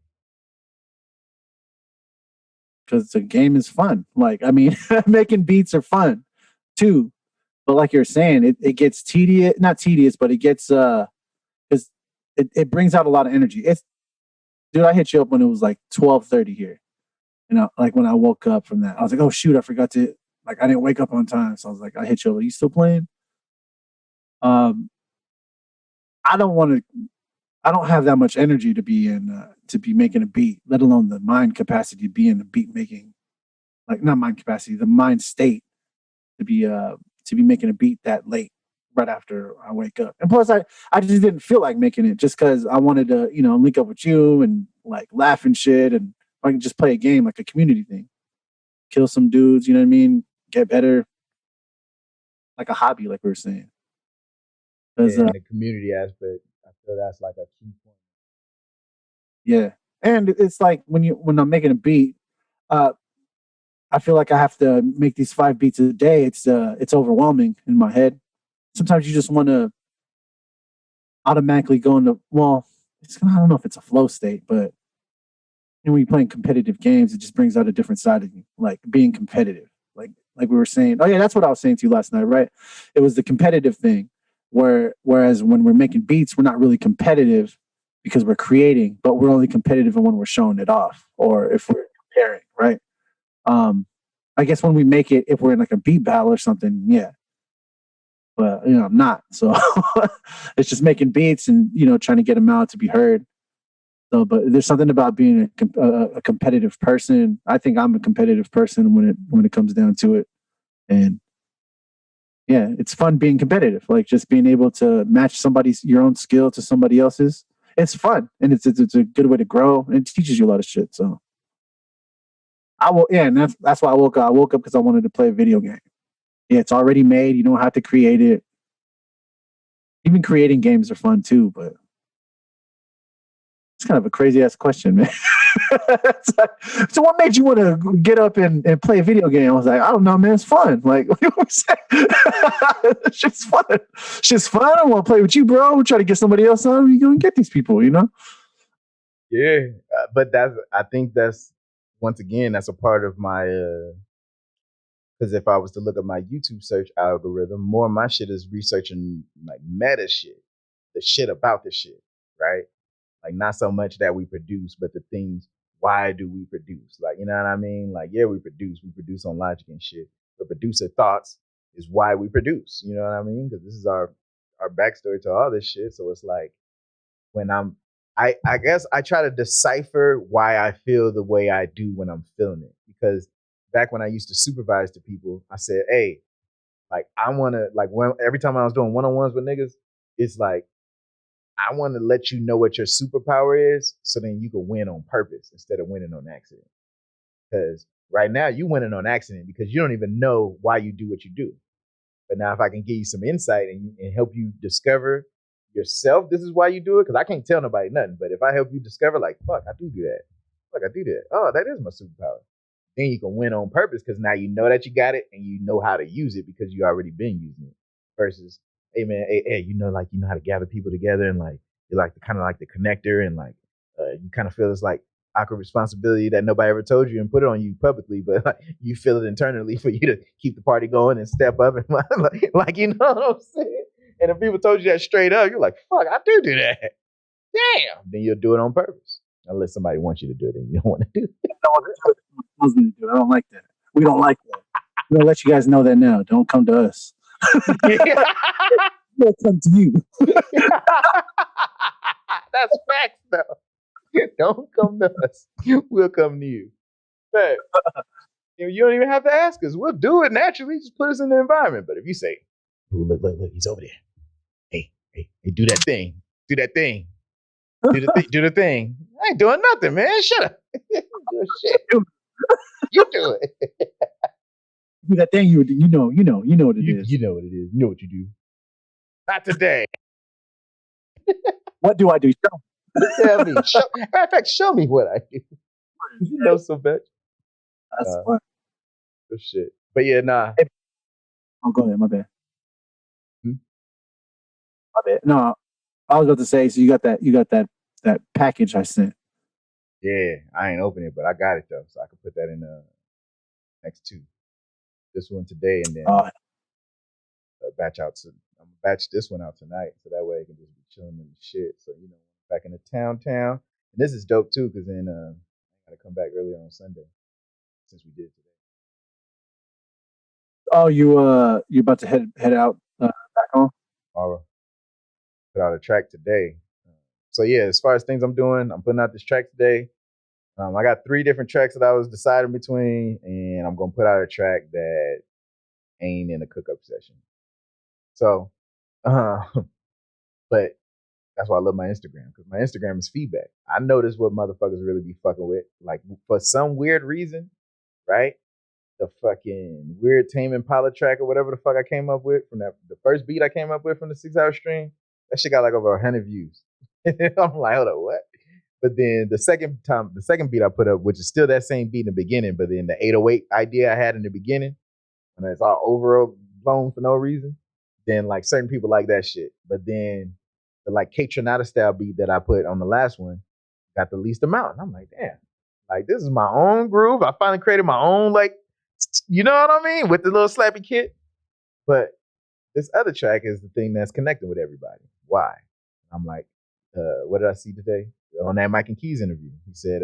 because the game is fun. Like, I mean, making beats are fun too. But like you're saying, it gets tedious, not tedious, but it gets because it brings out a lot of energy. It's dude, I hit you up when it was like 12:30 here. You know, like when I woke up from that. I was like, oh shoot, I forgot to like I didn't wake up on time. So I was like, I hit you up. Are you still playing? Um I don't want to I don't have that much energy to be making a beat, let alone the mind capacity to be in the beat making, like not mind capacity, the mind state to be making a beat that late right after I wake up. And plus I just didn't feel like making it just because I wanted to, you know, link up with you and like laugh and shit and I can just play a game like a community thing. Kill some dudes, you know what I mean? Get better, like a hobby, like we were saying. Because And the community aspect, I feel that's like a key point. yeah, and it's like when I'm making a beat, uh, I feel like I have to make these 5 beats a day. It's overwhelming in my head. Sometimes you just want to automatically go into I don't know if it's a flow state, but when you're playing competitive games, it just brings out a different side of you, like being competitive. Like we were saying. Oh yeah, that's what I was saying to you last night, right? It was the competitive thing, whereas when we're making beats, we're not really competitive because we're creating, but we're only competitive when we're showing it off or if we're comparing, right? Um, I guess when we make it, if we're in like a beat battle or something, yeah. But you know, I'm not. So it's just making beats and you know trying to get them out to be heard. So, but there's something about being a competitive person. I think I'm a competitive person when it comes down to it, and yeah, it's fun being competitive. Like just being able to match somebody's your own skill to somebody else's. It's fun, and it's a good way to grow, and it teaches you a lot of shit. So I will, yeah, and that's why I woke up. I woke up because I wanted to play a video game. Yeah, it's already made. You don't have to create it. Even creating games are fun too, but it's kind of a crazy ass question, man. So what made you want to get up and play a video game? I was like, I don't know, man. It's fun. Like, what do you say? It's just fun. It's just fun. I want to play with you, bro. We try to get somebody else on. You gonna get these people, you know? Yeah, but I think that's once again that's a part of my because if I was to look at my YouTube search algorithm, more of my shit is researching like meta shit, the shit about the shit, right? Like not so much that we produce, but the things. Why do we produce? Like you know what I mean? Like yeah, we produce. We produce on logic and shit. But producer thoughts is why we produce. You know what I mean? Because this is our backstory to all this shit. So it's like when I guess I try to decipher why I feel the way I do when I'm feeling it. Because back when I used to supervise to people, I said, hey, like I wanna like when every time I was doing one-on-ones with niggas, it's like I want to let you know what your superpower is so then you can win on purpose instead of winning on accident. Because right now you winning on accident because you don't even know why you do what you do. But now if I can give you some insight and help you discover yourself, this is why you do it. Because I can't tell nobody nothing. But if I help you discover, like, fuck, I do that. Fuck, I do that. Oh, that is my superpower. Then you can win on purpose because now you know that you got it and you know how to use it because you already been using it. Versus, hey man, hey, like you know how to gather people together and like you're like the kind of like the connector and like you kind of feel this like awkward responsibility that nobody ever told you and put it on you publicly, but like, you feel it internally for you to keep the party going and step up and like you know what I'm saying. And if people told you that straight up, you're like, fuck, I do that. Damn. Then you'll do it on purpose. Unless somebody wants you to do it, and you don't want to do it. I don't like that. We don't like that. We're gonna let you guys know that now. Don't come to us. Yeah. We'll come to you. That's facts, though. Don't come to us. We'll come to you. Fact. You don't even have to ask us. We'll do it naturally. Just put us in the environment. But if you say, Ooh, look, he's over there. Hey, do that thing. Do that thing. Do the thing. I ain't doing nothing, man. Shut up. Do shit. You do it. Do that thing you know what it is. You know what it is. You know what you do. Not today. What do I do? Tell me. Matter of fact, show me what I do. You know so much. That's fun. Good shit. But yeah, nah. Oh, go ahead. My bad. Hmm? My bad. No, I was about to say. So you got that package I sent. Yeah, I ain't open it, but I got it though, so I can put that in the next two. This one today, and then batch out. I'm gonna batch this one out tonight, so that way I can just be chilling in the shit. So back in the town, and this is dope too, because then I gotta come back earlier on Sunday since we did today. Oh, you about to head out back home? I'll put out a track today. So yeah, as far as things I'm doing, I'm putting out this track today. I got 3 different tracks that I was deciding between, and I'm gonna put out a track that ain't in a cookup session. So, but that's why I love my Instagram, because my Instagram is feedback. I notice what motherfuckers really be fucking with. Like for some weird reason, right? The fucking weird Tame Impala track or whatever the fuck I came up with from the first beat I came up with from the 6-hour stream, that shit got like over 100 views. I'm like, hold up, what? But then the second beat I put up, which is still that same beat in the beginning, but then the 808 idea I had in the beginning, and it's all overblown for no reason, then like certain people like that shit. But then the like K Tronada style beat that I put on the last one got the least amount. And I'm like, damn, like this is my own groove. I finally created my own, like, you know what I mean? With the little slappy kit. But this other track is the thing that's connecting with everybody. Why? I'm like, what did I see today? On that Mike and Keys interview. He said,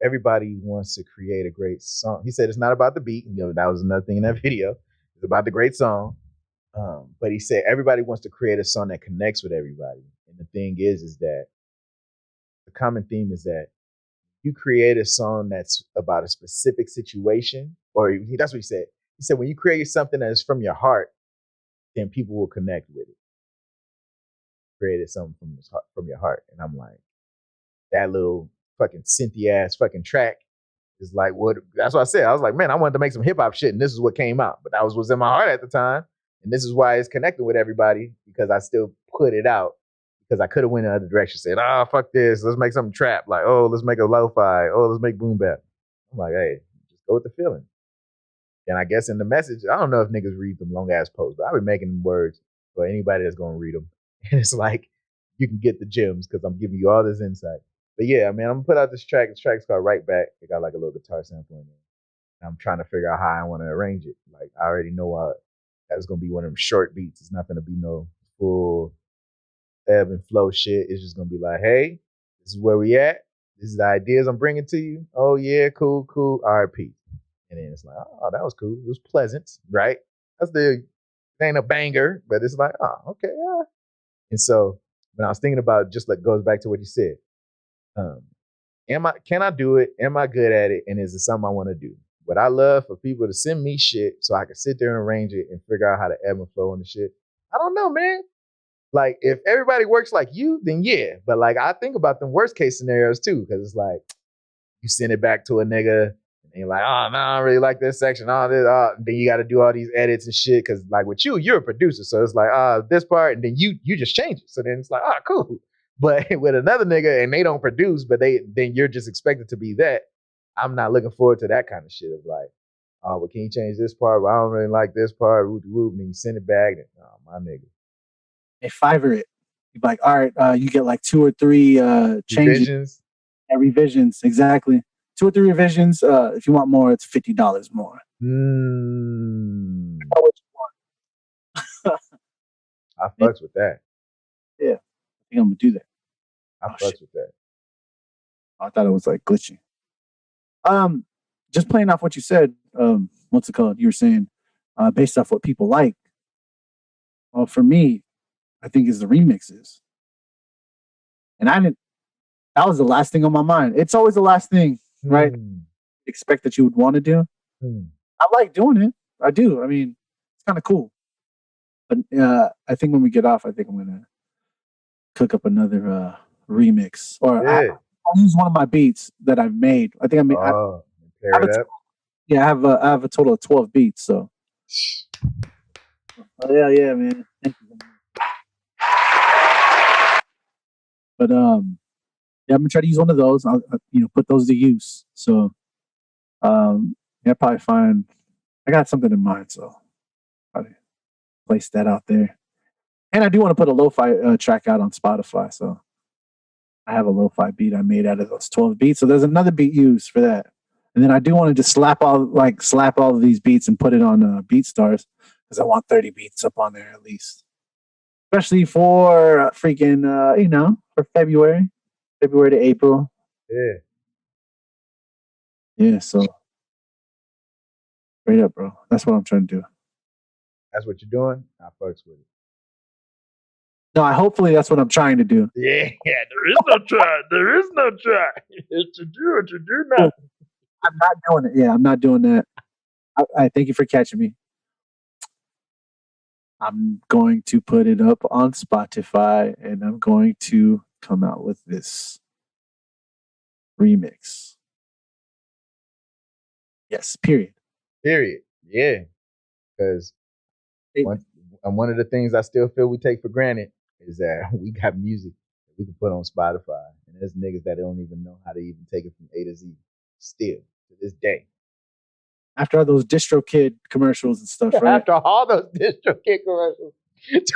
everybody wants to create a great song. He said it's not about the beat. That was another thing in that video. It's about the great song. But he said everybody wants to create a song that connects with everybody. And the thing is that the common theme is that you create a song that's about a specific situation, or that's what he said. He said when you create something that is from your heart, then people will connect with it. Created something from your heart, and I'm like, that little fucking synthy ass fucking track is like what. That's what I said. I was like, man, I wanted to make some hip hop shit, and this is what came out. But that was what's in my heart at the time, and this is why it's connecting with everybody, because I still put it out. Because I could have went in another direction, said, "Oh fuck this, let's make something trap." Like, oh, let's make a lo-fi. Oh, let's make boom bap. I'm like, hey, just go with the feeling. And I guess in the message, I don't know if niggas read them long ass posts, but I've been making words for anybody that's gonna read them. And it's like you can get the gems because I'm giving you all this insight. But yeah, man, I'm gonna put out this track. This track's called Right Back. It got like a little guitar sample in there. I'm trying to figure out how I want to arrange it. Like I already know that's gonna be one of them short beats. It's not gonna be no full ebb and flow shit. It's just gonna be like, hey, this is where we at. This is the ideas I'm bringing to you. Oh yeah, cool. All right, peace. And then it's like, oh, that was cool. It was pleasant, right? It ain't a banger, but it's like, oh, okay, yeah. And so when I was thinking about, just like goes back to what you said, can I do it? Am I good at it? And is it something I want to do? Would I love for people to send me shit so I can sit there and arrange it and figure out how to ebb and flow on the shit? I don't know, man. Like if everybody works like you, then yeah. But like I think about them worst case scenarios too, because it's like you send it back to a nigga and you're like, oh no, I don't really like this section. All this, then you got to do all these edits and shit. Because like with you're a producer, so it's like this part, and then you just change it. So then it's like, cool. But with another nigga and they don't produce, but then you're just expected to be that. I'm not looking forward to that kind of shit of like, oh, well, can you change this part? Well, I don't really like this part. And then you send it back. And, my nigga. They Fiverr it. You're like, all right, you get like 2 or 3 changes. Revisions. Yeah, revisions, exactly. 2 or 3 revisions. If you want more, it's $50 more. I fucks with that. Yeah, I think I'm gonna do that. I fucks with that. I thought it was like glitching. Just playing off what you said. What's it called? You were saying, based off what people like. Well, for me, I think is the remixes, and that was the last thing on my mind. It's always the last thing, right? Expect that you would want to do. I like doing it. I do. I mean, It's kind of cool. But I think when we get off, I think I'm gonna cook up another remix, or Yeah. I'll use one of my beats that I've made. I think I made. I Oh, have pair a, it up. yeah, I have a total of 12 beats. So. Oh yeah, man. Thank you. But yeah, I'm gonna try to use one of those. I'll put those to use. So yeah, probably find. I got something in mind, so probably place that out there. And I do want to put a lo-fi track out on Spotify. So I have a lo-fi beat I made out of those 12 beats. So there's another beat used for that. And then I do want to just slap all of these beats and put it on BeatStars because I want 30 beats up on there at least. Especially for freaking for February to April. Yeah. Yeah, so straight up, bro. That's what I'm trying to do. That's what you're doing? I fucks with it. No, hopefully that's what I'm trying to do. Yeah, there is no try. There is no try. It's to do what you do now. I'm not doing it. Yeah, I'm not doing that. I thank you for catching me. I'm going to put it up on Spotify and I'm going to come out with this remix. Yes, period. Period. Yeah. Because one of the things I still feel we take for granted is that we got music that we can put on Spotify. And there's niggas that don't even know how to even take it from A to Z still to this day. After all those DistroKid commercials and stuff, right? After all those DistroKid commercials,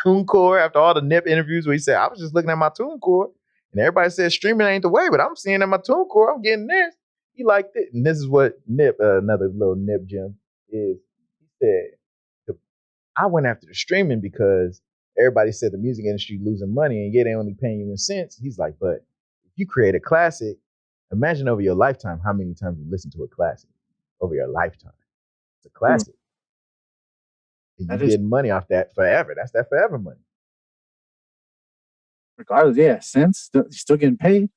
TuneCore, after all the Nip interviews where he said, I was just looking at my TuneCore and everybody said streaming ain't the way, but I'm seeing at my TuneCore, I'm getting this. He liked it. And this is what Nip, another little Nip gem is. He said, I went after the streaming because everybody said the music industry losing money and yet they only paying you in cents. He's like, but if you create a classic, imagine over your lifetime how many times you listen to a classic over your lifetime. It's a classic. And you getting money off that forever. That's that forever money. Regardless, yeah, cents. You're still getting paid.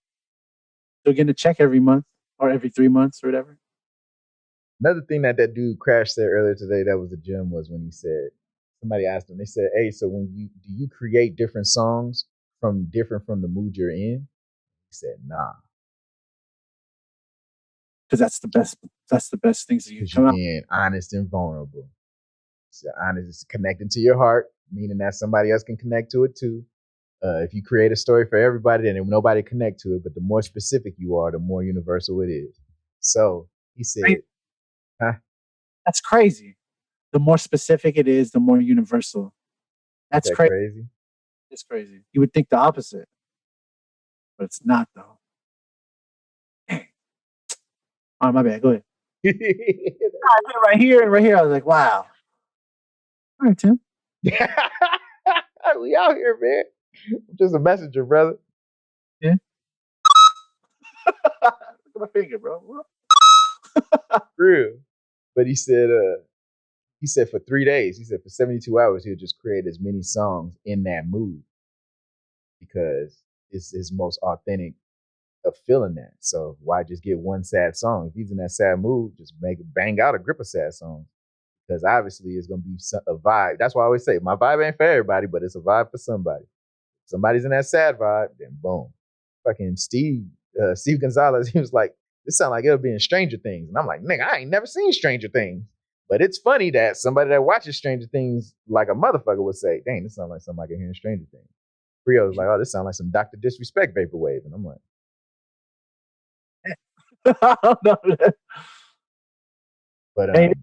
Still getting a check every month or every 3 months or whatever. Another thing that dude Crash said earlier today that was a gem was when he said, somebody asked him, they said, hey, so when do you create different songs from the mood you're in? He said, nah. Because that's the best things that you come out. Being honest and vulnerable. So honest is connecting to your heart, meaning that somebody else can connect to it too. If you create a story for everybody, then nobody connect to it. But the more specific you are, the more universal it is. So he said, right. Huh? That's crazy. The more specific it is, the more universal. That's crazy. It's crazy. You would think the opposite, but it's not though. Oh, my bad. Go ahead. Right here and right here. I was like, wow. All right, Tim. We out here, man. I'm just a messenger, brother. Yeah. Look at my finger, bro. Real. But he said for 3 days, he said for 72 hours, he'll just create as many songs in that mood because it's his most authentic of feeling that. So why just get one sad song? If he's in that sad mood, just bang out a grip of sad songs. Because obviously it's going to be a vibe. That's why I always say my vibe ain't for everybody, but it's a vibe for somebody. If somebody's in that sad vibe, then boom. Fucking Steve Gonzalez, he was like, this sounds like it'll be in Stranger Things. And I'm like, nigga, I ain't never seen Stranger Things. But it's funny that somebody that watches Stranger Things like a motherfucker would say, dang, this sounds like something I can hear in Stranger Things. Rio was like, oh, this sounds like some Dr. Disrespect Vaporwave. And I'm like, but hey,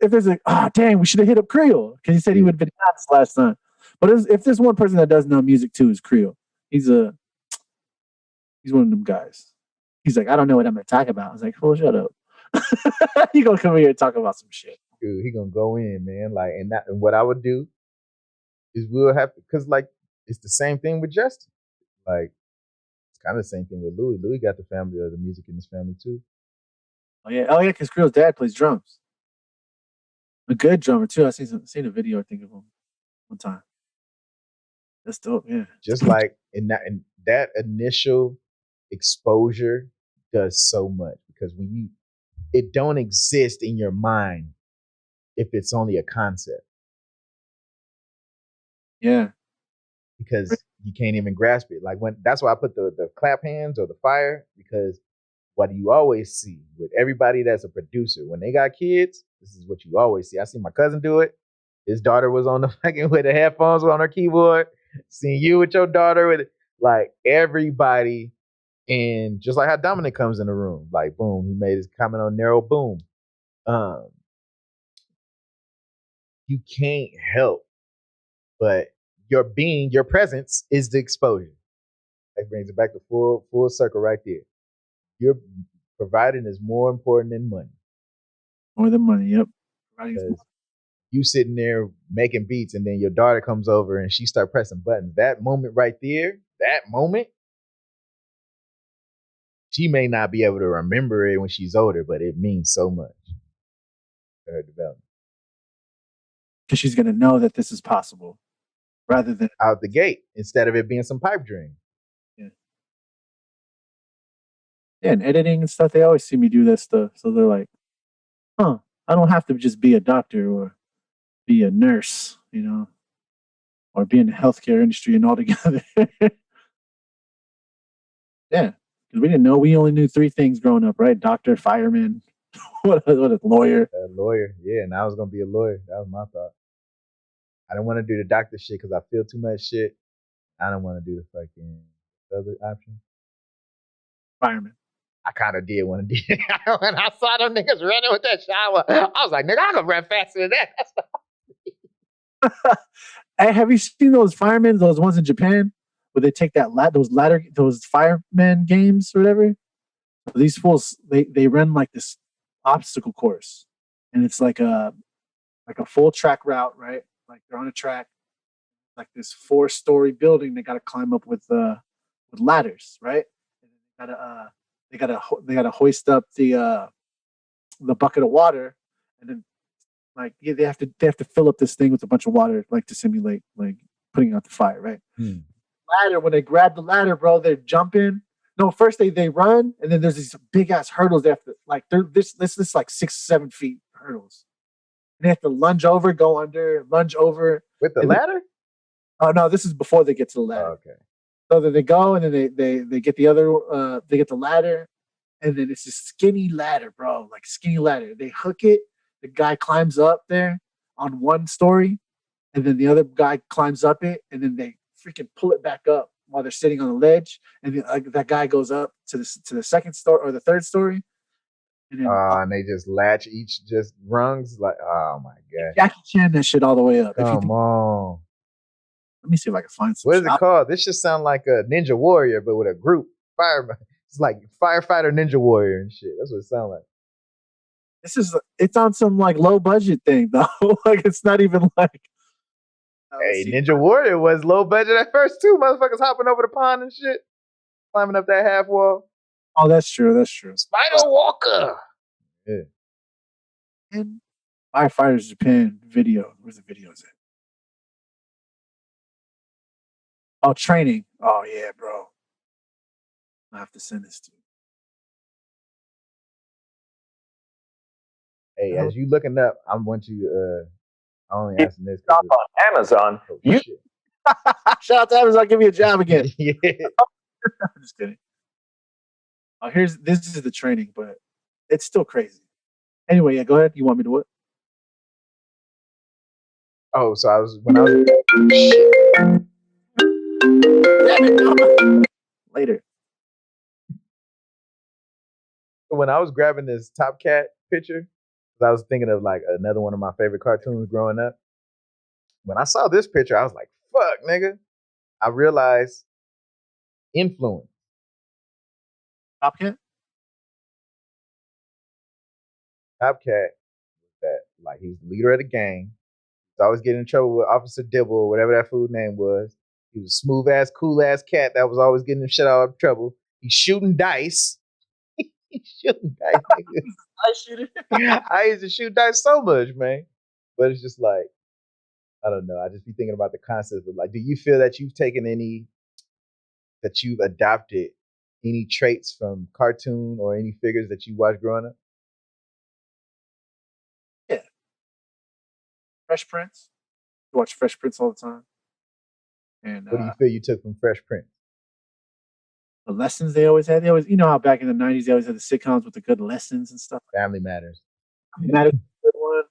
if there's dang, we should have hit up Creole because he said he would have been honest last time. But if there's one person that does know music too, is Creole. He's one of them guys. He's like, I don't know what I'm gonna talk about. I was like, well, shut up. You gonna come here and talk about some shit. Dude, he gonna go in, man. Like, and what I would do is we'll have to, because like it's the same thing with Justin. Like, it's kind of the same thing with Louis. Louis got the family of the music in his family too. Oh yeah, because Creole's dad plays drums. A good drummer too. I seen a video, I think, of him one time. That's dope, yeah. Just like in that initial exposure does so much because when it don't exist in your mind if it's only a concept. Yeah. Because you can't even grasp it. Like when that's why I put the clap hands or the fire, because what you always see with everybody that's a producer, when they got kids, this is what you always see. I see my cousin do it. His daughter was on the fucking with the headphones on her keyboard. Seeing you with your daughter with like everybody, and just like how Dominic comes in the room, like boom, he made his comment on narrow boom. Um, you can't help but your presence is the exposure. That brings it back to full circle right there. Your providing is more important than money. More than money. Yep. Because you sitting there making beats and then your daughter comes over and she start pressing buttons. That moment right there, that moment, she may not be able to remember it when she's older, but it means so much to her development. Because she's going to know that this is possible rather than out the gate instead of it being some pipe dream. Yeah. Yeah, and editing and stuff, they always see me do that stuff. So they're like, huh, I don't have to just be a doctor or be a nurse, you know, or be in the healthcare industry and all together. Yeah, because we didn't know. We only knew three things growing up, right? Doctor, fireman, what a lawyer. A lawyer, yeah, and I was going to be a lawyer. That was my thought. I didn't want to do the doctor shit because I feel too much shit. I don't want to do the fucking other option. Fireman. I kind of did want to do it. When I saw them niggas running with that shower, I was like, nigga, I'm going to run faster than that. Hey, have you seen those firemen, those ones in Japan, where they take those fireman games or whatever? These fools, they run like this obstacle course, and it's like a full track route, right? Like they're on a track, like this 4-story building. They got to climb up with ladders, right? And they gotta hoist up the bucket of water, and then like yeah, they have to fill up this thing with a bunch of water, like to simulate like putting out the fire, right? Ladder, when they grab the ladder, bro, they're jumping. No, first they run, and then there's these big ass hurdles. They have to like they're this like 6-7 feet hurdles. And they have to lunge over, go under, lunge over with the ladder. Oh no, this is before they get to the ladder. Oh, okay. So then they go, and then they get the other they get the ladder, and then it's a skinny ladder, bro, like skinny ladder. They hook it. The guy climbs up there on one story, and then the other guy climbs up it, and then they freaking pull it back up while they're sitting on the ledge, and that guy goes up to the second story or the third story, and then and they just latch each just rungs like, oh my god, Jackie Chan that shit all the way up. Come on, let me see if I can find some. What is it called? This should sound like a Ninja Warrior, but with a group fireman. It's like firefighter Ninja Warrior and shit. That's what it sounds like. It's on some like low budget thing though. Like it's not even like. Hey, Ninja Warrior was low budget at first too. Motherfuckers hopping over the pond and shit, climbing up that half wall. Oh, that's true. That's true. Spider Walker. Yeah. And Firefighters Japan video. Where's the video? Is it? Oh, training. Oh yeah, bro. I have to send this to you. Hey, as you looking up, I want you. I only asking this. Shop on Amazon. Oh, you shout out to Amazon. Give me a job again. Yeah. I'm just kidding. Oh, this is the training, but it's still crazy. Anyway, yeah, go ahead. You want me to what? Oh, so Later. When I was grabbing this Top Cat picture, I was thinking of like another one of my favorite cartoons growing up. When I saw this picture, I was like, fuck, nigga. I realized influence. Top Cat? Top Cat, that like he's the leader of the gang. He's always getting in trouble with Officer Dibble or whatever that food name was. He was a smooth ass, cool ass cat that was always getting him shit out of trouble. He's shooting dice. He's shooting dice. I used to shoot dice so much, man. But it's just like, I don't know. I just be thinking about the concept of like, do you feel that you've adopted any traits from cartoon or any figures that you watched growing up? Yeah. Fresh Prince. I watch Fresh Prince all the time. And What do you feel you took from Fresh Prince? the lessons they always had. They always, you know how back in the 90s they always had the sitcoms with the good lessons and stuff. Family Matters. That is a good one.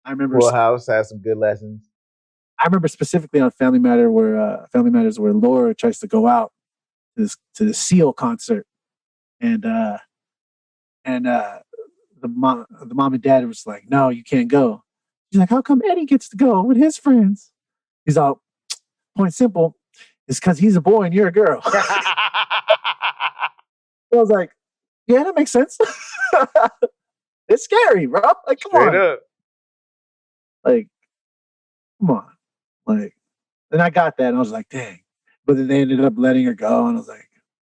I remember. Full House has some good lessons. I remember specifically on Family Matters where Laura tries to go out to the Seal concert, and the mom and dad was like, "No, you can't go." She's like, "How come Eddie gets to go with his friends?" He's all, "Point simple, it's because he's a boy and you're a girl." I was like, "Yeah, that makes sense." It's scary, bro. Like, come Straight on. up. Like, come on. Like, and I got that, and I was like, dang. But then they ended up letting her go, and I was like,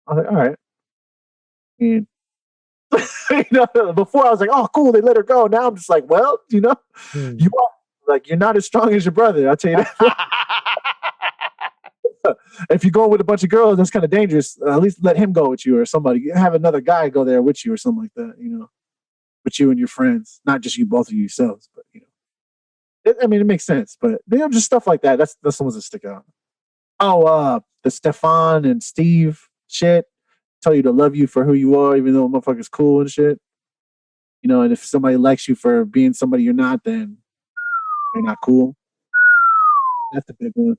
all right. And before I was like, oh, cool, they let her go. Now I'm just like, well, you are like, you're not as strong as your brother. I'll tell you that. If you're going with a bunch of girls, that's kind of dangerous. At least let him go with you or somebody. Have another guy go there with you or something like that, with you and your friends, not just you, both of you yourselves, but it makes sense, but just stuff like that. That's the ones that stick out. Oh, the Stefan and Steve shit. Tell you to love you for who you are, even though a motherfucker's cool and shit. And if somebody likes you for being somebody you're not, then they're not cool. That's the big one.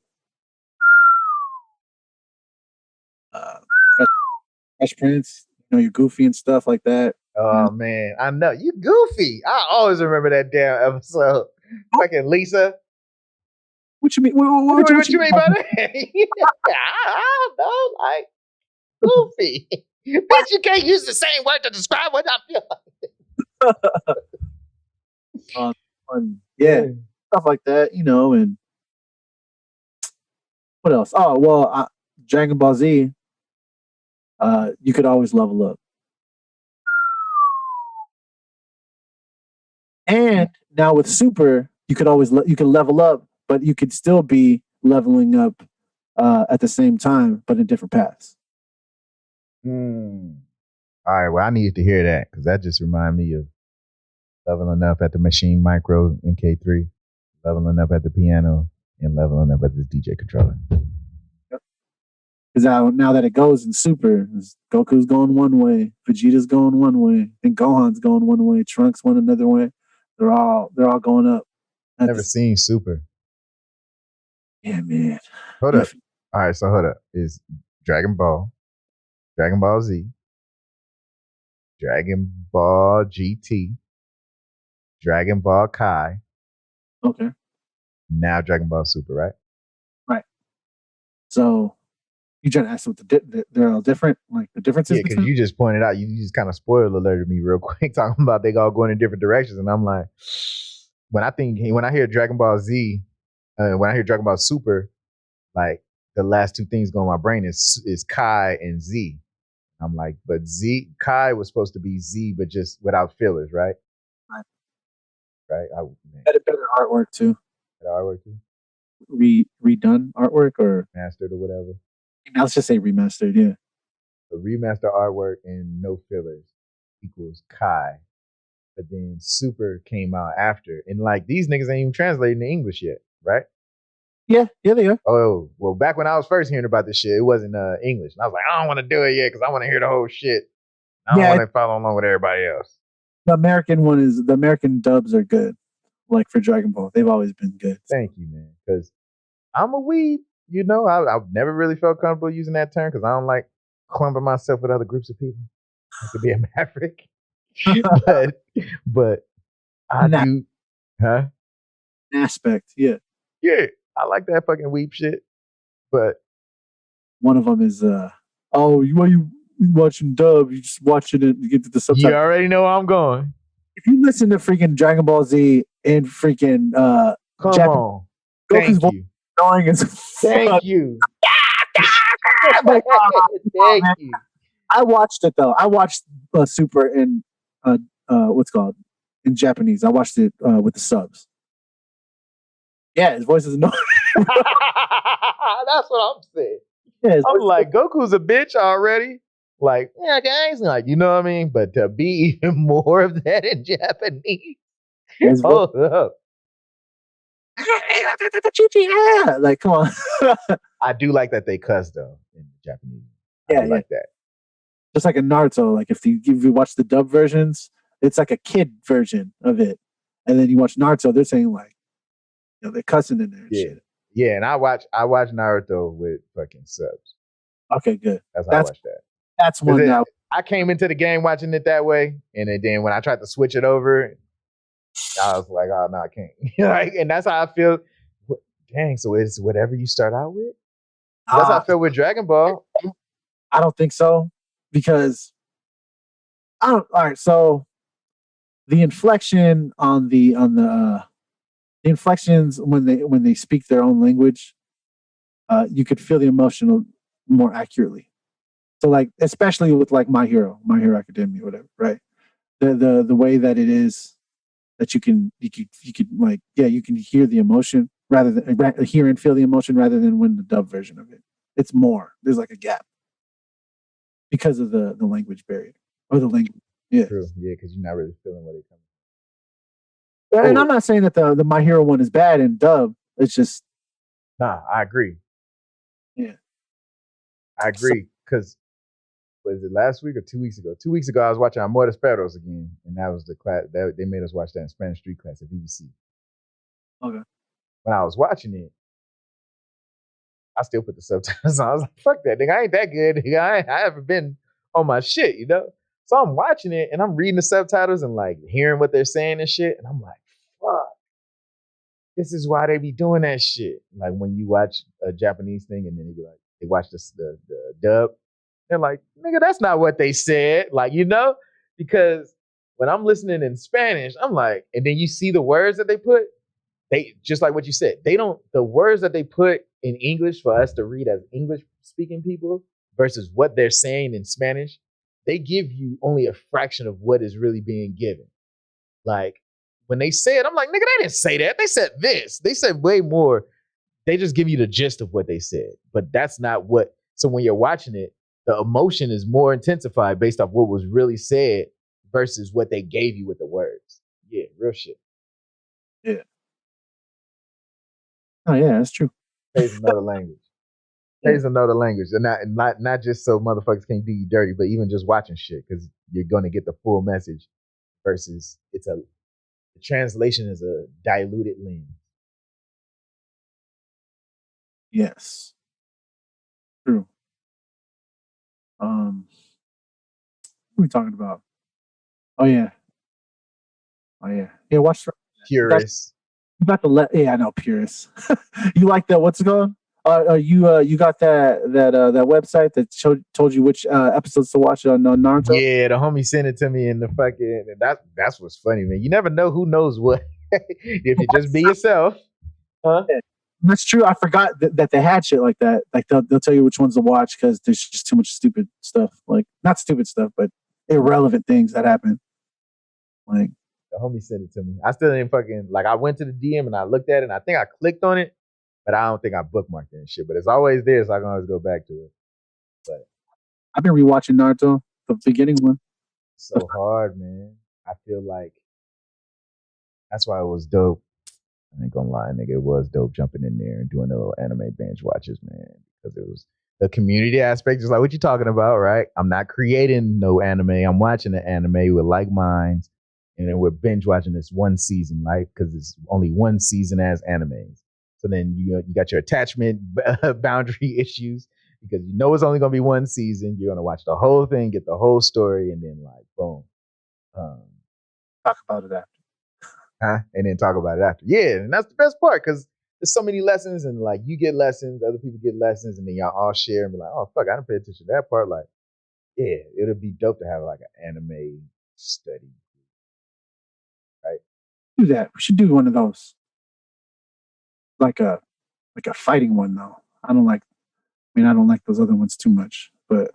Fresh Prince, you're goofy and stuff like that. Oh man, I know you goofy. I always remember that damn episode. Fucking Lisa. What you mean? What you mean by that? I don't know, like goofy. Bitch, you can't use the same word to describe what I feel like. Yeah, stuff like that, and what else? Oh, well, Dragon Ball Z. You could always level up. And now with Super, you could level up, but you could still be leveling up at the same time, but in different paths. All right, well, I needed to hear that because that just reminded me of leveling up at the Machine Micro MK3, leveling up at the piano, and leveling up at the DJ controller. Because now that it goes in Super, Goku's going one way, Vegeta's going one way, and Gohan's going one way, Trunks went another way. They're all going up. Never seen Super. Yeah, man. Hold up. All right, so hold up. Is Dragon Ball, Dragon Ball Z, Dragon Ball GT, Dragon Ball Kai. Okay. Now Dragon Ball Super, right? Right. So you trying to ask what they're all different, like the differences? Yeah, because you just pointed out, you just kind of spoiler alerted me real quick, talking about they all going in different directions, and I'm like, when I hear Dragon Ball Z, when I hear Dragon Ball Super, like the last two things going in my brain is Kai and Z. I'm like, but Kai was supposed to be Z, but just without fillers, right? Right. Had a better artwork too. Better artwork too. Redone artwork or mastered or whatever. Let's just say remastered, yeah. The remaster artwork and no fillers equals Kai. But then Super came out after. And like these niggas ain't even translating to English yet, right? Yeah, they are. Oh, well, back when I was first hearing about this shit, it wasn't English. And I was like, I don't want to do it yet because I want to hear the whole shit. I don't want to follow along with everybody else. The American dubs are good. Like for Dragon Ball, they've always been good. Thank you, man. Because I'm a weeb. I've never really felt comfortable using that term because I don't like clumping myself with other groups of people. I could be a maverick. but I do, huh? Aspect, yeah. Yeah, I like that fucking weeb shit. But one of them is, why you watching dub? You just watching it to get to the subtitle. You already know where I'm going. If you listen to freaking Dragon Ball Z and freaking come on, Goku's voice annoying as Thank you. Thank you. I watched it though. I watched Super in what's called in Japanese. I watched it with the subs. Yeah, his voice is annoying. That's what I'm saying. Yeah, I'm like, Goku's a bitch already. Like, yeah, guys, like, you know what I mean? But to be even more of that in Japanese, hold up. Like, come on. I do like that they cuss though in Japanese. I Yeah, do yeah. like that. Just like a Naruto. Like if you watch the dub versions, it's like a kid version of it, and then you watch Naruto, they're saying like, they're cussing in there and Yeah. shit. Yeah, and I watch Naruto with fucking subs. Okay, good. That's how I That's watch that. that's one that I came into the game watching it that way, and then when I tried to switch it over, I was like, oh no, I can't. Like, and that's how I feel. Dang, so it's whatever you start out with. That's how I feel with Dragon Ball. I don't think so, because I don't. All right, so the inflection on the inflections when they speak their own language, you could feel the emotional more accurately. So like, especially with like My Hero Academia, whatever, right? The way that it is that you could like, yeah, you can hear the emotion rather than hear and feel the emotion rather than when the dub version of it. It's more. There's like a gap because of the language barrier or the language. Yeah. True, yeah, because you're not really feeling what it comes. And I'm not saying that the My Hero one is bad in dub. It's just, Nah, I agree. yeah. I agree because was it last week or 2 weeks ago? 2 weeks ago, I was watching Amor Perros again, and that was the class that they made us watch that in Spanish street class at BBC. Okay. When I was watching it, I still put the subtitles on. I was like, "Fuck that, nigga! I ain't that good. Nigga. I haven't been on my shit, you know." So I'm watching it and I'm reading the subtitles and like hearing what they're saying and shit, and I'm like, "Fuck." This is why they be doing that shit. Like when you watch a Japanese thing and then they be like, they watch the dub, they're like, nigga, that's not what they said. Like, because when I'm listening in Spanish, I'm like, and then you see the words that they put, they just like what you said, the words that they put in English for us to read as English speaking people versus what they're saying in Spanish, they give you only a fraction of what is really being given. Like, when they say it, I'm like, nigga, they didn't say that. They said this. They said way more. They just give you the gist of what they said. But that's not what. So when you're watching it, the emotion is more intensified based off what was really said versus what they gave you with the words. Yeah, real shit. Yeah. Oh yeah, that's true. Pays another language. Pays another language. And not just so motherfuckers can't do you dirty, but even just watching shit, because you're gonna get the full message versus the translation is a diluted lens. Yes. True. What are we talking about? Oh yeah. Oh yeah. Yeah, watch Purist. you got the yeah, I know, purist. You like that, what's it called? You got that website that told you which episodes to watch on Naruto? Yeah, the homie sent it to me in the fucking. That's what's funny, man. You never know who knows what. If you just be yourself, huh? Yeah, that's true. I forgot that they had shit like that. Like they'll tell you which ones to watch because there's just too much stupid stuff. Like not stupid stuff, but irrelevant things that happen. Like The homie sent it to me. I still didn't fucking like. I went to the DM and I looked at it, and I think I clicked on it, but I don't think I bookmarked it and shit. But it's always there, so I can always go back to it. But I've been rewatching Naruto, the beginning one. it's so hard, man. I feel like that's why it was dope. I ain't gonna lie, nigga. It was dope jumping in there and doing the little anime binge watches, man. Because it was the community aspect, just like what you're talking about, right? I'm not creating no anime. I'm watching the anime with like minds, and then we're binge watching this one season, right? Because it's only one season as animes. So then you got your attachment boundary issues because you know it's only gonna be one season. You're gonna watch the whole thing, get the whole story, and then like boom. Talk about it after. And then talk about it after. Yeah, and that's the best part because there's so many lessons, and like you get lessons, other people get lessons, and then y'all all share and be like, oh fuck, I didn't pay attention to that part. Like, yeah, it'll be dope to have like an anime study, right? Do that. We should do one of those. Like a fighting one though. I don't like those other ones too much, but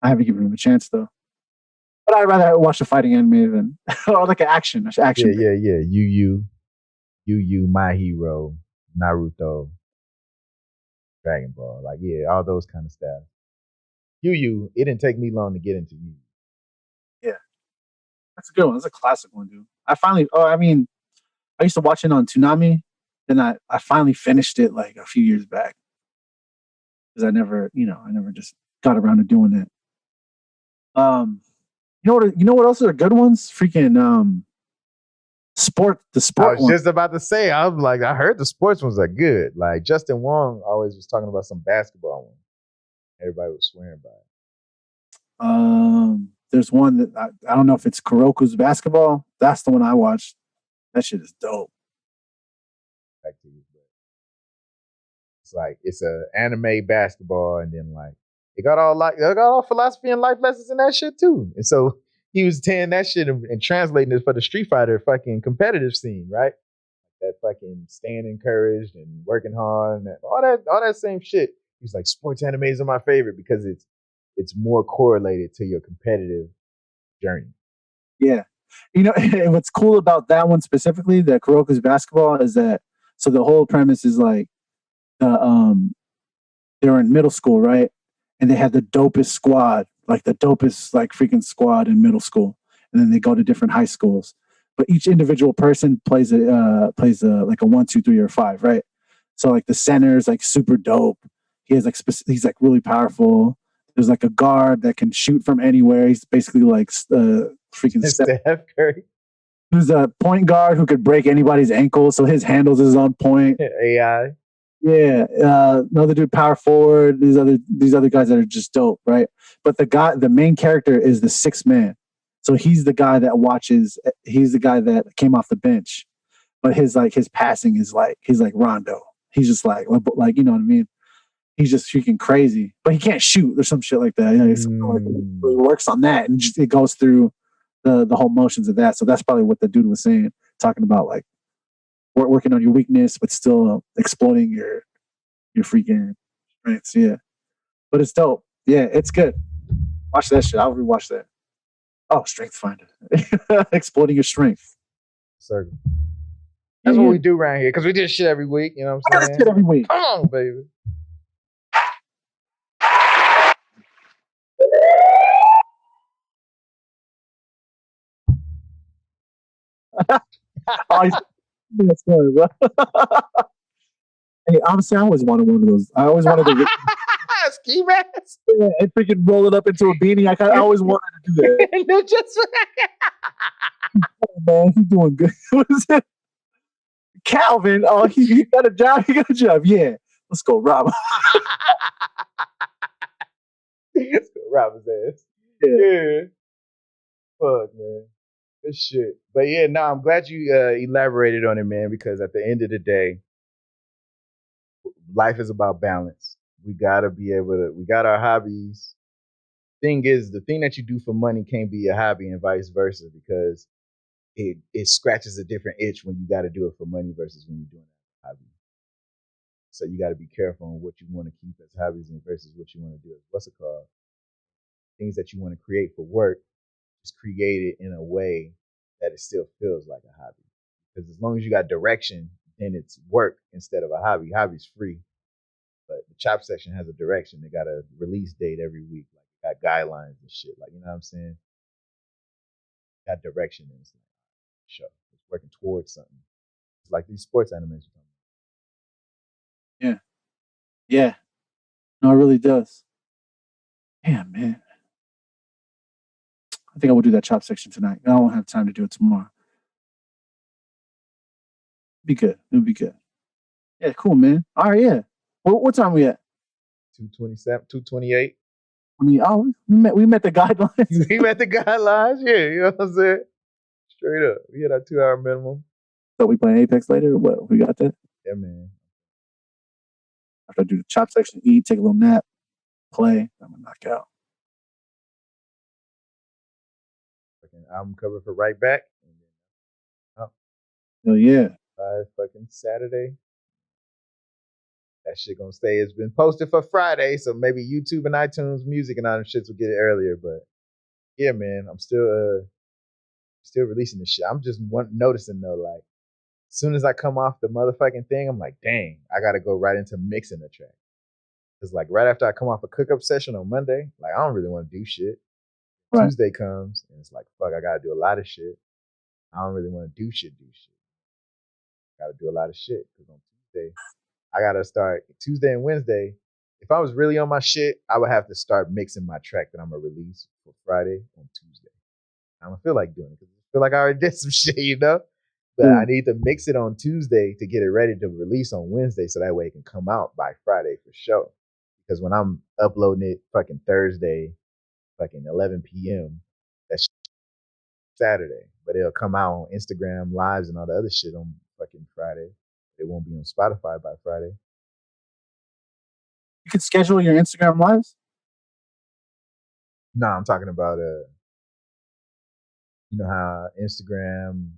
I haven't given them a chance though. But I'd rather watch a fighting anime than or like an action. Yeah. Yu, My Hero, Naruto, Dragon Ball. Like, yeah, all those kind of stuff. Yu, it didn't take me long to get into Yu. Yeah. That's a good one. That's a classic one, dude. I used to watch it on Toonami Then I finally finished it like a few years back because I never just got around to doing it. You know what else are good ones? Freaking the I sport was one. just about to say, I was like, I heard the sports ones are good. Like Justin Wong always was talking about some basketball one. Everybody was swearing by it. There's one that I don't know if it's Kuroko's basketball. That's the one I watched. That shit is dope. Back to you, but it's like it's a anime basketball, and then like it got all philosophy and life lessons in that shit too. And so he was saying that shit and translating it for the Street Fighter fucking competitive scene, right? That fucking staying encouraged and working hard and all that same shit. He's like, sports animes are my favorite because it's more correlated to your competitive journey. Yeah. And what's cool about that one specifically, the Kuroko's basketball, is that so the whole premise is like they're in middle school, right? And they had the dopest squad, like the dopest like freaking squad in middle school. And then they go to different high schools. But each individual person plays like a 1, 2, 3, or 5, right? So like the center is like super dope. He has like he's like really powerful. There's like a guard that can shoot from anywhere. He's basically like freaking Steph Curry. There's a point guard who could break anybody's ankle, so his handles is on point. AI. Yeah, another dude, power forward. These other guys that are just dope, right? But the main character is the sixth man. So he's the guy that watches. He's the guy that came off the bench, but his passing is like he's like Rondo. He's just like you know what I mean. He's just freaking crazy, but he can't shoot or some shit like that. He works on that, and it goes through the whole motions of that. So that's probably what the dude was saying, talking about like working on your weakness, but still exploiting your freaking strengths. Yeah, but it's dope. Yeah, it's good. Watch that shit. I'll rewatch that. Oh, Strength Finder, exploiting your strength. Circle. That's what we do around here because we do shit every week. You know what I'm saying? Shit every week. Come on, baby. Oh, that's funny, bro. Hey, honestly, I always wanted one of those. I always wanted to ski mask. Yeah, and freaking roll it up into a beanie. I always wanted to do that. Just man, he's doing good. What is it? Calvin. Oh, he got a job. He got a job. Yeah, let's go rob him. Let's go rob his ass. Yeah. Fuck, man. This shit. But yeah, no, I'm glad you elaborated on it, man, because at the end of the day, life is about balance. We gotta be able to, we got our hobbies. Thing is, the thing that you do for money can't be a hobby and vice versa because it scratches a different itch when you got to do it for money versus when you're doing it as a hobby. So you got to be careful on what you want to keep as hobbies and versus what you want to do as what's it called? Things that you want to create for work, just create it in a way that it still feels like a hobby. Because as long as you got direction, then it's work instead of a hobby. Hobby's free. But the chop section has a direction. They got a release date every week. Like got guidelines and shit. Like, you know what I'm saying? Got direction and it's like show. It's working towards something. It's like these sports animations. Yeah. Yeah. No, it really does. Damn, man. I think I will do that chop section tonight. I won't have time to do it tomorrow. Be good. It'll be good. Yeah, cool, man. All right, yeah. What time we at? 227, 228. Oh, we met the guidelines. We met the guidelines, yeah. You know what I'm saying? Straight up. We hit our 2-hour minimum. So we playing Apex later? What? We got that? Yeah, man. After I do the chop section, eat, take a little nap, play, I'm gonna knock out. Fucking album cover for Right Back. Oh yeah. Fucking Saturday. That shit gonna stay. It's been posted for Friday, so maybe YouTube and iTunes Music and all them shits will get it earlier. But yeah, man, I'm still releasing this shit. I'm just noticing though, like, as soon as I come off the motherfucking thing, I'm like, dang, I gotta go right into mixing the track. Cause like right after I come off a cookup session on Monday, like I don't really want to do shit. Right. Tuesday comes and it's like, fuck, I gotta do a lot of shit. I don't really want to do shit. Got to do a lot of shit because on Tuesday I got to start Tuesday and Wednesday. If I was really on my shit, I would have to start mixing my track that I'm gonna release for Friday on Tuesday. I don't feel like doing it because I feel like I already did some shit, you know. But I need to mix it on Tuesday to get it ready to release on Wednesday, so that way it can come out by Friday for sure. Because when I'm uploading it fucking Thursday, fucking 11 p.m., that's Saturday, but it'll come out on Instagram lives and all the other shit on fucking Friday. It won't be on Spotify by Friday. You can schedule your Instagram lives? No, I'm talking about you know how Instagram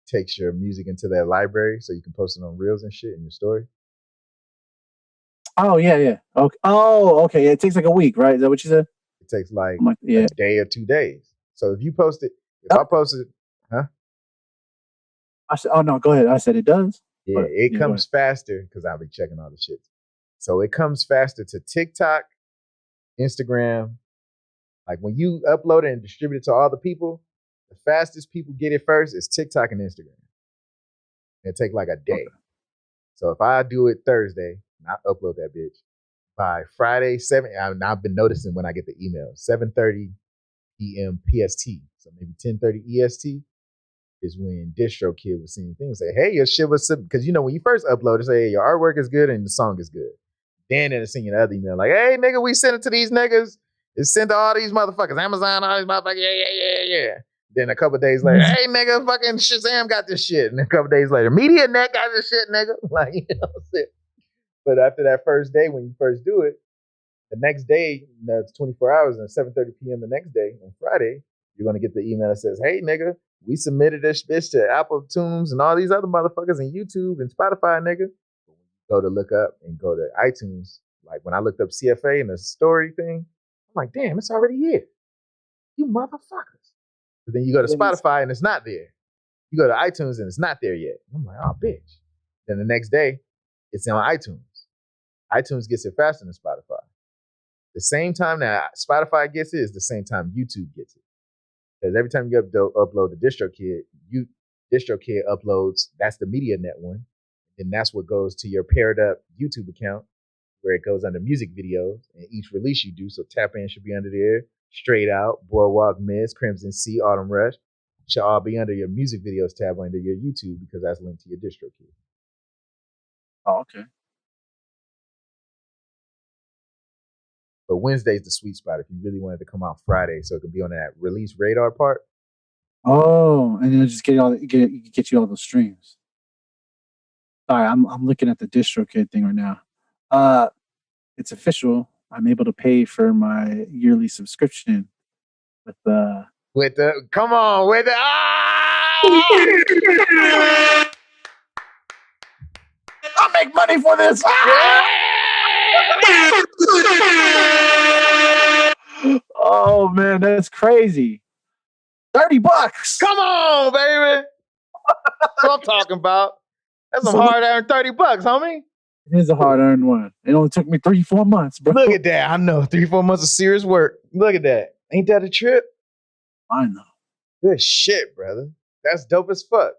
takes your music into their library so you can post it on Reels and shit in your story. Oh yeah. Okay. Oh, okay. It takes like a week, right? Is that what you said? It takes like yeah. a day or 2 days. So if you post it, if I posted, huh? I said, oh no, go ahead. I said it does. Yeah, it comes faster because I'll be checking all the shit. So it comes faster to TikTok, Instagram. Like when you upload it and distribute it to all the people, the fastest people get it first is TikTok and Instagram. It take like a day. Okay. So if I do it Thursday and I upload that bitch by Friday 7, I've been noticing when I get the email 7:30 p.m. PST, so maybe 10:30 EST is when DistroKid was seeing things say, "Hey, your shit was," because you know when you first upload it, say, "Hey, your artwork is good and the song is good." Then it'll send you another email like, "Hey, nigga, we sent it to these niggas. It's sent to all these motherfuckers, Amazon, all these motherfuckers, yeah. Then a couple days later, hey, nigga, fucking Shazam got this shit. And a couple days later, MediaNet got this shit, nigga. Like, you know what I'm saying? But after that first day, when you first do it, the next day, you know, it's 24 hours and 7:30 p.m. the next day on Friday, you're going to get the email that says, hey, nigga, we submitted this bitch to Apple Tunes and all these other motherfuckers and YouTube and Spotify, nigga. Go to look up and go to iTunes. Like when I looked up CFA and the story thing, I'm like, damn, it's already here. You motherfuckers. But then you go to Spotify and it's not there. You go to iTunes and it's not there yet. I'm like, oh, bitch. Then the next day, it's on iTunes. iTunes gets it faster than Spotify. The same time that Spotify gets it is the same time YouTube gets it. Because every time you upload the DistroKid, DistroKid uploads, that's the MediaNet one. And that's what goes to your paired up YouTube account where it goes under music videos and each release you do. So Tap In should be under there. Straight Out, Boardwalk Miss, Crimson Sea, Autumn Rush should all be under your music videos tab under your YouTube because that's linked to your DistroKid. Oh, okay. But Wednesday's the sweet spot if you really wanted to come out Friday so it could be on that release radar part. Oh, and then just get you all those streams. Sorry, I'm looking at the DistroKid thing right now. It's official. I'm able to pay for my yearly subscription with the come on with the I make money for this. Oh man, that's crazy. $30. Come on, baby. That's what I'm talking about. That's some hard-earned $30, homie. It is a hard-earned one. It only took me 3-4 months, bro. Look at that. I know. 3-4 months of serious work. Look at that. Ain't that a trip? I know. Good shit, brother. That's dope as fuck.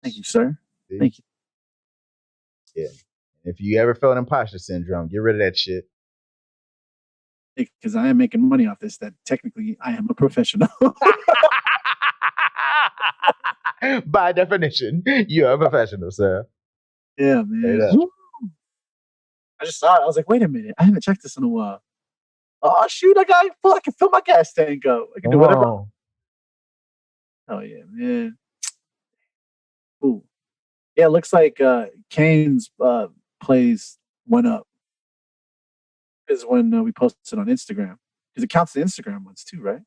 Thank you, sir. See? Thank you. Yeah. If you ever felt imposter syndrome, get rid of that shit. Because I am making money off this, that technically I am a professional. By definition, you're a professional, sir. Yeah, man. I just saw it. I was like, wait a minute. I haven't checked this in a while. Oh, shoot. I can fill my gas tank up. I can do whatever. Oh, yeah, man. Ooh. Yeah, it looks like Kane's plays went up. Is when we posted on Instagram. Because it counts the Instagram ones too, right?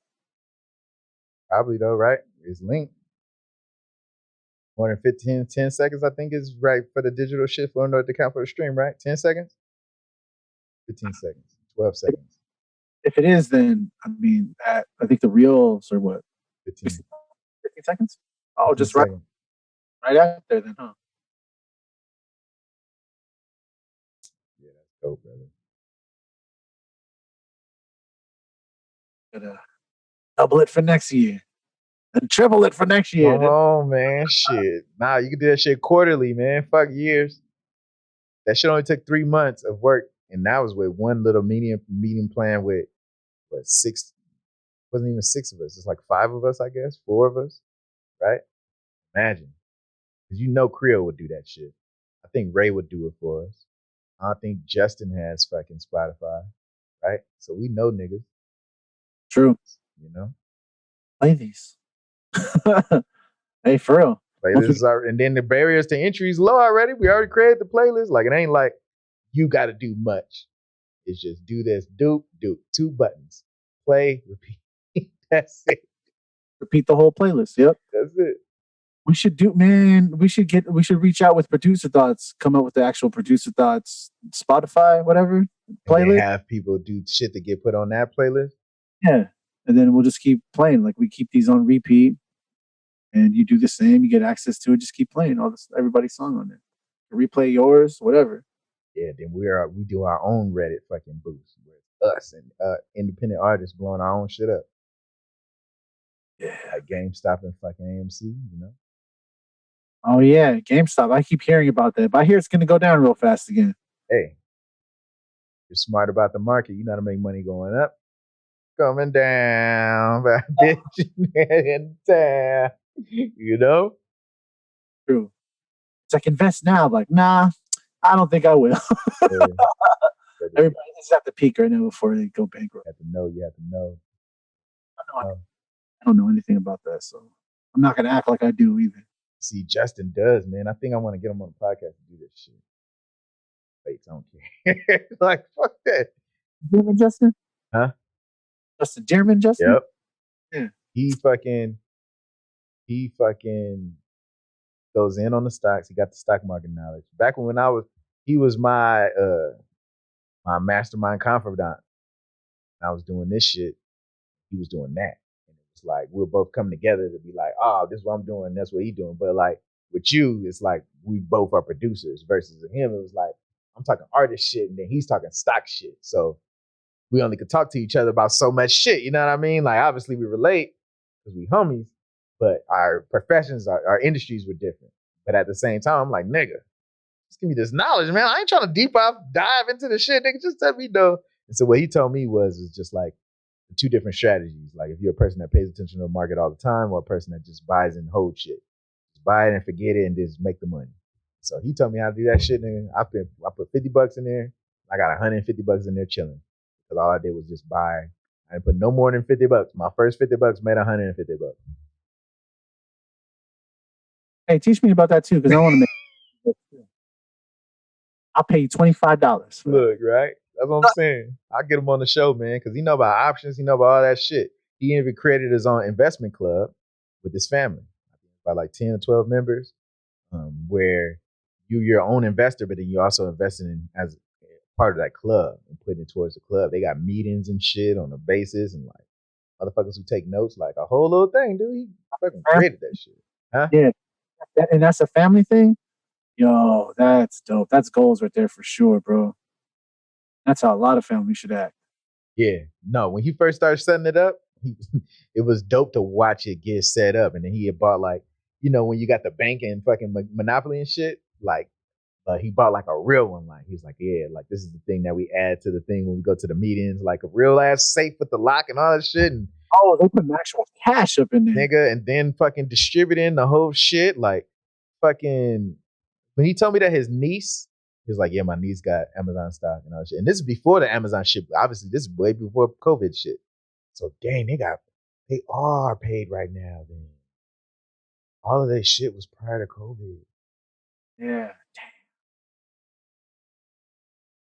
Probably though, right? It's linked. More than 10 seconds, I think is right for the digital shit for it to count for the stream, right? 10 seconds? 15 seconds, 12 seconds. If it is, then, I mean, I think the reels are what? 15 seconds? Oh, just right out there then, huh? Yeah, that's dope, brother. Gotta double it for next year. And triple it for next year. Come on, man. Shit. Nah, you can do that shit quarterly, man. Fuck years. That shit only took 3 months of work, and that was with one little medium plan with what, six? Wasn't even six of us. It's like five of us, I guess, four of us, right? Imagine, because you know Creo would do that shit. I think Ray would do it for us. I don't think Justin has fucking Spotify, right? So we know niggas, True. you know. Play these. Hey, for real. Playlists are, and then the barriers to entry is low already. We already created the playlist. Like it ain't like you got to do much. It's just do this, do 2 buttons, play, repeat. That's it. Repeat the whole playlist. Yep. That's it. We should do, man. We should reach out with producer thoughts. Come up with the actual producer thoughts, Spotify, whatever playlist. And have people do shit to get put on that playlist. Yeah, and then we'll just keep playing. Like we keep these on repeat, and you do the same. You get access to it. Just keep playing all this, everybody's song on there. Replay yours, whatever. Yeah, then we do our own Reddit fucking boost with us and independent artists blowing our own shit up. Yeah, like GameStop and fucking AMC, you know. Oh yeah, GameStop. I keep hearing about that, but I hear it's gonna go down real fast again. Hey, you're smart about the market. You know how to make money going up, coming down, bitch, in town. You know. True. It's like invest now. Like, nah, I don't think I will. Yeah. Everybody's at the peak right now before they go bankrupt. You have to know. I don't know anything about that, so I'm not gonna act like I do either. See, Justin does, man. I think I want to get him on the podcast to do this shit. Wait, I don't care. Like, fuck that. German Justin? Huh? Justin German Justin? Yep. Yeah. He fucking goes in on the stocks. He got the stock market knowledge. Back when he was my my mastermind confidant. I was doing this shit. He was doing that. And it was like, we're both coming together to be like, oh, this is what I'm doing. That's what he's doing. But like with you, it's like we both are producers versus him. It was like, I'm talking artist shit and then he's talking stock shit. So we only could talk to each other about so much shit. You know what I mean? Like obviously we relate because we homies, but our professions, our industries were different. But at the same time, I'm like, nigga, just give me this knowledge, man. I ain't trying to dive into the shit, nigga. Just let me know. And so what he told me was just like two different strategies. Like if you're a person that pays attention to the market all the time or a person that just buys and holds shit. Just buy it and forget it and just make the money. So he told me how to do that shit, nigga. I put $50 in there. I got $150 in there chilling. Because all I did was just buy. I didn't put no more than $50. My first $50 made $150. Hey, teach me about that too, because I want to make. I'll pay you $25. Look, right? That's what I'm saying. I'll get him on the show, man, because he know about options. He know about all that shit. He even created his own investment club with his family, by like 10 or 12 members, where you're your own investor, but then you also investing in as part of that club and putting it towards the club. They got meetings and shit on a basis and like motherfuckers who take notes, like a whole little thing, dude. He fucking created that shit. Huh? Yeah. And that's a family thing? Yo, that's dope. That's goals right there for sure, bro. That's how a lot of families should act. Yeah. No, when he first started setting it up, it was dope to watch it get set up. And then he had bought like, you know, when you got the bank and fucking Monopoly and shit, like he bought like a real one. Like he was like, yeah, like this is the thing that we add to the thing when we go to the meetings, like a real ass safe with the lock and all that shit. And oh, they put an actual cash up in there, nigga, and then fucking distributing the whole shit. Like fucking when he told me that his niece, he was like, yeah, my niece got Amazon stock and all that shit. And this is before the Amazon shit. Obviously, this is way before COVID shit. So dang, they are paid right now. Then all of that shit was prior to COVID. Yeah.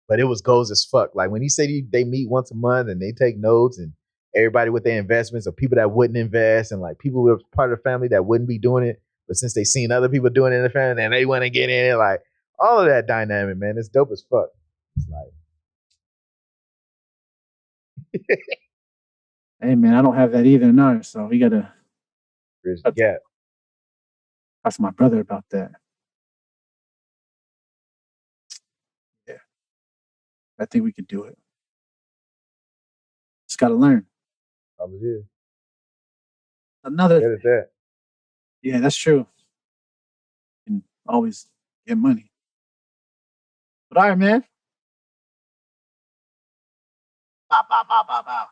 But it was goals as fuck. Like when he said they meet once a month and they take notes and everybody with their investments or people that wouldn't invest and like people who were part of the family that wouldn't be doing it, but since they seen other people doing it in the family and they want to get in it, like all of that dynamic, man, it's dope as fuck. It's like, hey man, I don't have that either, no. So we gotta bridge the gap. Ask my brother about that. Yeah, I think we could do it. Just gotta learn. Probably is. Another Good at that. Yeah, that's true. You can always get money. But all right, man. Bow, bow, bow, bow, bow.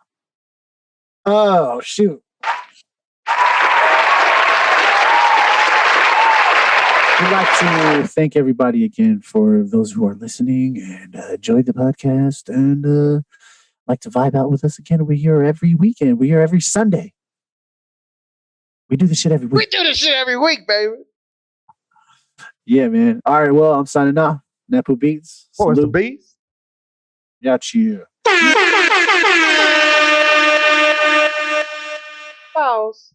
Oh, shoot. We'd like to thank everybody again for those who are listening and enjoyed the podcast and like to vibe out with us again. We're here every weekend. We're here every Sunday. We do this shit every week. We do this shit every week, baby. Yeah, man. All right, well, I'm signing off. NappooBeats. Boris the Beats. Got you. Pause.